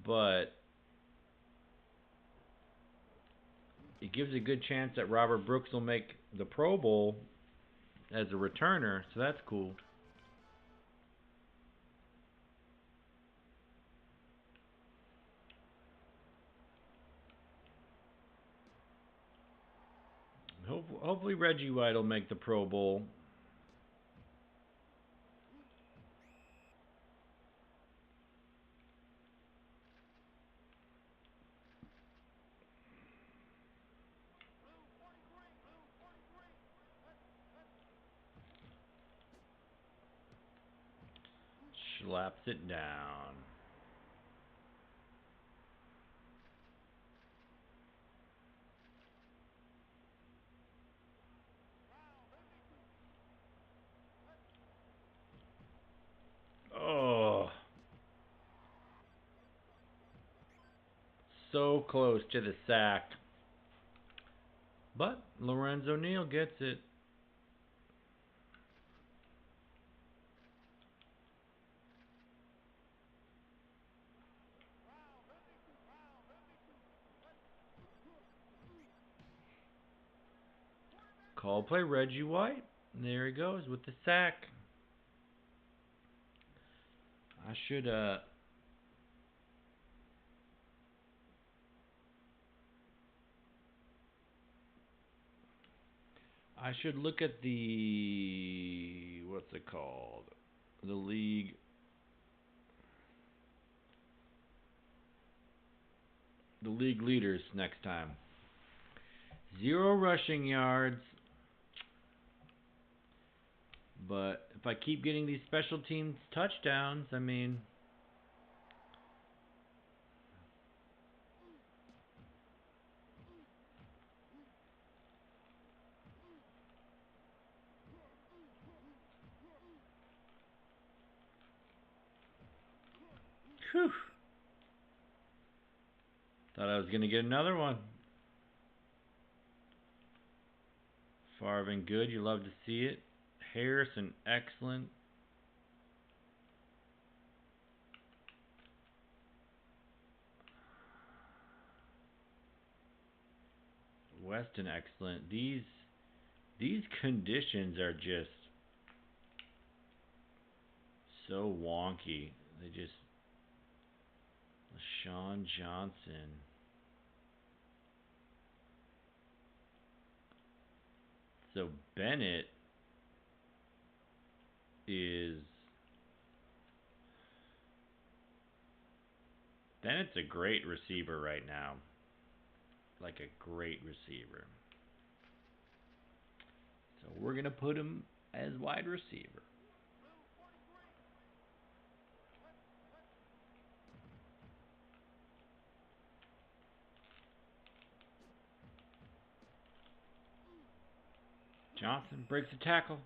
but it gives a good chance that Robert Brooks will make the Pro Bowl as a returner, so that's cool. Hopefully Reggie White will make the Pro Bowl. Slaps it down. Oh. So close to the sack. But Lorenzo Neal gets it. Call play Reggie White. And there he goes with the sack. I should look at the what's it called? The league leaders next time. 0 rushing yards. But if I keep getting these special teams touchdowns, I mean, whew. Thought I was going to get another one. Farvin good, you love to see it. Harrison excellent. Weston excellent. These conditions are just so wonky. They just LaShawn Johnson. So Bennett's a great receiver right now. Like a great receiver. So we're going to put him as wide receiver. Johnson breaks the tackle.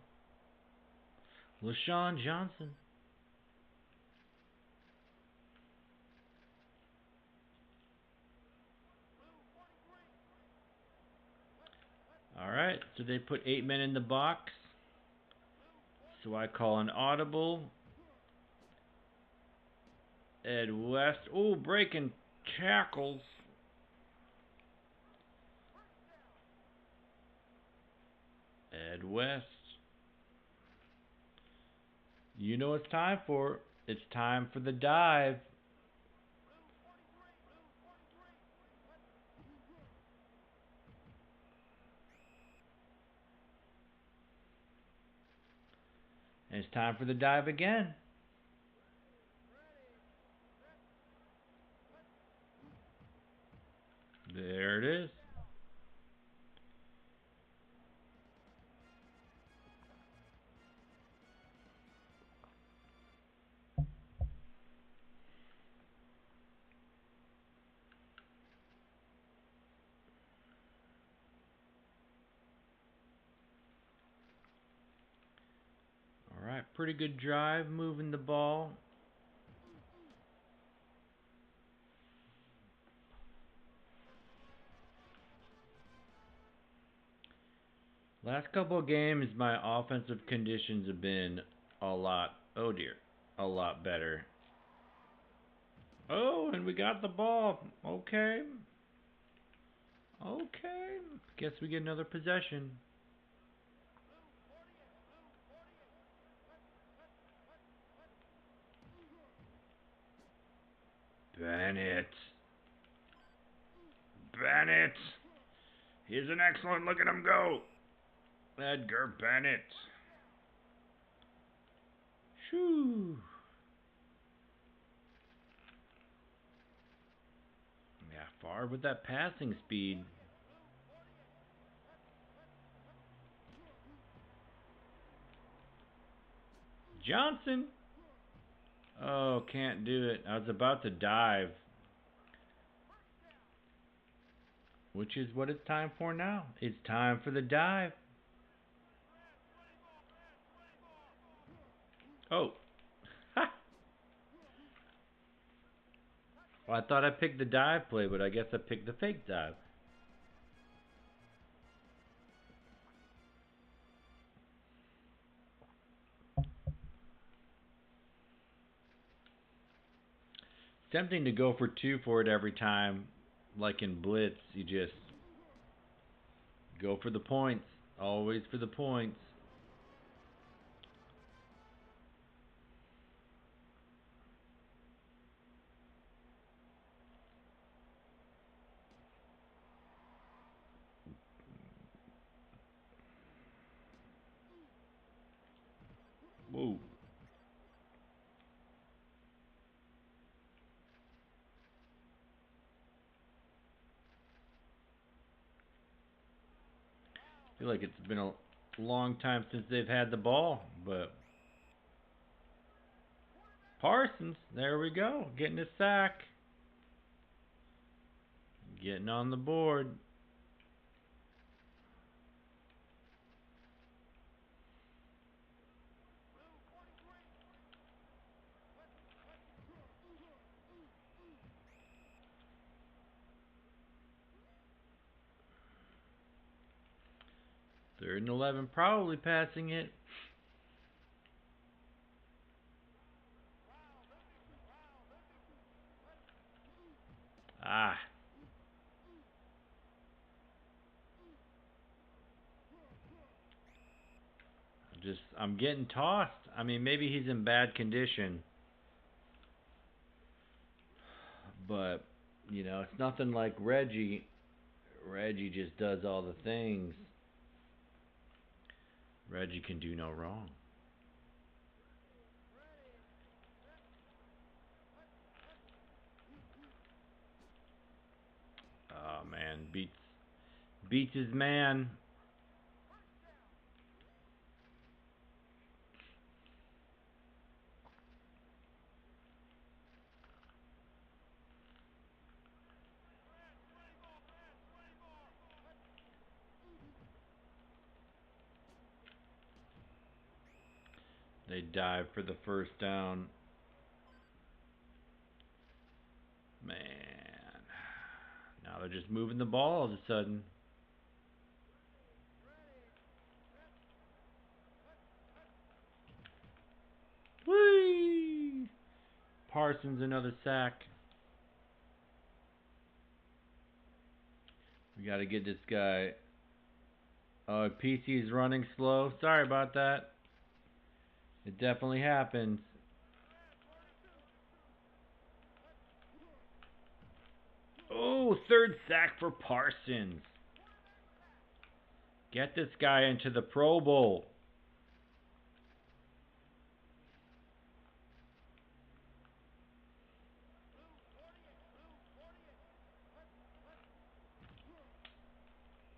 LaShawn Johnson. Alright, so they put 8 men in the box. So I call an audible. Ed West. Oh, breaking tackles. Ed West. You know what it's time for. It's time for the dive. And it's time for the dive again. There it is. Alright, pretty good drive, moving the ball. Last couple of games, my offensive conditions have been a lot better. Oh, and we got the ball. Okay. Guess we get another possession. Bennett. He's an excellent. Look at him go. Edgar Bennett. Shoo. Yeah, far with that passing speed. Johnson. Oh, can't do it. I was about to dive. Which is what it's time for now. It's time for the dive. Oh. Ha! Well, I thought I picked the dive play, but I guess I picked the fake dive. Tempting to go for 2 for it every time. Like in blitz, you just go for the points. Always for the points. Whoa. I feel like it's been a long time since they've had the ball, but Parsons, there we go, getting a sack. Getting on the board. Third and 11, probably passing it. Ah. I'm getting tossed. I mean, maybe he's in bad condition. But, it's nothing like Reggie. Reggie just does all the things. Reggie can do no wrong. Oh, man. Beats his man. They dive for the first down. Man. Now they're just moving the ball all of a sudden. Whee! Parsons, another sack. We got to get this guy. Oh, PC is running slow. Sorry about that. It definitely happens. Oh, third sack for Parsons. Get this guy into the Pro Bowl.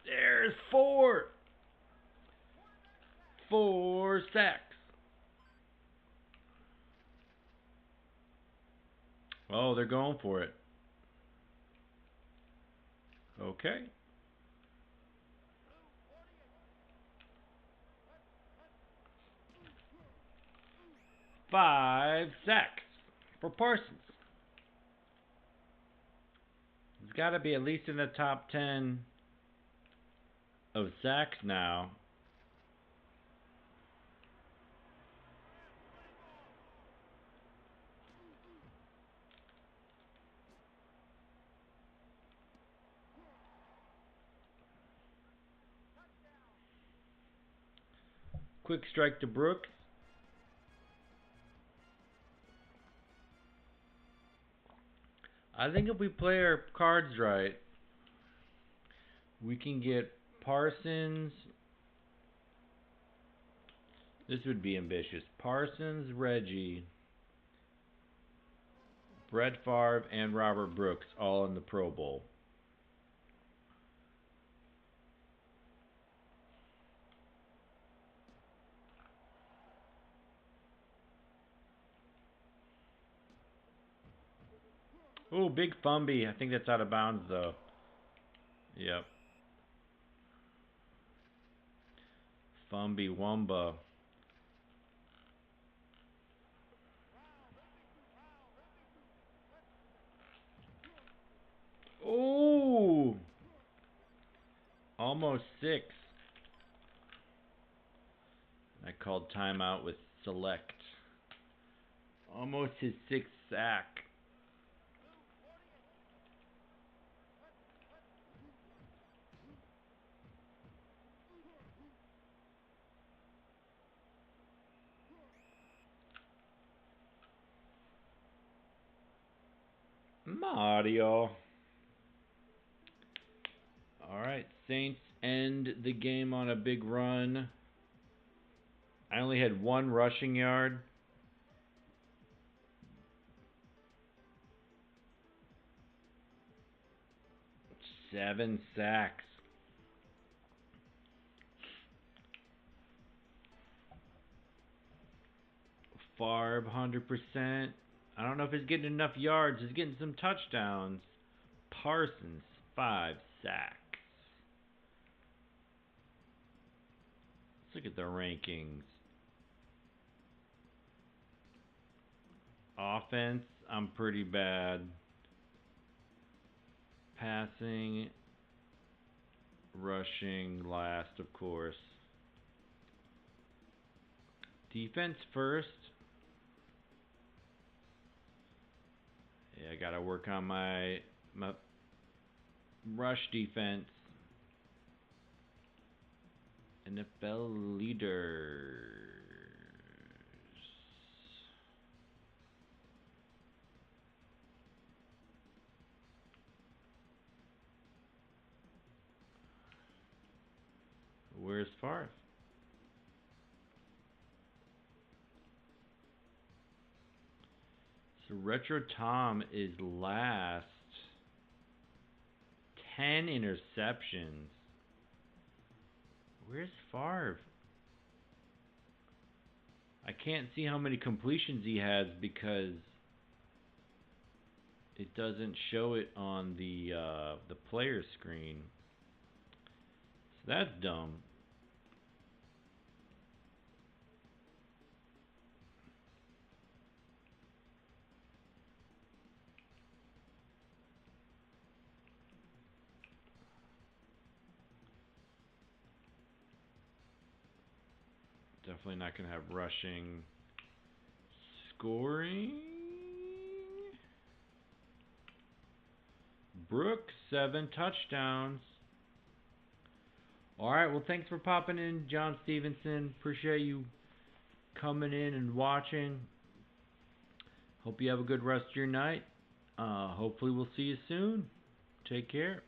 There's 4. 4 sacks. Oh, they're going for it. Okay. 5 sacks for Parsons. He's got to be at least in the top 10 of sacks now. Quick strike to Brooks. I think if we play our cards right, we can get Parsons. This would be ambitious. Parsons, Reggie, Brett Favre, and Robert Brooks all in the Pro Bowl. Oh, big Fumby. I think that's out of bounds, though. Yep. Fumby Wumba. Oh! Almost 6. I called timeout with select. Almost his 6th sack. Mario. Alright, Saints end the game on a big run. I only had 1 rushing yard. Seven sacks. Favre, 100%. I don't know if he's getting enough yards. He's getting some touchdowns. Parsons, 5 sacks. Let's look at the rankings. Offense, I'm pretty bad. Passing, rushing, last, of course. Defense first. Yeah, I gotta work on my rush defense. NFL leaders. Where's Favre? So Retro Tom is last. 10 interceptions. Where's Favre? I can't see how many completions he has because it doesn't show it on the player screen. So that's dumb. Definitely not going to have rushing. Scoring. Brooks, 7 touchdowns. Alright, well, thanks for popping in, John Stevenson. Appreciate you coming in and watching. Hope you have a good rest of your night. Hopefully we'll see you soon. Take care.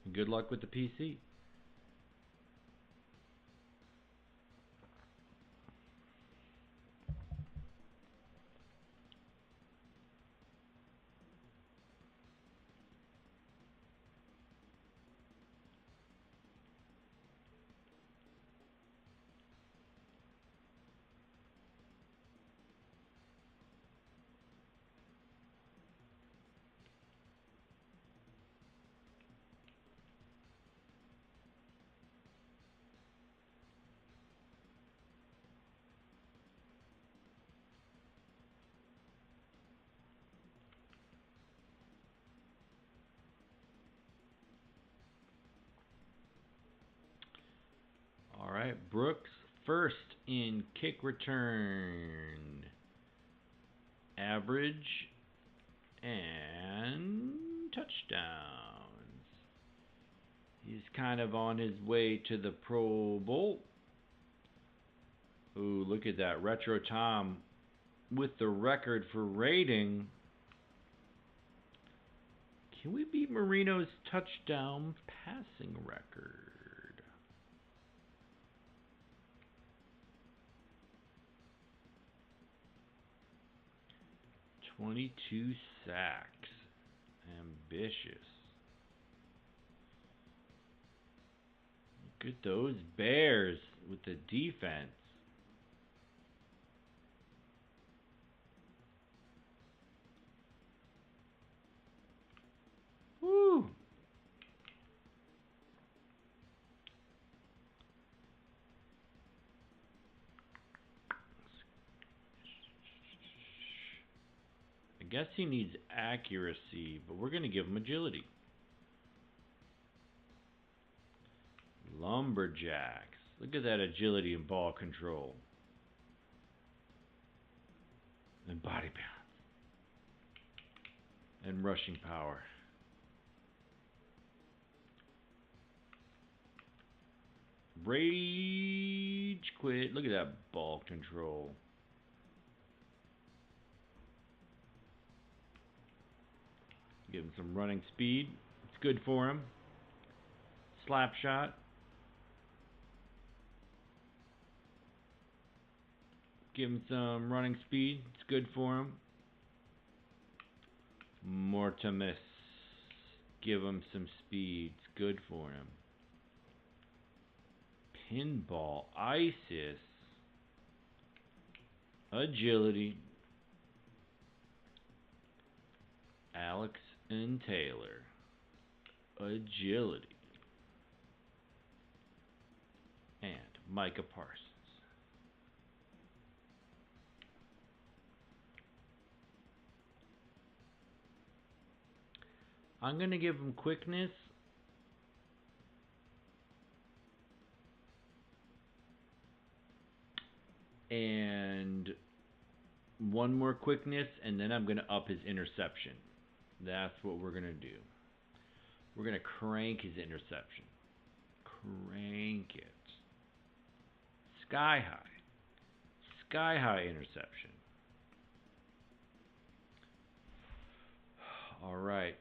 And good luck with the PC. Alright, Brooks first in kick return. Average and touchdowns. He's kind of on his way to the Pro Bowl. Ooh, look at that. Retro Tom with the record for rating. Can we beat Marino's touchdown passing record? 22 sacks. Ambitious. Look at those Bears with the defense. Woo! I guess he needs accuracy, but we're going to give him agility. Lumberjacks. Look at that agility and ball control. And body bounce. And rushing power. Rage quit. Look at that ball control. Give him some running speed. It's good for him. Slap shot. Give him some running speed. It's good for him. Mortimus. Give him some speed. It's good for him. Pinball. Isis. Agility. Alex and Taylor. Agility. And Micah Parsons. I'm going to give him quickness. And one more quickness, and then I'm going to up his interception. That's what we're going to do. We're going to crank his interception. Crank it. Sky high. Sky high interception. All right.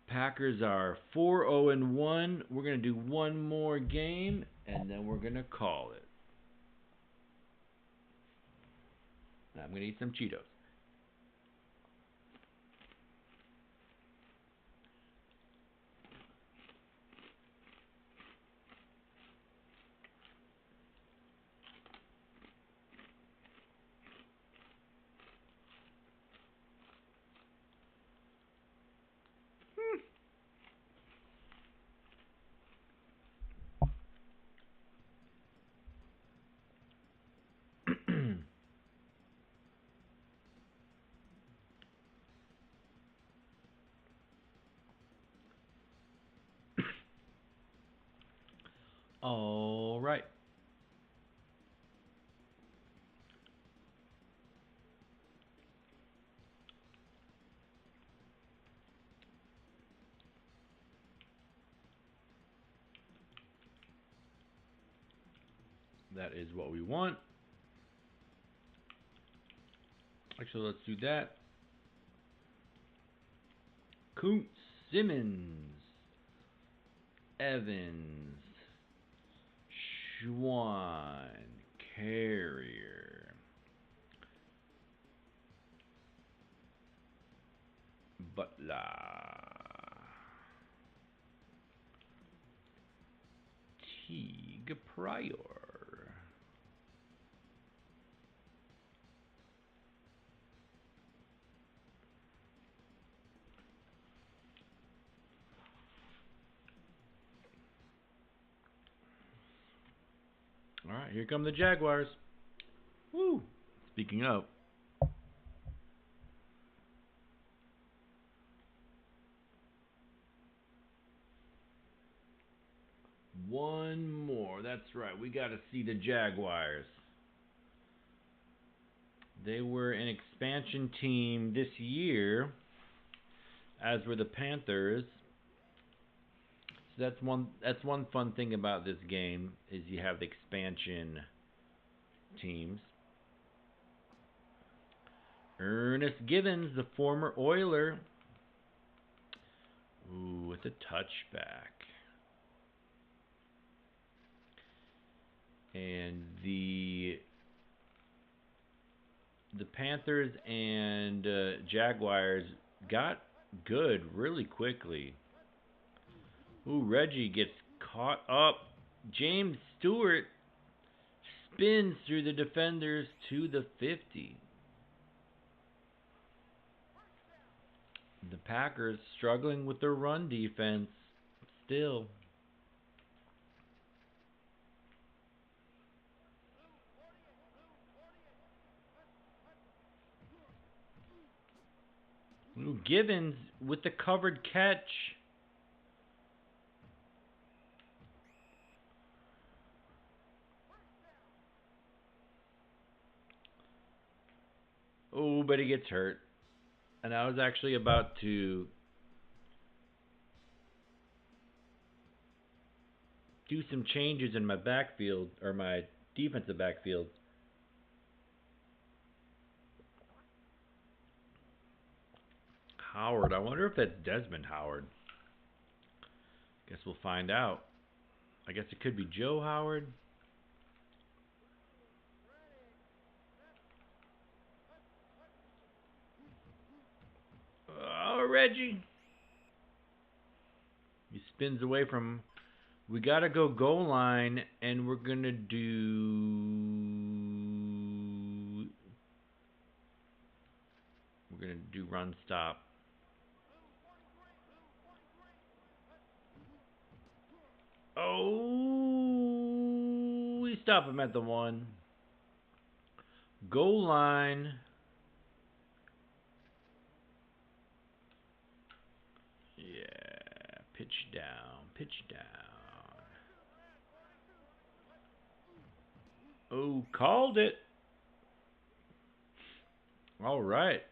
Packers are 4-0-1. We're going to do one more game, and then we're going to call it. I'm going to eat some Cheetos. All right. That is what we want. Actually, let's do that. Kuntz, Simmons, Evans, Schwan, Carrier, Butler, Teague, Pryor. All right, here come the Jaguars. Woo! Speaking of. One more. That's right. We got to see the Jaguars. They were an expansion team this year, as were the Panthers. So that's one fun thing about this game is you have the expansion teams. Ernest Givens, the former Oiler. Ooh, with a touchback. And the Panthers and Jaguars got good really quickly. Ooh, Reggie gets caught up. James Stewart spins through the defenders to the 50. The Packers struggling with their run defense still. Ooh, Givens with the covered catch. Oh, but he gets hurt. And I was actually about to do some changes in my backfield, or my defensive backfield. Howard. I wonder if that's Desmond Howard. Guess we'll find out. I guess it could be Joe Howard. Oh, Reggie. He spins away from... We got to go goal line, and we're going to do... We're going to do run stop. Oh, we stop him at the 1. Goal line. Yeah, pitch down, pitch down. Oh, called it. All right.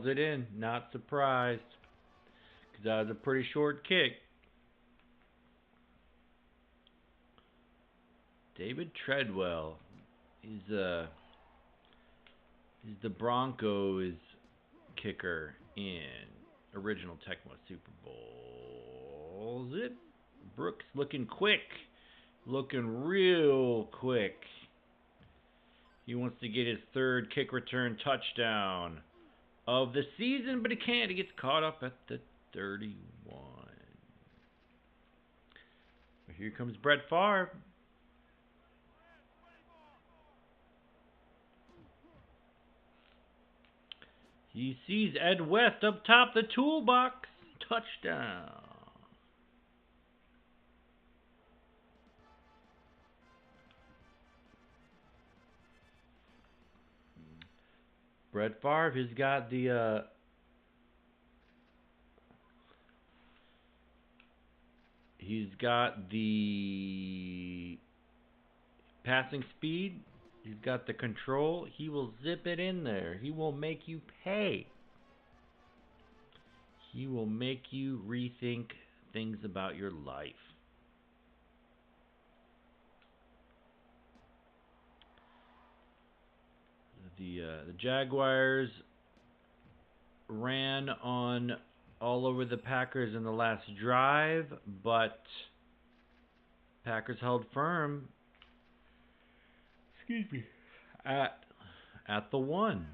Hauls it in. Not surprised. Because that was a pretty short kick. David Treadwell. He's the Broncos kicker in original Tecmo Super Bowl. Zip. Brooks looking quick. Looking real quick. He wants to get his third kick return touchdown of the season, but he can't. He gets caught up at the 31. But here comes Brett Favre. He sees Ed West up top the toolbox. Touchdown. Brett Favre has got the he's got the passing speed. He's got the control. He will zip it in there. He will make you pay. He will make you rethink things about your life. The Jaguars ran on all over the Packers in the last drive, but Packers held firm. Excuse me. At the 1.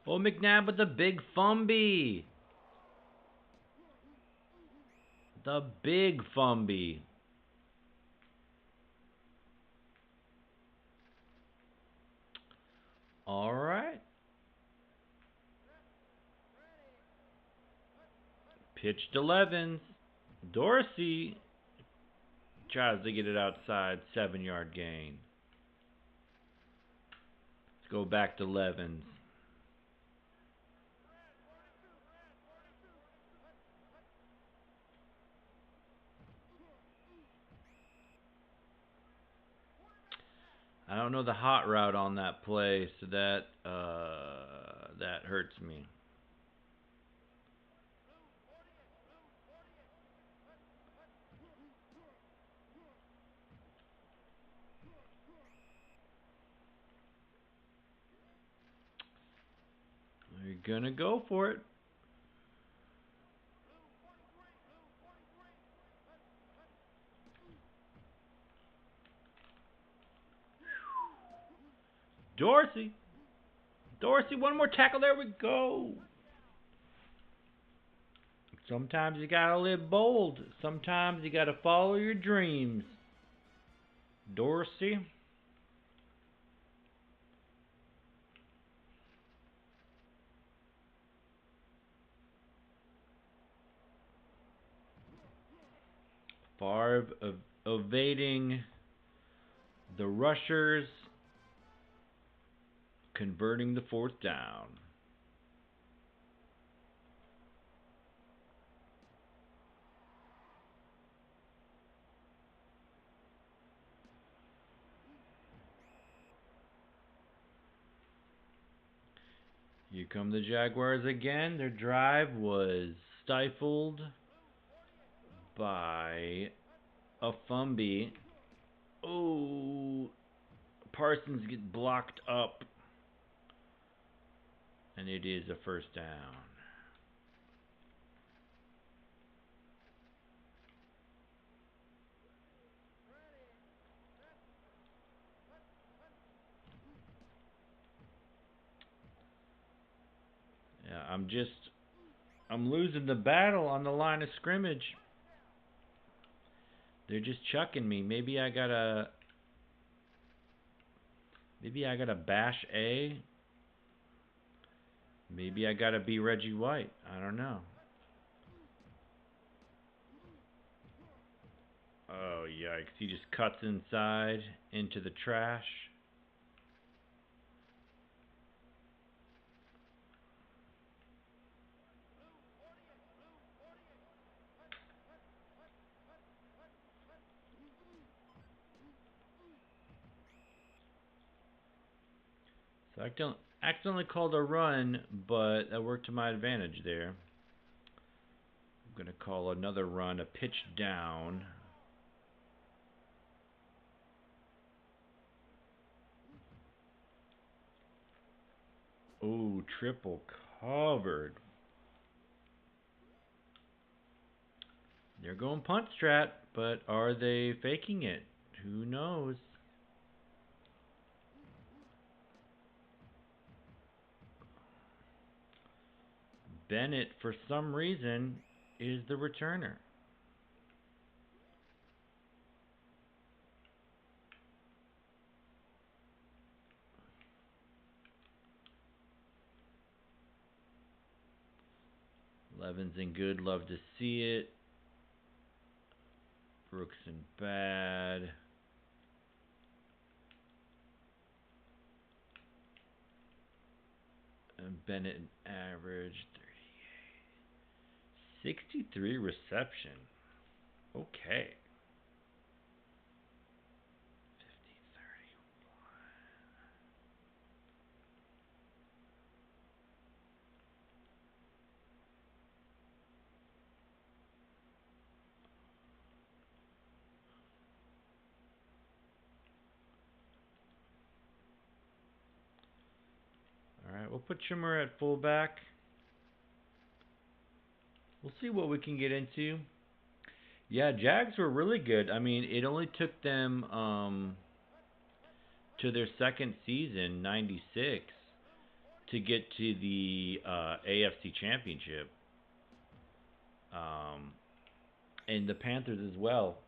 Oh, McNabb with the big fumby. The big fumby. All right. Pitched 11. Dorsey tries to get it outside. 7-yard gain. Let's go back to Levens. I don't know the hot route on that play, so that hurts me. We're gonna go for it. Dorsey, one more tackle. There we go. Sometimes you gotta live bold. Sometimes you gotta follow your dreams. Dorsey. Favre evading the rushers, converting the 4th down. Here come the Jaguars again. Their drive was stifled by a fumby. Oh, Parsons gets blocked up. And it is a 1st down. Yeah, I'm losing the battle on the line of scrimmage. They're just chucking me. Maybe I gotta bash A. Maybe I gotta be Reggie White. I don't know. Oh, yikes. He just cuts inside into the trash. Accidentally called a run, but that worked to my advantage there. I'm going to call another run, a pitch down. Ooh, triple covered. They're going punt strat, but are they faking it? Who knows? Bennett, for some reason, is the returner. Levin's in good, love to see it. Brooks in bad. And Bennett in average. 63 reception. Okay. 50-31. Alright, we'll put Schimmer at fullback. We'll see what we can get into. Yeah, Jags were really good. I mean, it only took them to their second season, 96, to get to the AFC Championship. And the Panthers as well.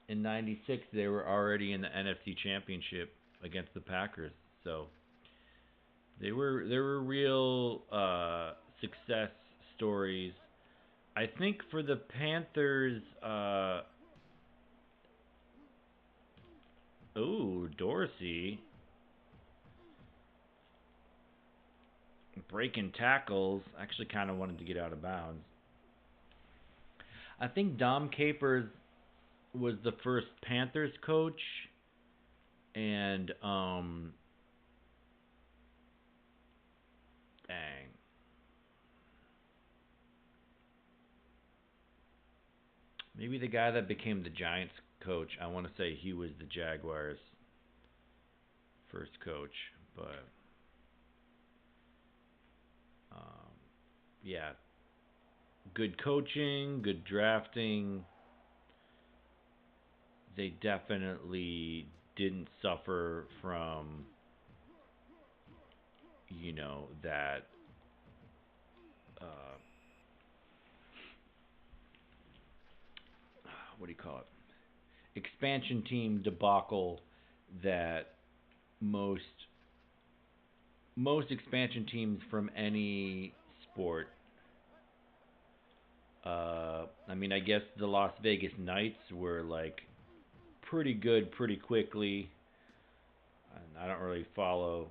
In 96, they were already in the NFC Championship against the Packers. So they were real success stories. I think for the Panthers, Dorsey breaking tackles. Actually, kind of wanted to get out of bounds. I think Dom Capers was the first Panthers coach, and dang. Maybe the guy that became the Giants coach, I want to say he was the Jaguars' first coach, but yeah, good coaching, good drafting. They definitely didn't suffer from, that what do you call it? Expansion team debacle that most expansion teams from any sport. I mean, I guess the Las Vegas Knights were like pretty good pretty quickly. And I don't really follow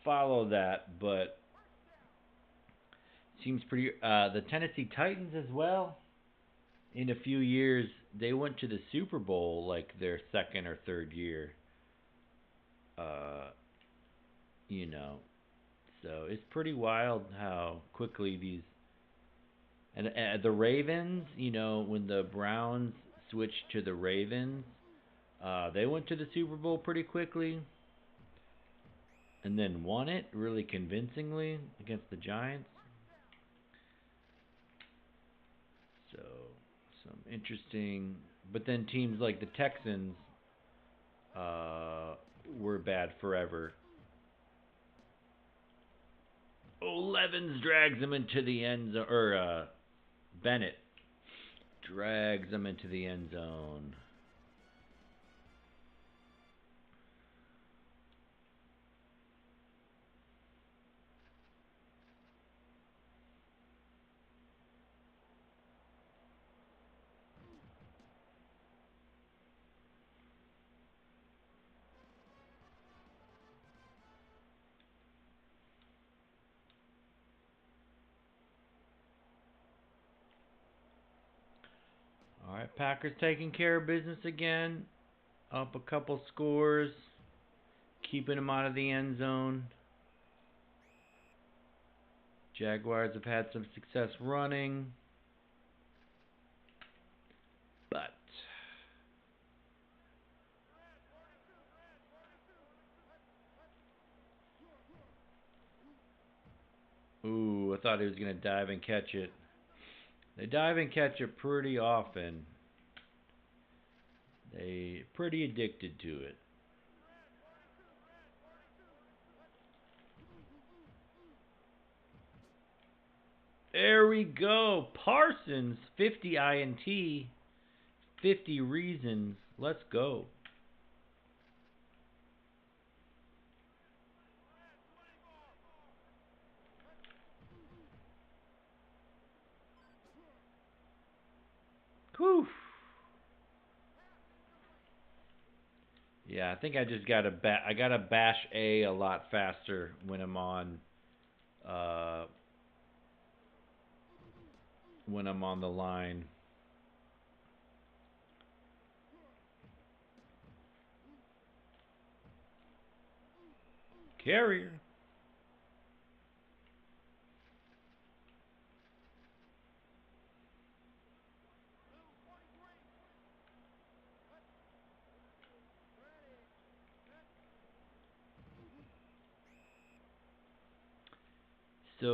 that, but seems pretty. The Tennessee Titans as well. In a few years, they went to the Super Bowl like their second or third year. So it's pretty wild how quickly these and the Ravens, when the Browns switched to the Ravens, they went to the Super Bowl pretty quickly and then won it really convincingly against the Giants. So some interesting, but then teams like the Texans were bad forever. Levens drags them into the end zone, or Bennett drags them into the end zone. All right, Packers taking care of business again. Up a couple scores. keeping him out of the end zone. Jaguars have had some success running, but ooh, I thought he was going to dive and catch it. They dive and catch it pretty often. They're pretty addicted to it. There we go. Parsons, 50 INT, 50 reasons. Let's go. Whew. Yeah, I think I just got to I got to bash a lot faster when I'm on the line. Carrier. So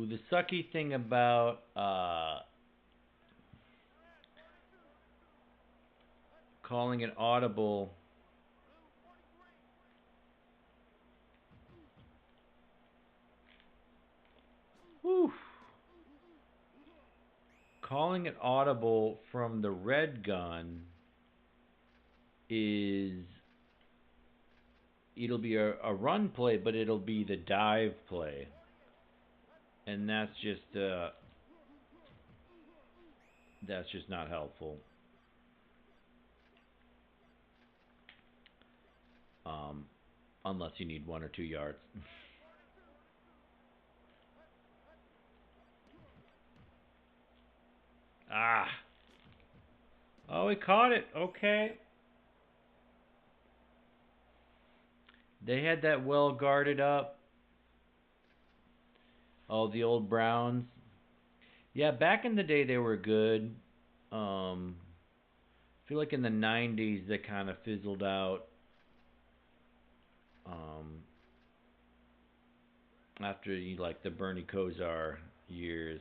the sucky thing about calling an audible calling it audible from the red gun is it'll be a run play, but it'll be the dive play, and that's just not helpful. Unless you need 1 or 2 yards. Ah. Oh, he caught it. Okay. They had that well guarded up. Oh, the old Browns. Yeah, back in the day they were good. I feel like in the 90s they kind of fizzled out. After like the Bernie Kosar years.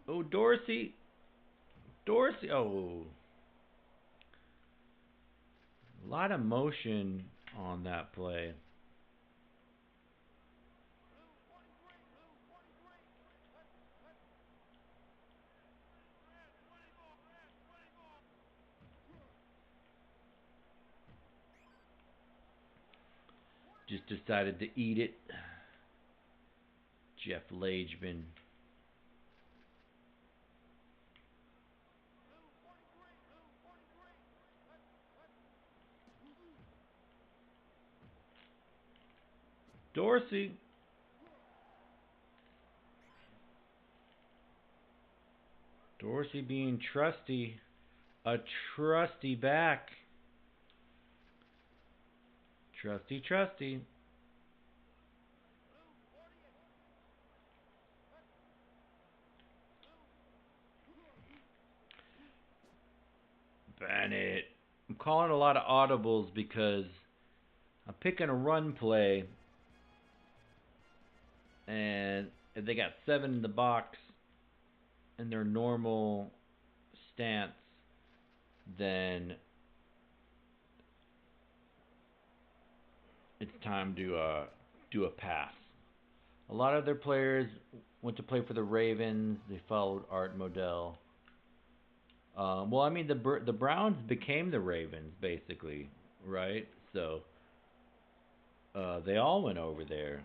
Oh, Dorsey. Oh. A lot of motion on that play. Just decided to eat it. Jeff Lageman. Dorsey. Dorsey being trusty. A trusty back. Trusty. Bennett. I'm calling a lot of audibles because I'm picking a run play, and if they got 7 in the box in their normal stance, then it's time to do a pass. A lot of their players went to play for the Ravens. They followed Art Modell. Well, I mean, the Browns became the Ravens, basically, right? So they all went over there.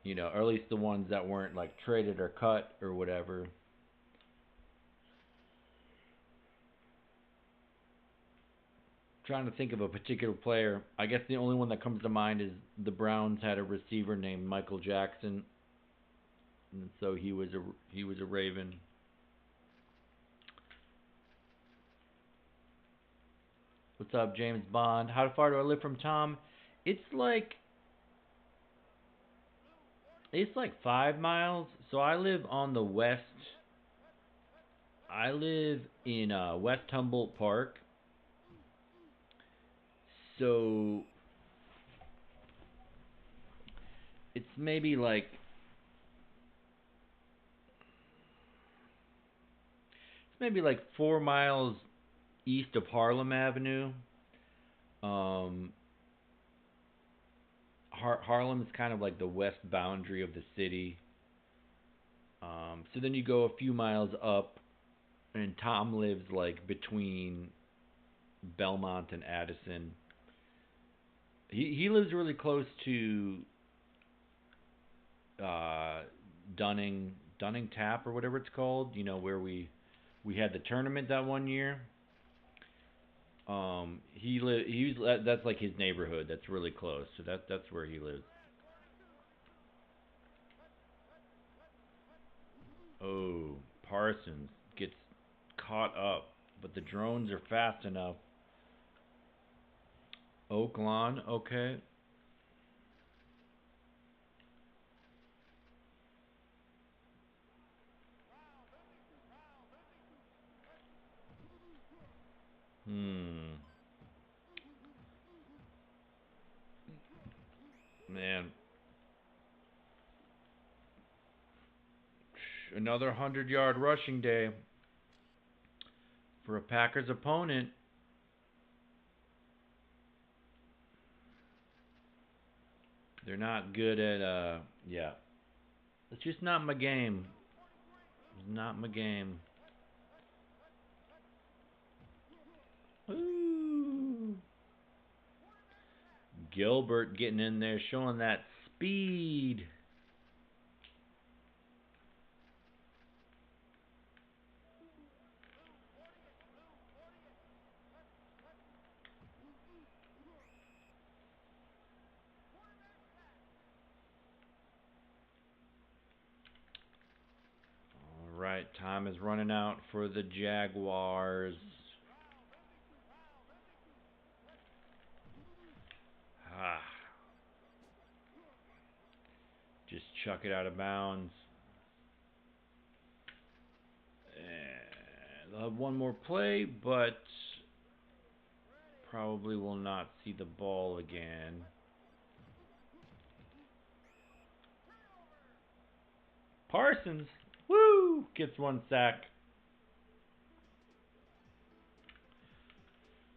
Or at least the ones that weren't like traded or cut or whatever. Trying to think of a particular player. I guess the only one that comes to mind is the Browns had a receiver named Michael Jackson, and so he was a Raven. What's up, James Bond? How far do I live from Tom? It's like it's like 5 miles. So I live on the west. I live in West Humboldt Park. So it's maybe like 4 miles east of Harlem Avenue. Um, Harlem is kind of like the west boundary of the city. So then you go a few miles up, and Tom lives like between Belmont and Addison. He lives really close to uh, Dunning Tap or whatever it's called. You know where we had the tournament that one year. That's like his neighborhood. That's really close. So that's where he lives. Oh, Parsons gets caught up, but the drones are fast enough. Oaklawn, okay. Hmm. Man, another 100-yard rushing day for a Packers opponent. They're not good at yeah. It's just not my game. It's not my game. Ooh. Gilbert getting in there, showing that speed. All right, time is running out for the Jaguars. Ah, just chuck it out of bounds. And they'll have one more play, but probably will not see the ball again. Parsons, woo, gets one sack.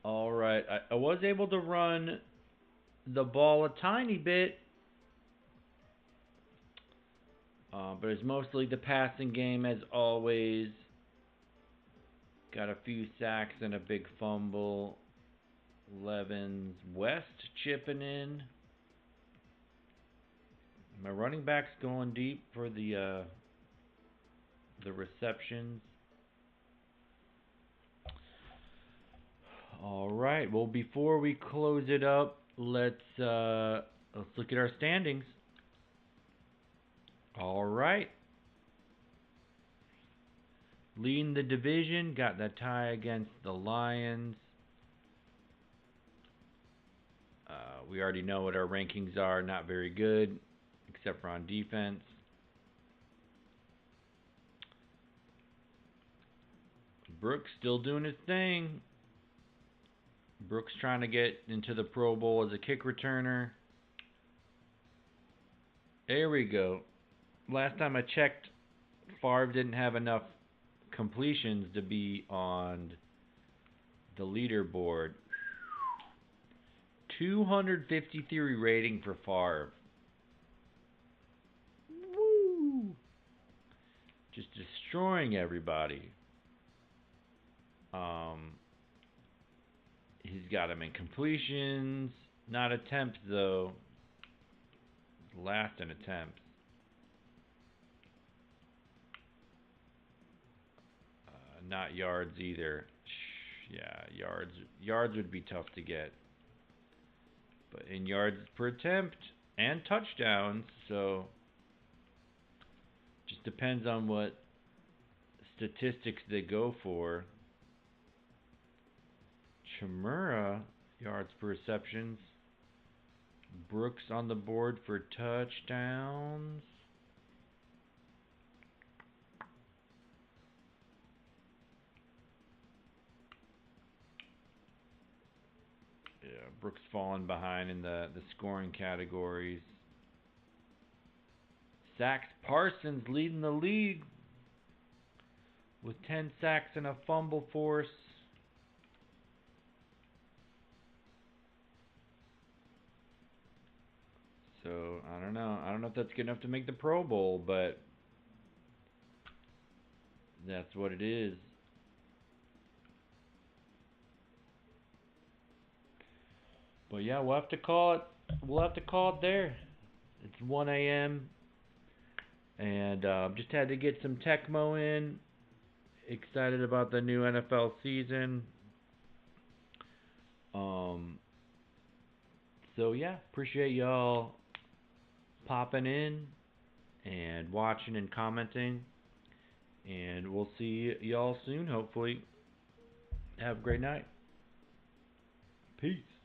All right, I was able to run the ball a tiny bit, but it's mostly the passing game as always. Got a few sacks and a big fumble. Levens West chipping in. My running back's going deep for the receptions. All right. Well, before we close it up, let's look at our standings. All right. Leading the division, got that tie against the Lions. We already know what our rankings are. Not very good, except for on defense. Brooks still doing his thing. Brooks trying to get into the Pro Bowl as a kick returner. There we go. Last time I checked, Favre didn't have enough completions to be on the leaderboard. 253 rating for Favre. Woo! Just destroying everybody. He's got him in completions, not attempts though. Last in attempts. Not yards either. Yeah, yards would be tough to get. But in yards per attempt and touchdowns, so just depends on what statistics they go for. Chimera, yards per receptions. Brooks on the board for touchdowns. Yeah, Brooks falling behind in the scoring categories. Sacks, Parsons leading the league with 10 sacks and a fumble force. So, I don't know. I don't know if that's good enough to make the Pro Bowl, but that's what it is. But yeah, we'll have to call it. We'll have to call it there. It's 1 a.m. and just had to get some Tecmo in. Excited about the new NFL season. So yeah, appreciate y'all popping in and watching and commenting. And we'll see y'all soon, hopefully. Have a great night. Peace.